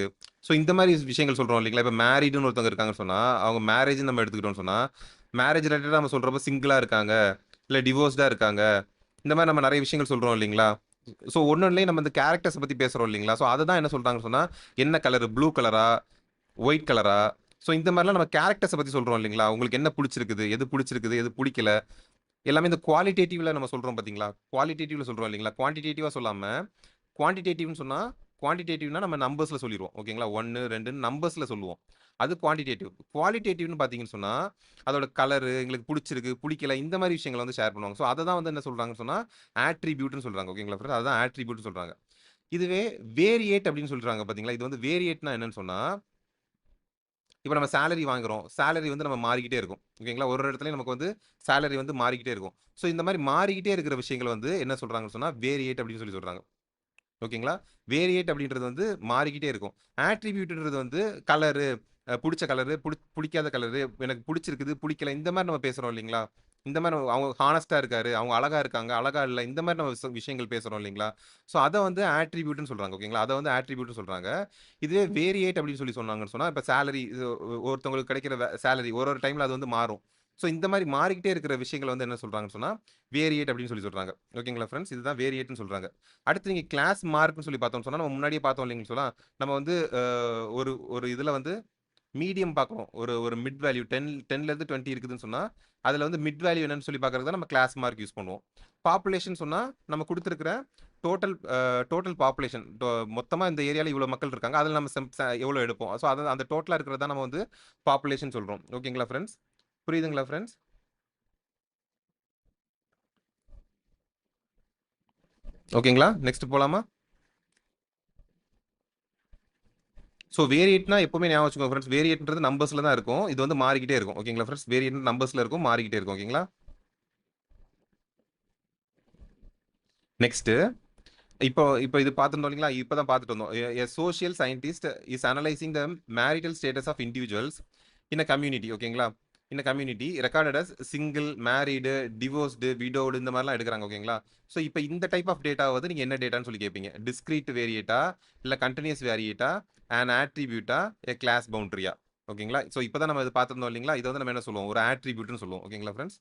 ஸோ இந்த மாரி விஷயங்கள் சொல்றோம் இல்லைங்களா? இப்ப மேரிடுன்னு ஒருத்தவங்க இருக்காங்கன்னு சொன்னா, அவங்க மேரேஜ்ன்னு நம்ம எடுத்துக்கிட்டோம்னு சொன்னா, மேரேஜ் ரிலேட்டடா நம்ம சொல்றப்போ சிங்கிளா இருக்காங்க, இல்ல டிவோர்ஸ்டா இருக்காங்க. இந்த மாரி நம்ம நெறைய விஷயங்கள் சொல்றோம் இல்லைங்களா? ஸோ ஒன்னொன்லயும் நம்ம இந்த கேரக்டர்ஸ பத்தி பேசுறோம் இல்லைங்களா? ஸோ அததான் என்ன சொல்றாங்கன்னு சொன்னா, என்ன கலரு? ப்ளூ கலரா? ஒயிட் கலரா? ஸோ இந்த மாரிலாம் நம்ம கேரக்டர்ஸ பத்தி சொல்றோம் இல்லைங்களா? உங்களுக்கு என்ன புடிச்சிருக்குது? எது புடிச்சிருக்குது? எது புடிக்கல? எல்லாமே இந்த குவாலிட்டேட்டிவ்ல நம்ம சொல்றோம் பாத்தீங்களா? குவாலிட்டேட்டிவ்ல சொல்றோம் இல்லைங்களா? குவான்டிடேட்டிவா சொல்லாம, குவான்டிடேட்டிவ்னு சொன்னா, குவான்டிடேட்டிவ்னா நம்ம நம்பர்ஸ்ல சொல்லிருவோம். ஓகேங்களா? 1, 2ன்னு நம்பர்ஸ்ல சொல்லுவோம். அது குவான்டிடேட்டிவ். குவாலிட்டேட்டிவ்னு பார்த்தீங்கன்னு சொன்னா, அதோட கலரு, எங்களுக்கு புடிச்சிருக்கு, புடிக்கல இந்த மாரி விஷயங்கள வந்து ஷேர் பண்ணுவாங்க. ஸோ அததான் வந்து என்ன சொல்றாங்கன்னு சொன்னா, ஆட்ரிபியூட்ன்னு சொல்றாங்க. ஓகேங்களா ஃபிரெண்ட்ஸ்? அதுதான் ஆட்ரிபியூட்ன்னு சொல்றாங்க. இதுவே வேரியேட் அப்படின்னு சொல்றாங்க பார்த்தீங்களா? இது வந்து வேரியேட்னா என்னன்னு சொன்னா, இப்ப நம்ம சேலரி வாங்குறோம். சேலரி வந்து நம்ம மாறிக்கிட்டே இருக்கும். ஓகேங்களா? ஒரு இடத்துலயும் நமக்கு வந்து சேலரி வந்து மாறிக்கிட்டே இருக்கும். ஸோ இந்த மாரி மாறிக்கிட்டே இருக்கிற விஷயங்கள வந்து என்ன சொல்றாங்கன்னு சொன்னா, வேரியேட் அப்படின்னு சொல்லி சொல்றாங்க. ஓகேங்களா? வேரியேட் அப்படின்றது வந்து மாறிக்கிட்டே இருக்கும். ஆட்ரிபியூட்ன்றது வந்து கலரு, புடிச்ச கலரு, புடிக்காத கலரு, எனக்கு புடிச்சிருக்குது, புடிக்கல இந்த மாரி நம்ம பேசுறோம் இல்லைங்களா? இந்த மாரி அவங்க ஹானஸ்ட்டா இருக்காரு, அவங்க அழகா இருக்காங்க, அழகா இல்ல. இந்த மாரி நம்ம விஷயங்கள் பேசுறோம் இல்லைங்களா? ஸோ அத வந்து ஆட்ரிபியூட்ன்னு சொல்றாங்க. ஓகேங்களா? அத வந்து ஆட்ரிபியூட்ன்னு சொல்றாங்க. இதுவே வேரியேட் அப்படின்னு சொல்லி சொன்னாங்கன்னு சொன்னா, இப்ப சேலரி ஒருத்தவங்களுக்கு கிடைக்கிற சேலரி ஒரு ஒரு டைம்ல அது வந்து மாறும். ஸோ இந்த மாரி மாறிக்கிட்டே இருக்கிற விஷயங்கள வந்து என்ன சொல்றாங்கன்னு சொன்னா, வேரியேட் அப்படின்னு சொல்லி சொல்றாங்க. ஓகேங்களா ஃபிரெண்ட்ஸ்? இதுதான் வேரியேட்ன்னு சொல்றாங்க. அடுத்து நீங்க கிளாஸ் மார்க்ன்னு சொல்லி பார்த்தோம்னு சொன்னா, நம்ம முன்னாடியே பார்த்தோம் இல்லைங்களா சொன்னா, நம்ம வந்து ஒரு ஒரு இதுல வந்து மீடியம் பார்க்குறோம். ஒரு ஒரு மிட் வேல்யூ 10லேருந்து 20 இருக்குதுன்னு சொன்னா, அதுல வந்து மிட் வேல்யூ என்னன்னு சொல்லி பார்க்கறதுக்கு தான் நம்ம கிளாஸ் மார்க் யூஸ் பண்ணுவோம். பாப்புலேஷன் சொன்னா, நம்ம குடுத்திருக்கிற டோட்டல் டோட்டல் பாப்புலேஷன் மொத்தமா இந்த ஏரியால இவ்வளோ மக்கள் இருக்காங்க. அதுல நம்ம எவ்வளோ எடுப்போம். ஸோ அது அந்த டோட்டலா இருக்கிறது தான் நம்ம வந்து பாப்புலேஷன் சொல்றோம். ஓகேங்களா ஃபிரெண்ட்ஸ்? புரியுதுங்களா ஃபிரெண்ட்ஸ்? ஓகேங்களா? நெக்ஸ்ட் போலாமா? ஸோ வேரியேட்னா எப்பவுமே ஞாபகம் வச்சுக்கோங்க ஃப்ரெண்ட்ஸ். வேரியேட்ன்றது நம்பர்ஸ்ல தான் இருக்கும். இது வந்து மாறிக்கிட்டே இருக்கும். ஓகேங்களா ஃப்ரெண்ட்ஸ்? வேரியேட் நம்பர்ஸ்ல இருக்கும். மாறிக்கிட்டே இருக்கும். ஓகேங்களா? நெக்ஸ்ட் இப்போ இப்போ இது பார்த்துருந்தோம் இல்லைங்களா? இப்போ தான் பார்த்துட்டு வந்தோம். A social scientist is analysing the marital status of individuals in a community. ஓகேங்களா? In a community recorded as single, married, divorced, widowed இந்த மாரிலாம் எடுக்குறாங்க. ஓகேங்களா? ஸோ இப்போ இந்த டைப் ஆஃப் டேட்டா வந்து நீங்க என்ன டேட்டான்னு சொல்லி கேட்பீங்க. டிஸ்கிரீட் வேரியேட்டா? இல்ல கன்டினியூஸ் வேரியேட்டா? ஆன் ஆட்ரிபியூட்டா? எ கிளாஸ் பவுண்டரியா? ஓகேங்களா? ஸோ இப்போ தான் நம்ம இது பார்த்துருந்தோம் இல்லைங்களா? இத வந்து நம்ம என்ன சொல்லுவோம்? ஒரு ஆட்ரிபியூட்ன்னு சொல்லுவோம். ஓகேங்களா ஃபிரெண்ட்ஸ்?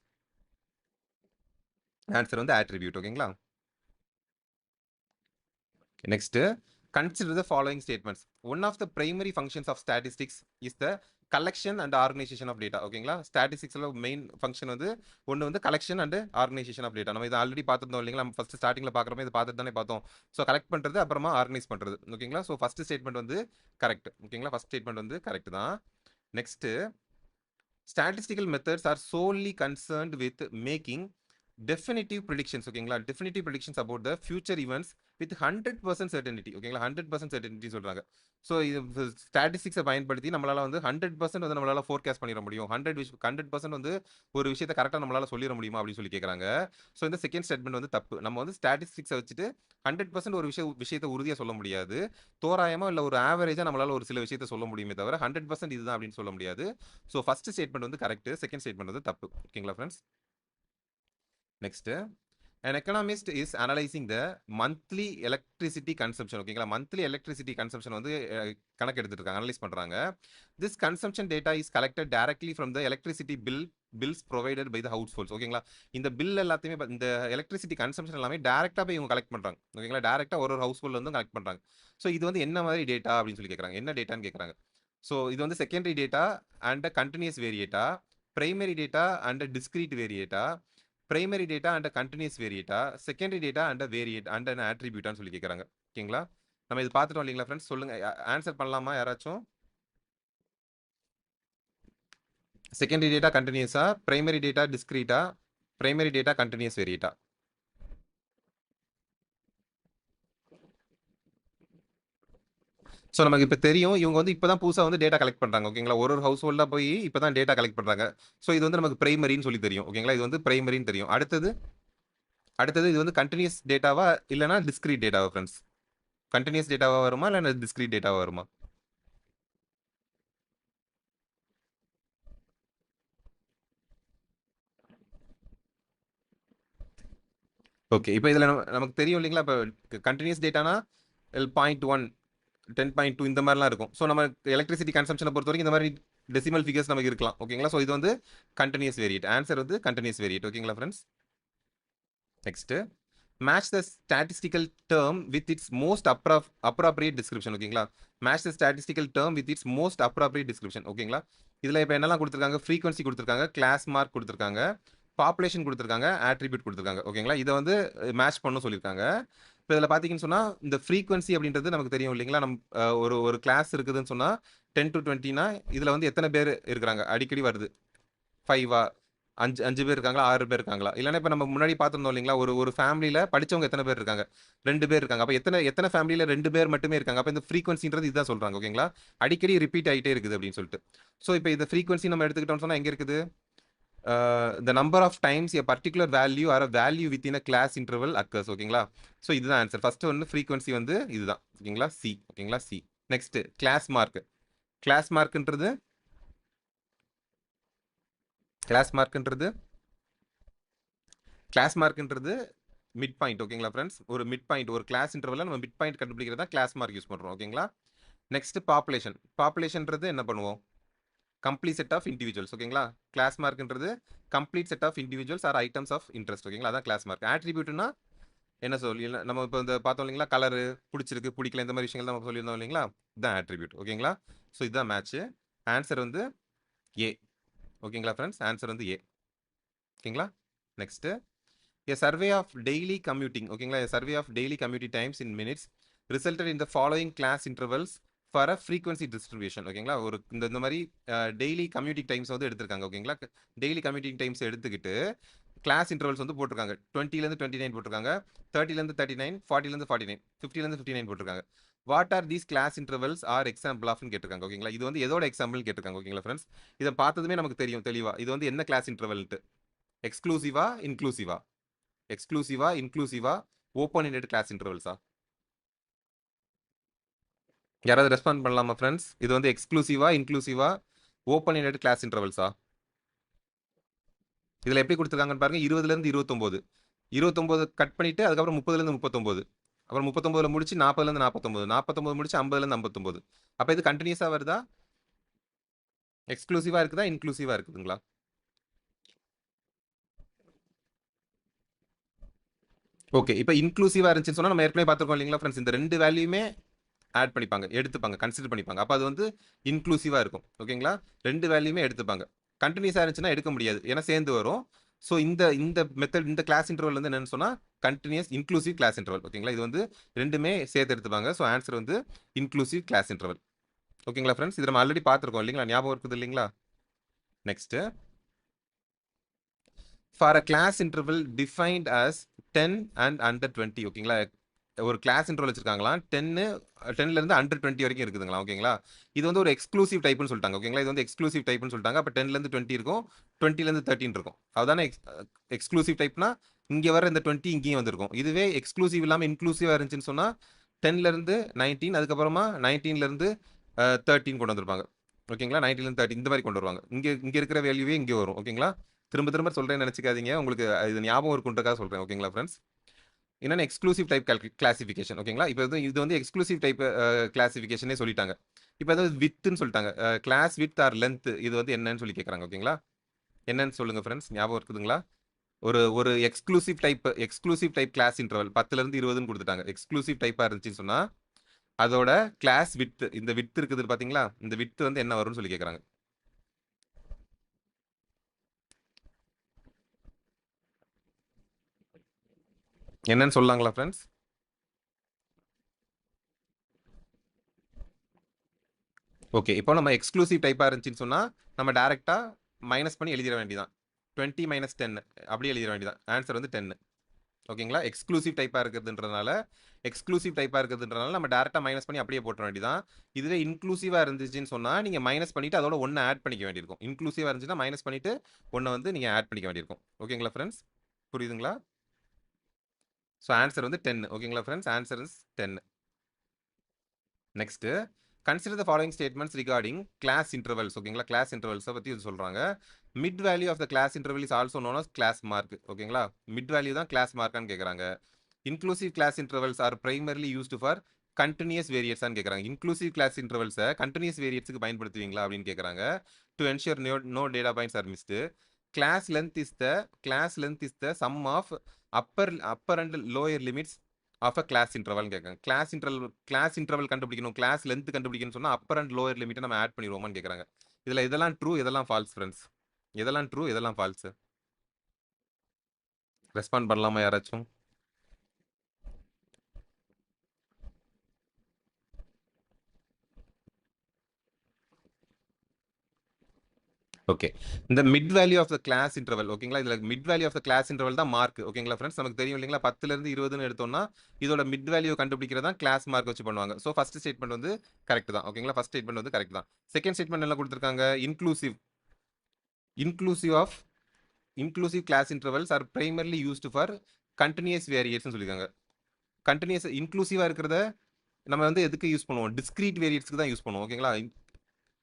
ஆன்சர் வந்து ஆட்ரிபியூட். ஓகேங்களா? Next, consider the following statements. One of the primary functions of statistics is the collection and organization of data. ஓகேங்களா? ஸ்டாட்டிஸ்டிக்ஸ்ல மெயின் ஃபங்க்ஷன் வந்து ஒன்று வந்து collection and organisation of data. நம்ம இதை ஆல்ரெடி பார்த்துருந்தோம் இல்லைங்களா? நம்ம ஃபர்ஸ்ட் ஸ்டார்டிங்ல பார்க்குறப்ப இதை பார்த்துட்டு தானே பார்த்தோம். ஸோ கலெக்ட் பண்ணுறது அப்புறமா ஆர்கனைஸ் பண்ணுறது. ஓகேங்களா? ஸோ ஃபர்ஸ்ட் ஸ்டேட்மெண்ட் வந்து கரெக்ட். ஓகேங்களா? ஃபர்ஸ்ட் ஸ்டேட்மெண்ட் வந்து கரெக்ட் தான். Next, statistical methods are solely concerned with making definitive predictions. ஓகேங்களா? definitive predictions about the future events with 100% certainty. ஓகேங்களா? 100% certainty சொல்றாங்க. ஸோ இது ஸ்டாட்டிஸ்டிக்ஸை பயன்படுத்தி நம்மளால வந்து 100% வந்து நம்மளால ஃபோர்காஸ்ட் பண்ணிட முடியும். 100% வந்து ஒரு விஷயத்தை கரெக்டாக நம்மளால சொல்லிட முடியுமா அப்படின்னு சொல்லி கேட்குறாங்க. ஸோ இந்த செகண்ட் ஸ்டேட்மெண்ட் வந்து தப்பு. நம்ம வந்து ஸ்டாட்டிஸ்டிக்ஸை வச்சுட்டு 100% ஒரு விஷயத்தை உறுதியாக சொல்ல முடியாது. தோராயமா இல்லை ஒரு ஆவரேஜாக நம்மளால ஒரு சில விஷயத்தை சொல்ல முடியுமே தவிர 100% இதுதான் அப்படின்னு சொல்ல முடியாது. ஸோ ஃபர்ஸ்ட் ஸ்டேட்மெண்ட் வந்து கரெக்ட், செகண்ட் ஸ்டேட்மெண்ட் வந்து தப்பு. ஓகேங்களா friends? Next, An economist is analyzing the monthly electricity consumption. ஓகேங்களா, மந்த்லி எலக்ட்ரிசிட்டி கன்சம்ஷன் வந்து கணக்கு எடுத்துட்டு இருக்காங்க, அனலைஸ் பண்றாங்க. This consumption data is collected directly from the electricity bills provided by the households. ஓகேங்களா, இந்த பில் எல்லாத்தையுமே இந்த எலக்ட்ரிசிட்டி கன்சம்ஷன் எல்லாமே டைரக்டா போய் இவங்க கலெக்ட் பண்றாங்க. ஓகேங்களா, டைரக்டா ஒரு ஹவுஸ் ஹோல்ட்ல வந்து கலெக்ட் பண்றாங்க. ஸோ இது வந்து என்ன மாதிரி டேட்டா அப்படின்னு சொல்லி கேட்கறாங்க, என்ன டேட்டான்னு கேட்கறாங்க. ஸோ இது வந்து செகண்டரி டேட்டா அண்ட் கண்டினியூஸ் வேரியேட்டா, பிரைமரி டேட்டா அண்ட் டிஸ்கிரீட் வேரியேட்டா, பிரைமரி டேட்டா அண்ட் கண்டினியூஸ் வேரியேட்டா, secondary data and variate and an ஆட்ரிபியூட்டான்னு சொல்லி கேட்குறாங்க. ஓகேங்களா, நம்ம இது பார்த்துட்டோம் இல்லைங்களா ஃப்ரெண்ட்ஸ்? சொல்லுங்க, ஆன்சர் பண்ணலாமா யாராச்சும்? செகண்டரி டேட்டா கண்டினியூஸா, பிரைமரி டேட்டா டிஸ்கிரீட்டா, பிரைமரி டேட்டா கண்டினியூஸ் வேரியேட்டா? ஸோ நமக்கு இப்போ தெரியும், இவங்க வந்து இப்போ தான் புதுசாக வந்து டேட்டா கலெக்ட் பண்ணுறாங்க. ஓகேங்களா, ஒரு ஒரு ஹவுஸ் ஹோல்டாக போய் இப்போ தான் டேட்டா கலெக்ட் பண்ணுறாங்க. ஸோ இது வந்து நமக்கு பிரைமரின்னு சொல்லி தெரியும். ஓகேங்களா, இது வந்து பிரைமரின்னு தெரியும். அடுத்தது இது வந்து கண்டினியூஸ் டேட்டாவா இல்லைனா டிஸ்கிரீட் டேட்டாவா ஃப்ரெண்ட்ஸ்? கண்டினியூஸ் டேட்டாவா வருமா இல்லை டிஸ்கிரீட் டேட்டாவா வருமா? ஓகே, இப்போ இதில் நமக்கு தெரியும் இல்லைங்களா, இப்போ கண்டினியூஸ் டேட்டானா 0.1 10.2 இந்த மாதிரிலாம் இருக்கும். ஸோ நம்ம எலக்ட்ரிசிட்டி கன்சம்ஷனை பொறுத்த வரைக்கும் இந்த மாதிரி டெசிமல் ஃபிகர்ஸ் நமக்கு இருக்கலாம். ஓகேங்களா, ஸோ இது வந்து கண்டினியூஸ் வேரியேட். ஆன்சர் வந்து கண்டினியூஸ் வேரியேட். ஓகேங்களா friends, next match the statistical term with its most appropriate description. ஓகேங்களா, match the statistical term with its most appropriate description. ஓகேங்களா, இதில் இப்போ என்னெல்லாம் கொடுத்துருக்காங்க? ஃப்ரீக்வன்சி கொடுத்துருக்காங்க, கிளாஸ் மார்க் கொடுத்துருக்காங்க, பாப்புலேஷன் கொடுத்துருக்காங்க, ஆட்ரிபியூட் கொடுத்துருக்காங்க. ஓகேங்களா, இதை வந்து மேட்ச் பண்ண சொல்லியிருக்காங்க. இப்போ இதில் பார்த்தீங்கன்னு சொன்னால் இந்த ஃப்ரீக்வன்சி அப்படின்றது நமக்கு தெரியும் இல்லைங்களா, நம்ம ஒரு கிளாஸ் இருக்குதுன்னு சொன்னால் 10 to 20னா இதில் வந்து எத்தனை பேர் இருக்கிறாங்க, அடிக்கடி வருது 5ஆ, 5 பேர் இருக்காங்களா, 6 பேர் இருக்காங்களா? இல்லைன்னா இப்போ நம்ம முன்னாடி பார்த்துருந்தோம் இல்லைங்களா, ஒரு ஃபேமிலியில் படித்தவங்க எத்தனை பேர் இருக்காங்க? 2 பேர் இருக்காங்க. அப்போ எத்தனை ஃபேமிலியில் 2 பேர் மட்டுமே இருக்காங்க? அப்போ இந்த ஃப்ரீக்வன்சின்றது இதுதான் சொல்கிறாங்க. ஓகேங்களா, அடிக்கடி ரிப்பீட் ஆகிட்டே இருக்குது அப்படின்னு சொல்லிட்டு. ஸோ இப்போ இந்த ஃப்ரீக்வன்சி நம்ம எடுத்துக்கிட்டோம்னு சொன்னால் எங்கே இருக்குது? The number of times a particular value or a value within a class interval occurs. ஓகேங்களா, ஸோ இதுதான் ஆன்சர். ஃபர்ஸ்ட் வந்து ஃப்ரீக்வன்சி வந்து இதுதான். ஓகேங்களா, சி. ஓகேங்களா, C. Next class mark. Class மார்க்ன்றது மிட் பாயிண்ட். ஓகேங்களா ஃப்ரெண்ட்ஸ், ஒரு மிட் பாயிண்ட், ஒரு கிளாஸ் இன்டர்வல்ல நம்ம மிட் பாயிண்ட் கண்டுபிடிக்கிறதா கிளாஸ் மார்க் யூஸ் பண்ணுறோம். ஓகேங்களா, நெக்ஸ்ட் பாப்புலேஷன்ன்றது என்ன பண்ணுவோம்? Complete set of individuals. ஓகேங்களா, கிளாஸ் மார்க்ன்றது complete set of individuals or items of interest. ஓகேங்களா, அதான் கிளாஸ் மார்க். ஆட்ரிபியூட்னா என்ன சொல்லி நம்ம இப்போ இந்த பார்த்தோம் இல்லைங்களா, கலரு பிடிச்சிருக்கு பிடிக்கல இந்த மாதிரி விஷயங்கள் நம்ம சொல்லியிருந்தோம் இல்லைங்களா, இதுதான் ஆட்ரிபியூட். ஓகேங்களா, ஸோ இதுதான் மேட்ச். ஆன்சர் வந்து ஏ. ஓகேங்களா ஃப்ரெண்ட்ஸ், ஆன்சர் வந்து ஏ. ஓகேங்களா, next a survey of daily commuting. ஓகேங்களா, a survey of daily commuting times in minutes resulted in the following class intervals for a frequency distribution. ஓகேங்களா, ஒரு இந்த மாதிரி டெய்லி கம்யூட்டிங் டைம்ஸ் வந்து எடுத்திருக்காங்க. ஓகேங்களா, டெய்லி கம்யூட்டிங் டைம்ஸ் எடுத்துக்கிட்டு கிளாஸ் இன்டர்வல்ஸ் வந்து போட்டிருக்காங்க. 20லேருந்து 29 போட்டிருக்காங்க, 30லேருந்து 39, 40லேருந்து 49, 50லேருந்து 59 போட்டிருக்காங்க. What are these class intervals are example ஆஃப்னு கேட்டிருக்காங்க. ஓகேங்களா, இது வந்து எதோட எக்ஸாம்பிள் கேட்டிருக்காங்க. ஓகேங்களா ஃப்ரெண்ட்ஸ், இதை பார்த்ததுமே நமக்கு தெரியும் தெளிவா இது வந்து என்ன கிளாஸ் இன்டர்வல்ட்டு. எக்ஸ்க்ளூசிவா இன்க்ளூசிவா ஓப்பன் எண்டட் கிளாஸ் இன்டர்வல்ஸா? யாராவது ரெஸ்பாண்ட் பண்ணலாமா ஃப்ரெண்ட்ஸ்? இது வந்து எக்ஸ்க்ளூசிவா இன்க்ளூசிவா ஓப்பன் எண்டட் கிளாஸ் இன்டர்வல்ஸா? இதில் எப்படி கொடுத்துருக்காங்கன்னு பாருங்க. 20லேருந்து 29 கட் பண்ணிட்டு அதுக்கப்புறம் 30லேருந்து 39, அப்புறம் 39ல் முடிச்சு 40லேருந்து 49 முடிச்சு 50லேருந்து 59. அப்போ இது கண்டினியூஸாக வருதா, எக்ஸ்க்ளூசிவா இருக்குதா, இன்க்ளூசிவா இருக்குதுங்களா? ஓகே, இப்போ இன்க்ளூசிவா இருந்துச்சுன்னு சொன்னால் நம்ம ஏற்கனவே பார்த்துருக்கோம் இல்லைங்களா ஃப்ரெண்ட்ஸ், இந்த ரெண்டு வேல்யூமே ஆட் பண்ணிப்பாங்க, எடுத்துப்பாங்க, கன்சிடர் பண்ணிப்பாங்க. அப்போ அது வந்து இன்க்ளூசிவாக இருக்கும். ஓகேங்களா, ரெண்டு வேல்யூமே எடுத்துப்பாங்க. கண்டினியூஸாக இருந்துச்சுன்னா எடுக்க முடியாது, ஏன்னா சேர்ந்து வரும். ஸோ இந்த மெத்தட், இந்த கிளாஸ் இன்டர்வல் வந்து என்னன்னு சொன்னால் கண்டினியூஸ் இன்க்ளூசிவ் கிளாஸ் இன்டர்வல். ஓகேங்களா, இது வந்து ரெண்டுமே சேர்த்து எடுத்துப்பாங்க. ஸோ ஆன்சர் வந்து இன்க்ளூசிவ் கிளாஸ் இன்டர்வல். ஓகேங்களா ஃப்ரெண்ட்ஸ், இது நம்ம ஆல்ரெடி பார்த்துருக்கோம் இல்லைங்களா, ஞாபகம் இருக்குது இல்லைங்களா? Next, for a class interval defined as 10 and under 20. ஓகேங்களா, ஒரு கிளாஸ் இன்டர்வல் வச்சிருக்காங்களா, 10லேருந்து அண்டர் 20 வரைக்கும் இருக்குதுங்களா? ஓகேங்களா, இது வந்து ஒரு எக்ஸ்க்ளூசிவ் டைப்னு சொல்லிட்டாங்க. ஓகேங்களா, இது வந்து எக்ஸ்க்ளூசிவ் டைப்னு சொல்லிட்டாங்க. அப்போ 10லேருந்து 20 இருக்கும், 20லேருந்து 13 இருக்கும். அதுதானே எக்ஸ்க்ளூசிவ் டைப்னா? இங்கே வர இந்த 20 இங்கேயும் வந்திருக்கும். இதுவே எக்ஸ்க்ளூசிவ் இல்லாமல் இன்க்ளூசிவாக இருந்துச்சுன்னு சொன்னால் 10லேருந்து 19, அதுக்கப்புறமா 19லேருந்து 13 கொண்டு வந்திருப்பாங்க. ஓகேங்களா, 19லேருந்து 13 இந்த மாதிரி கொண்டு வருவாங்க. இங்கே இருக்கிற வேல்யூவே இங்கே வரும். ஓகேங்களா, திரும்ப திரும்ப சொல்கிறேன்னு நினச்சிக்காதீங்க, உங்களுக்கு இது ஞாபகம் இருக்குன்றக்காக சொல்கிறேன். ஓகேங்களா ஃப்ரெண்ட்ஸ்? என்னென்ன எக்ஸ்க்ளூசிவ் டைப் கிளாசிஃபிகேஷன். ஓகேங்களா? இப்போ இது வந்து எக்ஸ்க்ளூசிவ் டைப் கிளாசிஃபிகேஷனே சொல்லிட்டாங்க. இப்போ ஏதாவது வித்துன்னு சொல்லிட்டாங்க. கிளாஸ் வித் ஆர் லென்த் இது வந்து என்னன்னு சொல்லி கேட்குறாங்க. ஓகேங்களா? என்னன்னு சொல்லுங்க ஃப்ரெண்ட்ஸ், ஞாபகம் இருக்குதுங்களா? ஒரு ஒரு எக்ஸ்க்ளூசிவ் டைப் கிளாஸ் இன்டர்வல் 10லேருந்து 20ன்னு கொடுத்துட்டாங்க. எக்ஸ்க்ளூசிவ் டைப்பாக இருந்துச்சுன்னு சொன்னால் அதோட கிளாஸ் வித், இந்த வித் இருக்குது பார்த்தீங்களா, இந்த வித் வந்து என்ன வரும்னு சொல்லி கேட்குறாங்க. என்னன்னு சொல்லலாங்களா ஃப்ரெண்ட்ஸ்? ஓகே, இப்போ நம்ம எக்ஸ்க்ளூசிவ் டைப்பாக இருந்துச்சுன்னு சொன்னால் நம்ம டேரெக்டாக மைனஸ் பண்ணி எழுதிட வேண்டியதான். 20 - 10 அப்படி எழுதிட வேண்டியதான். ஆன்சர் வந்து 10. ஓகேங்களா? எக்ஸ்க்ளூசிவ் டைப்பாக இருக்கிறதுன்றனால நம்ம டேரெக்டாக மைனஸ் பண்ணி அப்படியே போட்டுற வேண்டியதான். இதுவே இன்க்ளூசிவாக இருந்துச்சுன்னு சொன்னால் நீங்கள் மைனஸ் பண்ணிவிட்டு அதோட ஒன்று ஆட் பண்ணிக்க வேண்டியிருக்கும். இன்க்ளூசிவாக இருந்துச்சுன்னா மைனஸ் பண்ணிவிட்டு ஒன்றை வந்து நீங்கள் ஆட் பண்ணிக்க வேண்டியிருக்கும். ஓகேங்களா ஃப்ரெண்ட்ஸ்? புரியுதுங்களா? ஸோ ஆன்சர் வந்து 10. ஓகேங்களா friends? Answer is 10. Next, consider the following statements regarding class intervals. ஓகேங்களா? கிளாஸ் இன்டர்வல்ஸை பற்றி இது சொல்கிறாங்க. Mid value of the class interval is also known as class mark. ஓகேங்களா? மிட் வேல்யூ தான் கிளாஸ் மார்க்கான்னு கேட்குறாங்க. Inclusive class intervals are primarily used for continuous வேரியட்ஸான்னு கேட்குறாங்க. இன்க்ளூசிவ் கிளாஸ் இன்டர்வல்ஸை கண்டினியூஸ் வேரியட்ஸுக்கு பயன்படுத்துவீங்களா அப்படின்னு கேட்குறாங்க. To ensure no data points are missed. Class length is the some of upper and lower limits of a class இன்டர்வல்னு கேட்குறாங்க. கிளாஸ் இன்டர்வல் கண்டுபிடிக்கணும், கிளாஸ் லென்த் கண்டுபிடிக்கணும்னு சொன்னால் அப்பர் அண்ட் லோயர் லிமிட்டை நம்ம ஆட் பண்ணிடுவோமான்னு கேட்குறாங்க. இதில் இதெல்லாம் ட்ரூ, இதெல்லாம் ஃபால்ஸ் ஃப்ரெண்ட்ஸ். இதெல்லாம் ட்ரூ, இதெல்லாம் ஃபால்ஸ். ரெஸ்பாண்ட் பண்ணலாமா யாராச்சும்? ஓகே, இந்த mid value of the class interval. ஓகேங்களா? இதில் mid value of the class interval தான் மார்க். ஓகேங்களா ஃப்ரெண்ட்ஸ்? நமக்கு தெரியும் இல்லைங்களா, 10லேருந்து 20ன்னு எடுத்தோம்னா இதோட மிட் வேல்யூ கண்டுபிடிக்கிறது தான் கிளாஸ் மார்க் வச்சு பண்ணுவாங்க. ஸோ ஃபர்ஸ்ட் ஸ்டேட்மெண்ட் வந்து கரெக்ட் தான். ஓகேங்களா? ஃபர்ஸ்ட் ஸ்டேட்மெண்ட் வந்து கரெக்ட் தான். செகண்ட் ஸ்டேட்மெண்ட் என்ன கொடுத்துருக்காங்க? Inclusive of inclusive class intervals are primarily used for continuous வேரியட்ஸ்னு சொல்லியிருக்காங்க. கண்டினியூஸ் இன்க்ளூசிவாக இருக்கிறத நம்ம வந்து எதுக்கு யூஸ் பண்ணுவோம்? டிஸ்கிரீட் வேரியட்ஸ்க்கு தான் யூஸ் பண்ணுவோம். ஓகேங்களா?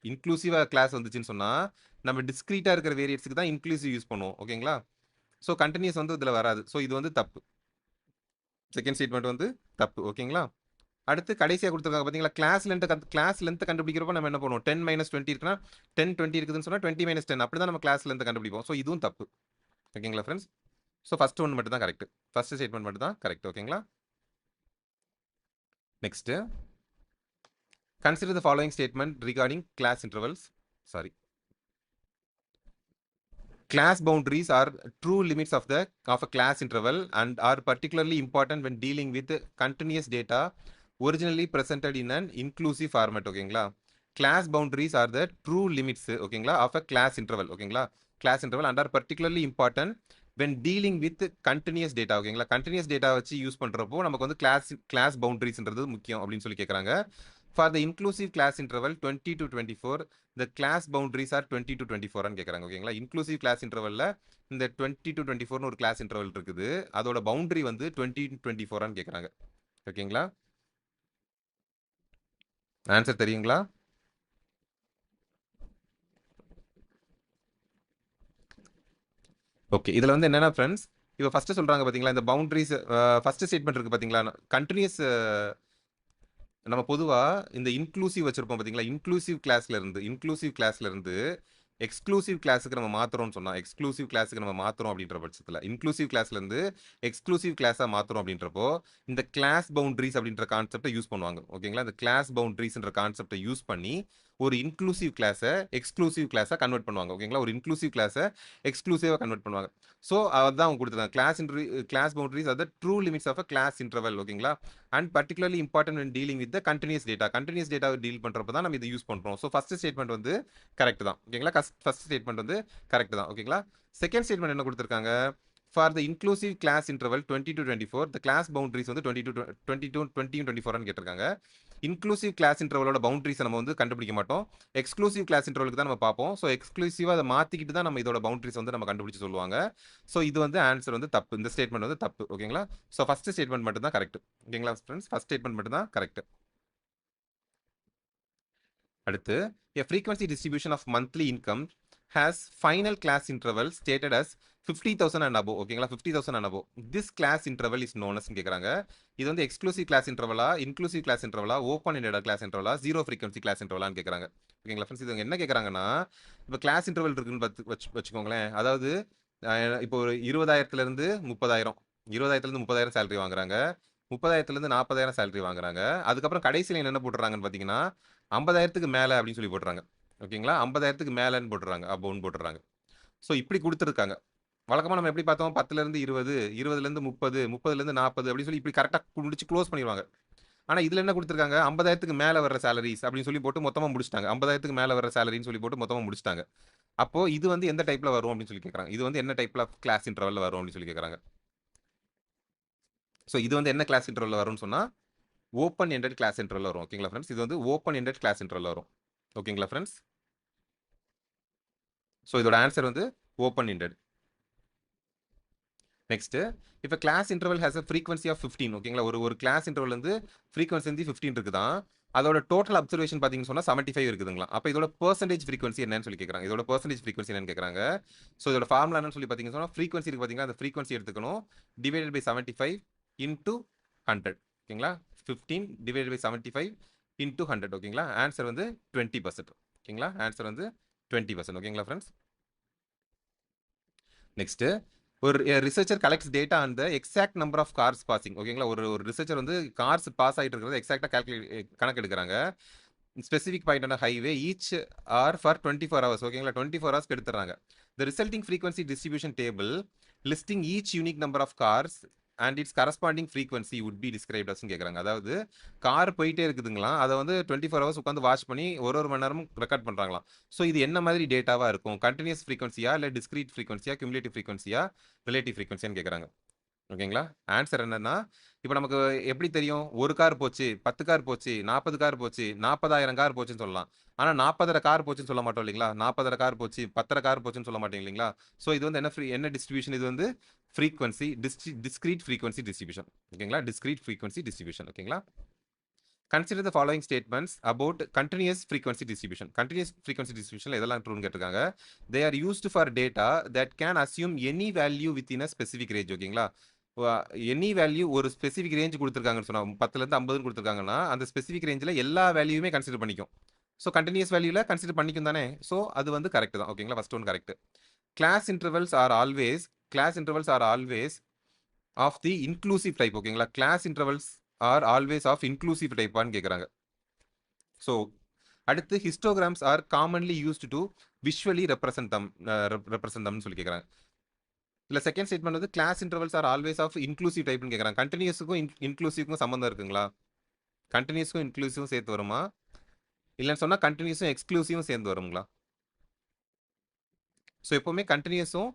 இன்க்ளூசிவாக கிளாஸ் வந்துச்சுன்னு சொன்னால் நம்ம டிஸ்கிரீட்டாக இருக்கிற வேரியட்ஸ்க்கு தான் இன்க்ளூசிவ் யூஸ் பண்ணுவோம். ஓகேங்களா? ஸோ கண்டினியூஸ் வந்து இதில் வராது. ஸோ இது வந்து தப்பு. செகண்ட் ஸ்டேட்மெண்ட் வந்து தப்பு. ஓகேங்களா? அடுத்து கடைசியாக கொடுத்துருக்காங்க பார்த்தீங்களா, கிளாஸ் லென்த்தை கண்டுபிடிக்கிறப்ப நம்ம என்ன பண்ணுவோம்? 10 - 20 இருக்குன்னா 10 20 இருக்குதுன்னு சொன்னால் 20 - 10 அப்படி தான் நம்ம கிளாஸ் லென்த்தை கண்டுபிடிப்போம். ஸோ இதுவும் தப்பு. ஓகேங்களா ஃப்ரெண்ட்ஸ்? ஸோ ஃபர்ஸ்ட் ஒன் மட்டும் தான் கரெக்ட். ஃபர்ஸ்ட் ஸ்டேட்மெண்ட் மட்டும் தான் கரெக்ட். ஓகேங்களா? Next, consider the following statement regarding class intervals. Sorry, class boundaries are true limits of a class interval and are particularly important when dealing with continuous data originally presented in an inclusive format. ஓகேங்களா? class boundaries are the true limits, ஓகேங்களா, of a class interval. ஓகேங்களா? class interval and are particularly important when dealing with continuous data. ஓகேங்களா? continuous data வச்சு யூஸ் பண்றப்போ நமக்கு வந்து class boundariesன்றது முக்கியம் அப்படின்னு சொல்லி கேட்குறாங்க. For the inclusive class interval 20 to 24, the class boundaries are 20 to 24 ன்னு கேட்குறாங்க. ஓகேங்களா? இன்க்ளூசிவ் கிளாஸ் இன்டர்வல்ல இந்த 20 to 24ன்னு ஒரு கிளாஸ் இன்டர்வல் இருக்குது. அதோட பவுண்டரி வந்து 20 to 24 ன்னு கேட்குறாங்க. ஓகேங்களா? ஆன்சர் தெரியுங்களா? ஓகே, இதில் வந்து என்னன்னா ஃப்ரெண்ட்ஸ், இப்போ ஃபர்ஸ்ட் சொல்றாங்க பார்த்தீங்களா, இந்த பவுண்டரிஸ் ஃபர்ஸ்ட் ஸ்டேட்மெண்ட் இருக்கு பார்த்தீங்களா, கண்டினியூஸ் நம்ம பொதுவாக இந்த இன்க்ளூசிவ் வச்சிருப்போம் பார்த்தீங்களா, இன்க்ளூசிவ் கிளாஸ்ல இருந்து எக்ஸ்க்ளூசிவ் கிளாஸுக்கு நம்ம மாத்துறோம்னு சொன்னா, எக்ஸ்க்ளூசிவ் கிளாஸுக்கு நம்ம மாத்துறோம் அப்படின்ற பட்சத்தில் இன்க்ளூசிவ் கிளாஸ்ல இருந்து எக்ஸ்க்ளூசிவ் கிளாஸாக மாத்துறோம் அப்படின்றப்போ இந்த கிளாஸ் பவுண்டரிஸ் அப்படின்ற கான்செப்டை யூஸ் பண்ணுவாங்க. ஓகேங்களா? இந்த கிளாஸ் பவுண்டரிஸ்ன்ற கான்செப்டை யூஸ் பண்ணி ஒரு இன்க்ளூசிவ் கிளாஸை எக்ஸ்க்ளூசிவ் கிளாஸாக கன்வெர்ட் பண்ணுவாங்க. ஓகேங்களா? ஒரு இன்க்ளூசிவ் கிளாஸை எக்ஸ்க்ளூசிவாக கன்வெர்ட் பண்ணுவாங்க. ஸோ அதான் அவங்க கொடுத்துருக்காங்க. Class boundaries are the true limits of a class interval. ஓகேங்களா? And particularly important when dealing with the continuous data deal பண்றப்ப தான் நம்ம இதை யூஸ் பண்றோம். ஸோ ஃபர்ஸ்ட் ஸ்டேட்மெண்ட் வந்து கரெக்ட் தான். ஓகேங்களா? ஃபர்ஸ்ட் ஸ்டேட்மெண்ட் வந்து கரெக்ட் தான். ஓகேங்களா? செகண்ட் ஸ்டேட்மெண்ட் என்ன கொடுத்துருக்காங்க? For the inclusive class interval 20 to 24 the class boundaries வந்து 20 to 24 கேட்டிருக்காங்க. இன்க்ளூசிவ் கிளாஸ் இன்டர்வலோட பவுண்டரிஸ் நம்ம வந்து கண்டுபிடிக்க மாட்டோம். எக்ஸ்க்ளூசிவ் கிளாஸ் இன்டர்வலுக்கு தான் நம்ம பார்ப்போம். ஸோ எக்ஸ்க்ளூசிவாக அதை மாற்றிக்கிட்டு தான் நம்ம இதோட பவுண்டரிஸ் வந்து நம்ம கண்டுபிடிச்சு சொல்லுவாங்க. ஸோ இது வந்து ஆன்சர் வந்து தப்பு. இந்த ஸ்டேட்மெண்ட் வந்து தப்பு. ஓகேங்களா? ஸோ ஃபர்ஸ்ட் ஸ்டேட்மெண்ட் மட்டும் தான் கரெக்ட். ஓகேங்களா ஃப்ரெண்ட்ஸ்? ஃபர்ஸ்ட் ஸ்டேட்மெண்ட் மட்டும் தான் கரெக்ட். அடுத்து, a frequency distribution of monthly income has final class interval stated as 50,000 and above. ஓகேங்களா, 50,000 and above. This class interval is known as கேக்குறாங்க. இது வந்து எக்ஸ்க்ளூசிவ் கிளாஸ் இன்டர்வலா, இன்க்ளூசிவ் கிளாஸ் இன்டர்வலா, ஓப்பன் எண்டட் கிளாஸ் இன்டர்வலா, ஜீரோ ஃப்ரீக்வன்சி கிளாஸ் இன்டர்வலான்னு கேக்குறாங்க. ஓகேங்களா ஃப்ரெண்ட்ஸ், இது என்ன கேக்குறாங்கன்னா, இப்போ கிளாஸ் இன்டர்வல் இருக்குன்னு வச்சுக்கோங்களேன். அதாவது இப்போ ஒரு 20,000 இருந்து 30,000, 20,000 இருந்து 30,000 சேலரி வாங்குறாங்க, 30,000 இருந்து 40,000 சேலரி வாங்குறாங்க. அதுக்கப்புறம் கடைசியில் என்ன போட்டுறாங்கன்னு பார்த்தீங்கன்னா 50,000க்கு மேலே அப்படின்னு சொல்லி போட்டுறாங்க. ஓகேங்களா, 50,000க்கு மேலேன்னு போட்டுறாங்க, அபோன்னு போட்டுறாங்க. ஸோ இப்படி கொடுத்துருக்காங்க. வழக்கமாக நம்ம எப்படி பார்த்தோம், 10லேருந்து 20, 20லேருந்து 30, 30லேருந்து 40 அப்படின்னு சொல்லி இப்படி கரெக்டாக முடிச்சு க்ளோஸ் பண்ணிடுவாங்க. ஆனால் இதில் என்ன கொடுத்துருக்காங்க, 50,000க்கு மேலே வர சேலரிஸ் அப்படின்னு சொல்லி போட்டு மொத்தமாக முடிச்சிட்டாங்க. 50,000க்கு மேலே வர சேலரின்னு சொல்லி போட்டு மொத்தமாக முடிச்சிட்டாங்க. அப்போ இது வந்து எந்த டைப்ல வரும் அப்படின்னு சொல்லி கேட்குறாங்க. இது வந்து என்ன டைப்ல கிளாஸ் இன்டர்வல்ல வரும் அப்படின்னு சொல்லி கேட்குறாங்க. ஸோ இது வந்து என்ன கிளாஸ் இன்டர்வல்ல வரும்னு சொன்னா ஓப்பன் எண்டட் கிளாஸ் இன்டர்வல்ல வரும். ஓகேங்களா ஃப்ரெண்ட்ஸ், இது வந்து ஓப்பன் எண்டட் கிளாஸ் இன்டர்வல்ல வரும். ஓகேங்களா ஃப்ரெண்ட்ஸ், ஸோ இதோட ஆன்சர் வந்து ஓப்பன் எண்டட். நெக்ஸ்ட், இப்போ class interval has a frequency of 15. ஓகேங்களா, ஒரு கிளாஸ் இன்டர்வல் வந்து ஃப்ரீக்வன்சி வந்து 15 இருக்குதான். அதோட டோட்டல் அப்சர்வேஷன் பார்த்தீங்கன்னு சொன்னா 75 இருக்குதுங்களா. அப்போ இதோட பெர்சன்டேஜ் ஃப்ரீக்வன்சி என்னன்னு சொல்லி கேட்குறாங்க. இதோட பெர்சன்டேஜ் ஃப்ரீக்வன்சி என்னன்னு கேட்குறாங்க. ஸோ இதோட ஃபார்முலா என்னன்னு சொல்லி பார்த்தீங்கன்னு சொன்னா ஃப்ரீக்வன்சி இருக்கு பார்த்தீங்களா, அந்த ஃப்ரீக்வன்சி எடுத்துக்கணும், டிவைடட் பை 75 இன்டூ 100. ஓகேங்களா, 15 டிவைடட் பை 75 இன்டூ 100. ஓகேங்களா, ஆன்சர் வந்து 20%. ஓகேங்களா, ஆன்சர் வந்து 20%. ஓகேங்களா ஃப்ரெண்ட்ஸ், நெக்ஸ்ட், ஒரு researcher collects data on the exact number of cars passing. ஓகேங்களா, ஒரு ரிசர்ச்சர் வந்து கார்ஸ் பாஸ் ஆகிட்டு இருக்கிறத எக்ஸாக்டாக கணக்கு எடுக்கிறாங்க. ஸ்பெசிஃபிக் பாயிண்ட் ஆன highway each hour for 24 hours. ஓகேங்களா, 24 hours எடுத்துறாங்க. The resulting frequency distribution table listing each unique number of cars and its corresponding frequency would be described அஸ்ன்னு கேட்குறாங்க. அதாவது கார் போயிட்டே இருக்குதுங்களா, அதை வந்து 24 hours உட்காந்து வாட்ச் பண்ணி ஒரு மணி நேரமும் ரெக்கார்ட் பண்ணுறாங்களாம். ஸோ இது என்ன மாதிரி டேட்டாவாக இருக்கும், கண்டினியூஸ் ஃப்ரீக்வன்சியா, இல்லை டிஸ்கிரீட் ஃப்ரீக்வன்சியா, கியூமுலேட்டிவ் ஃப்ரீக்வன்சியா, ரிலேட்டிவ் ஃப்ரீக்வன்சியான்னு கேட்குறாங்க. ஓகேங்களா, ஆன்சர் என்னன்னா, இப்போ நமக்கு எப்படி தெரியும், ஒரு கார் போச்சு, 10 கார் போச்சு, 40 கார் போச்சு, 40,000 கார் போச்சுன்னு சொல்லலாம். ஆனால் 40,000 கார் போச்சுன்னு சொல்ல மாட்டோம் இல்லைங்களா, 40,000 கார் போச்சு, 10,000 கார் போச்சுன்னு சொல்ல மாட்டோம் இல்லைங்களா. ஸோ இது வந்து என்ன டிஸ்ட்ரிபியூஷன், இது வந்து ஃப்ரீக்வன்சி டிஸ்கிரீட் ஃப்ரீக்வன்சி டிஸ்ட்ரிபியூஷன். ஓகேங்களா, டிஸ்கிரீட் ஃப்ரீக்வன்சி டிஸ்ட்ரிபியூஷன். ஓகேங்களா, consider the following statements about continuous frequency distribution. Continuous frequency distribution எதெல்லாம் ட்ரூன்னு கேட்டிருக்காங்க. They are used for data that can assume any value within a specific range. ஓகேங்களா, எனி வேல்யூ ஒரு ஸ்பெசிஃபிக் ரேஞ்ச் கொடுத்துருக்காங்கன்னு சொன்னா 10லேருந்து 50 கொடுத்துருக்காங்கன்னா அந்த ஸ்பெசிஃபிக் ரேஞ்சில் எல்லா வேல்யூமே கன்சிடர் பண்ணிக்கும். ஸோ கண்டினியூஸ் வேல்யூல கன்சிடர் பண்ணிக்கும் தானே. ஸோ அது வந்து கரெக்ட் தான். ஓகேங்களா, first one correct. Class intervals are always of the inclusive type. ஓகேங்களா, class intervals are always of inclusive டைப்பான்னு கேட்குறாங்க. ஸோ அடுத்து histograms are commonly used to visually represent சொல்லி கேட்குறாங்க. இல்லை செகண்ட் ஸ்டேட்மெண்ட் வந்து class intervals are always of inclusive டைப்னு கேட்குறாங்க. கண்டினியூஸுக்கும் இன்க்ளூசிவ்க்கும் சம்மந்தம் இருக்குங்களா, கண்டினியூஸுக்கும் இன்க்ளூசிவும் சேர்த்து வருமா, இல்லைன்னு சொன்னால் கண்டினியூஸும் எக்ஸ்க்ளூசிவும் சேர்ந்து வருங்களா. ஸோ எப்போவுமே கண்டினியூஸும்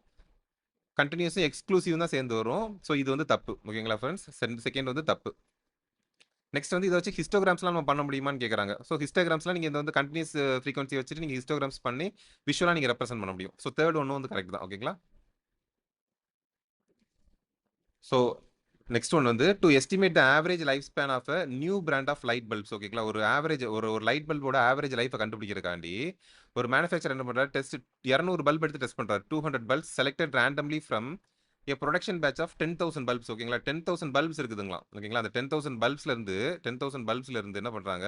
எக்ஸ்க்ளூசிவ் தான் சேர்ந்து வரும். ஸோ இது வந்து தப்பு. ஓகேங்களா ஃப்ரெண்ட்ஸ், செகண்ட் வந்து தப்பு. நெக்ஸ்ட் வந்து இதை வச்சு ஹிஸ்டோகிராம்ஸ்லாம் நம்ம பண்ண முடியுமான்னு கேட்குறாங்க. ஸோ ஹிஸ்டோகிராம்ஸ்லாம் நீங்கள் இந்த வந்து கண்டினியூஸ் ஃப்ரீக்வன்சி வச்சுட்டு நீங்கள் ஹிஸ்டோகிராம்ஸ் பண்ணி விஷுவலாக நீங்கள் ரெப்ரசென்ட் பண்ண முடியும். ஸோ தேர்ட் ஒன்று வந்து கரெக்ட் தான். ஓகேங்களா, ஸோ நெக்ஸ்ட் ஒன் வந்து to estimate the average life span of a new brand of light bulbs. ஓகேங்களா, ஒரு ஆவரேஜ் ஒரு லைட் பல்போட ஆவரேஜ் லைஃபை கண்டுபிடிக்கிறக்காண்டி ஒரு மேனுஃபேக்சர் என்ன பண்ணுறாரு, 200 பல்ப் எடுத்து டெஸ்ட் பண்ணுறாரு. 200 bulbs selected randomly from a production batch of 10,000 bulbs. ஓகேங்களா, 10,000 பல்ப்ஸ் இருக்குதுங்களா. ஓகேங்களா, அந்த 10,000 பல்ப்ஸ்ல இருந்து என்ன பண்ணுறாங்க,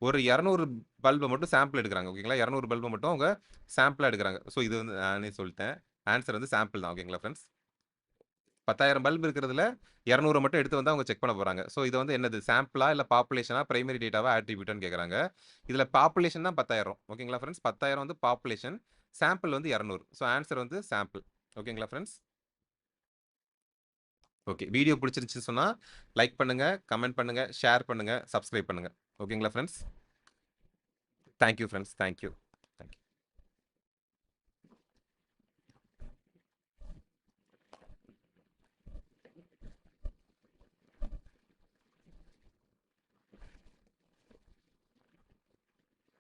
ஒரு 200 பல்பை மட்டும் சாம்பிள் எடுக்கிறாங்க. ஓகேங்களா, 200 பல்பை மட்டும் அவங்க சாம்பிளாக எடுக்கிறாங்க. ஸோ இது வந்து நானே சொல்லிட்டேன், ஆன்சர் வந்து சாம்பிள் தான். ஓகேங்களா ஃப்ரெண்ட்ஸ், 10,000 பல்ப் இருக்கிறதுல 200 மட்டும் எடுத்து வந்து அவங்க செக் பண்ண போறாங்க. ஸோ இது வந்து என்னது, சாம்பிளா இல்லை பாப்புலேஷனா, பிரைமரி டேட்டாவா, ஆட்ரிபியூட்டான்னு கேட்குறாங்க. இதில் பாப்புலேஷன் தான் 10,000. ஓகேங்களா ஃப்ரெண்ட்ஸ், 10,000 வந்து பாப்புலேஷன், சாம்பிள் வந்து 200. ஸோ ஆன்சர் வந்து சாம்பிள். ஓகேங்களா ஃப்ரெண்ட்ஸ், ஓகே. வீடியோ பிடிச்சிருந்துச்சுன்னு சொன்னால் லைக் பண்ணுங்க, கமெண்ட் பண்ணுங்க, ஷேர் பண்ணுங்க, சப்ஸ்கிரைப் பண்ணுங்க. ஓகேங்களா ஃப்ரெண்ட்ஸ், தேங்க்யூ ஃப்ரெண்ட்ஸ், தேங்க்யூ.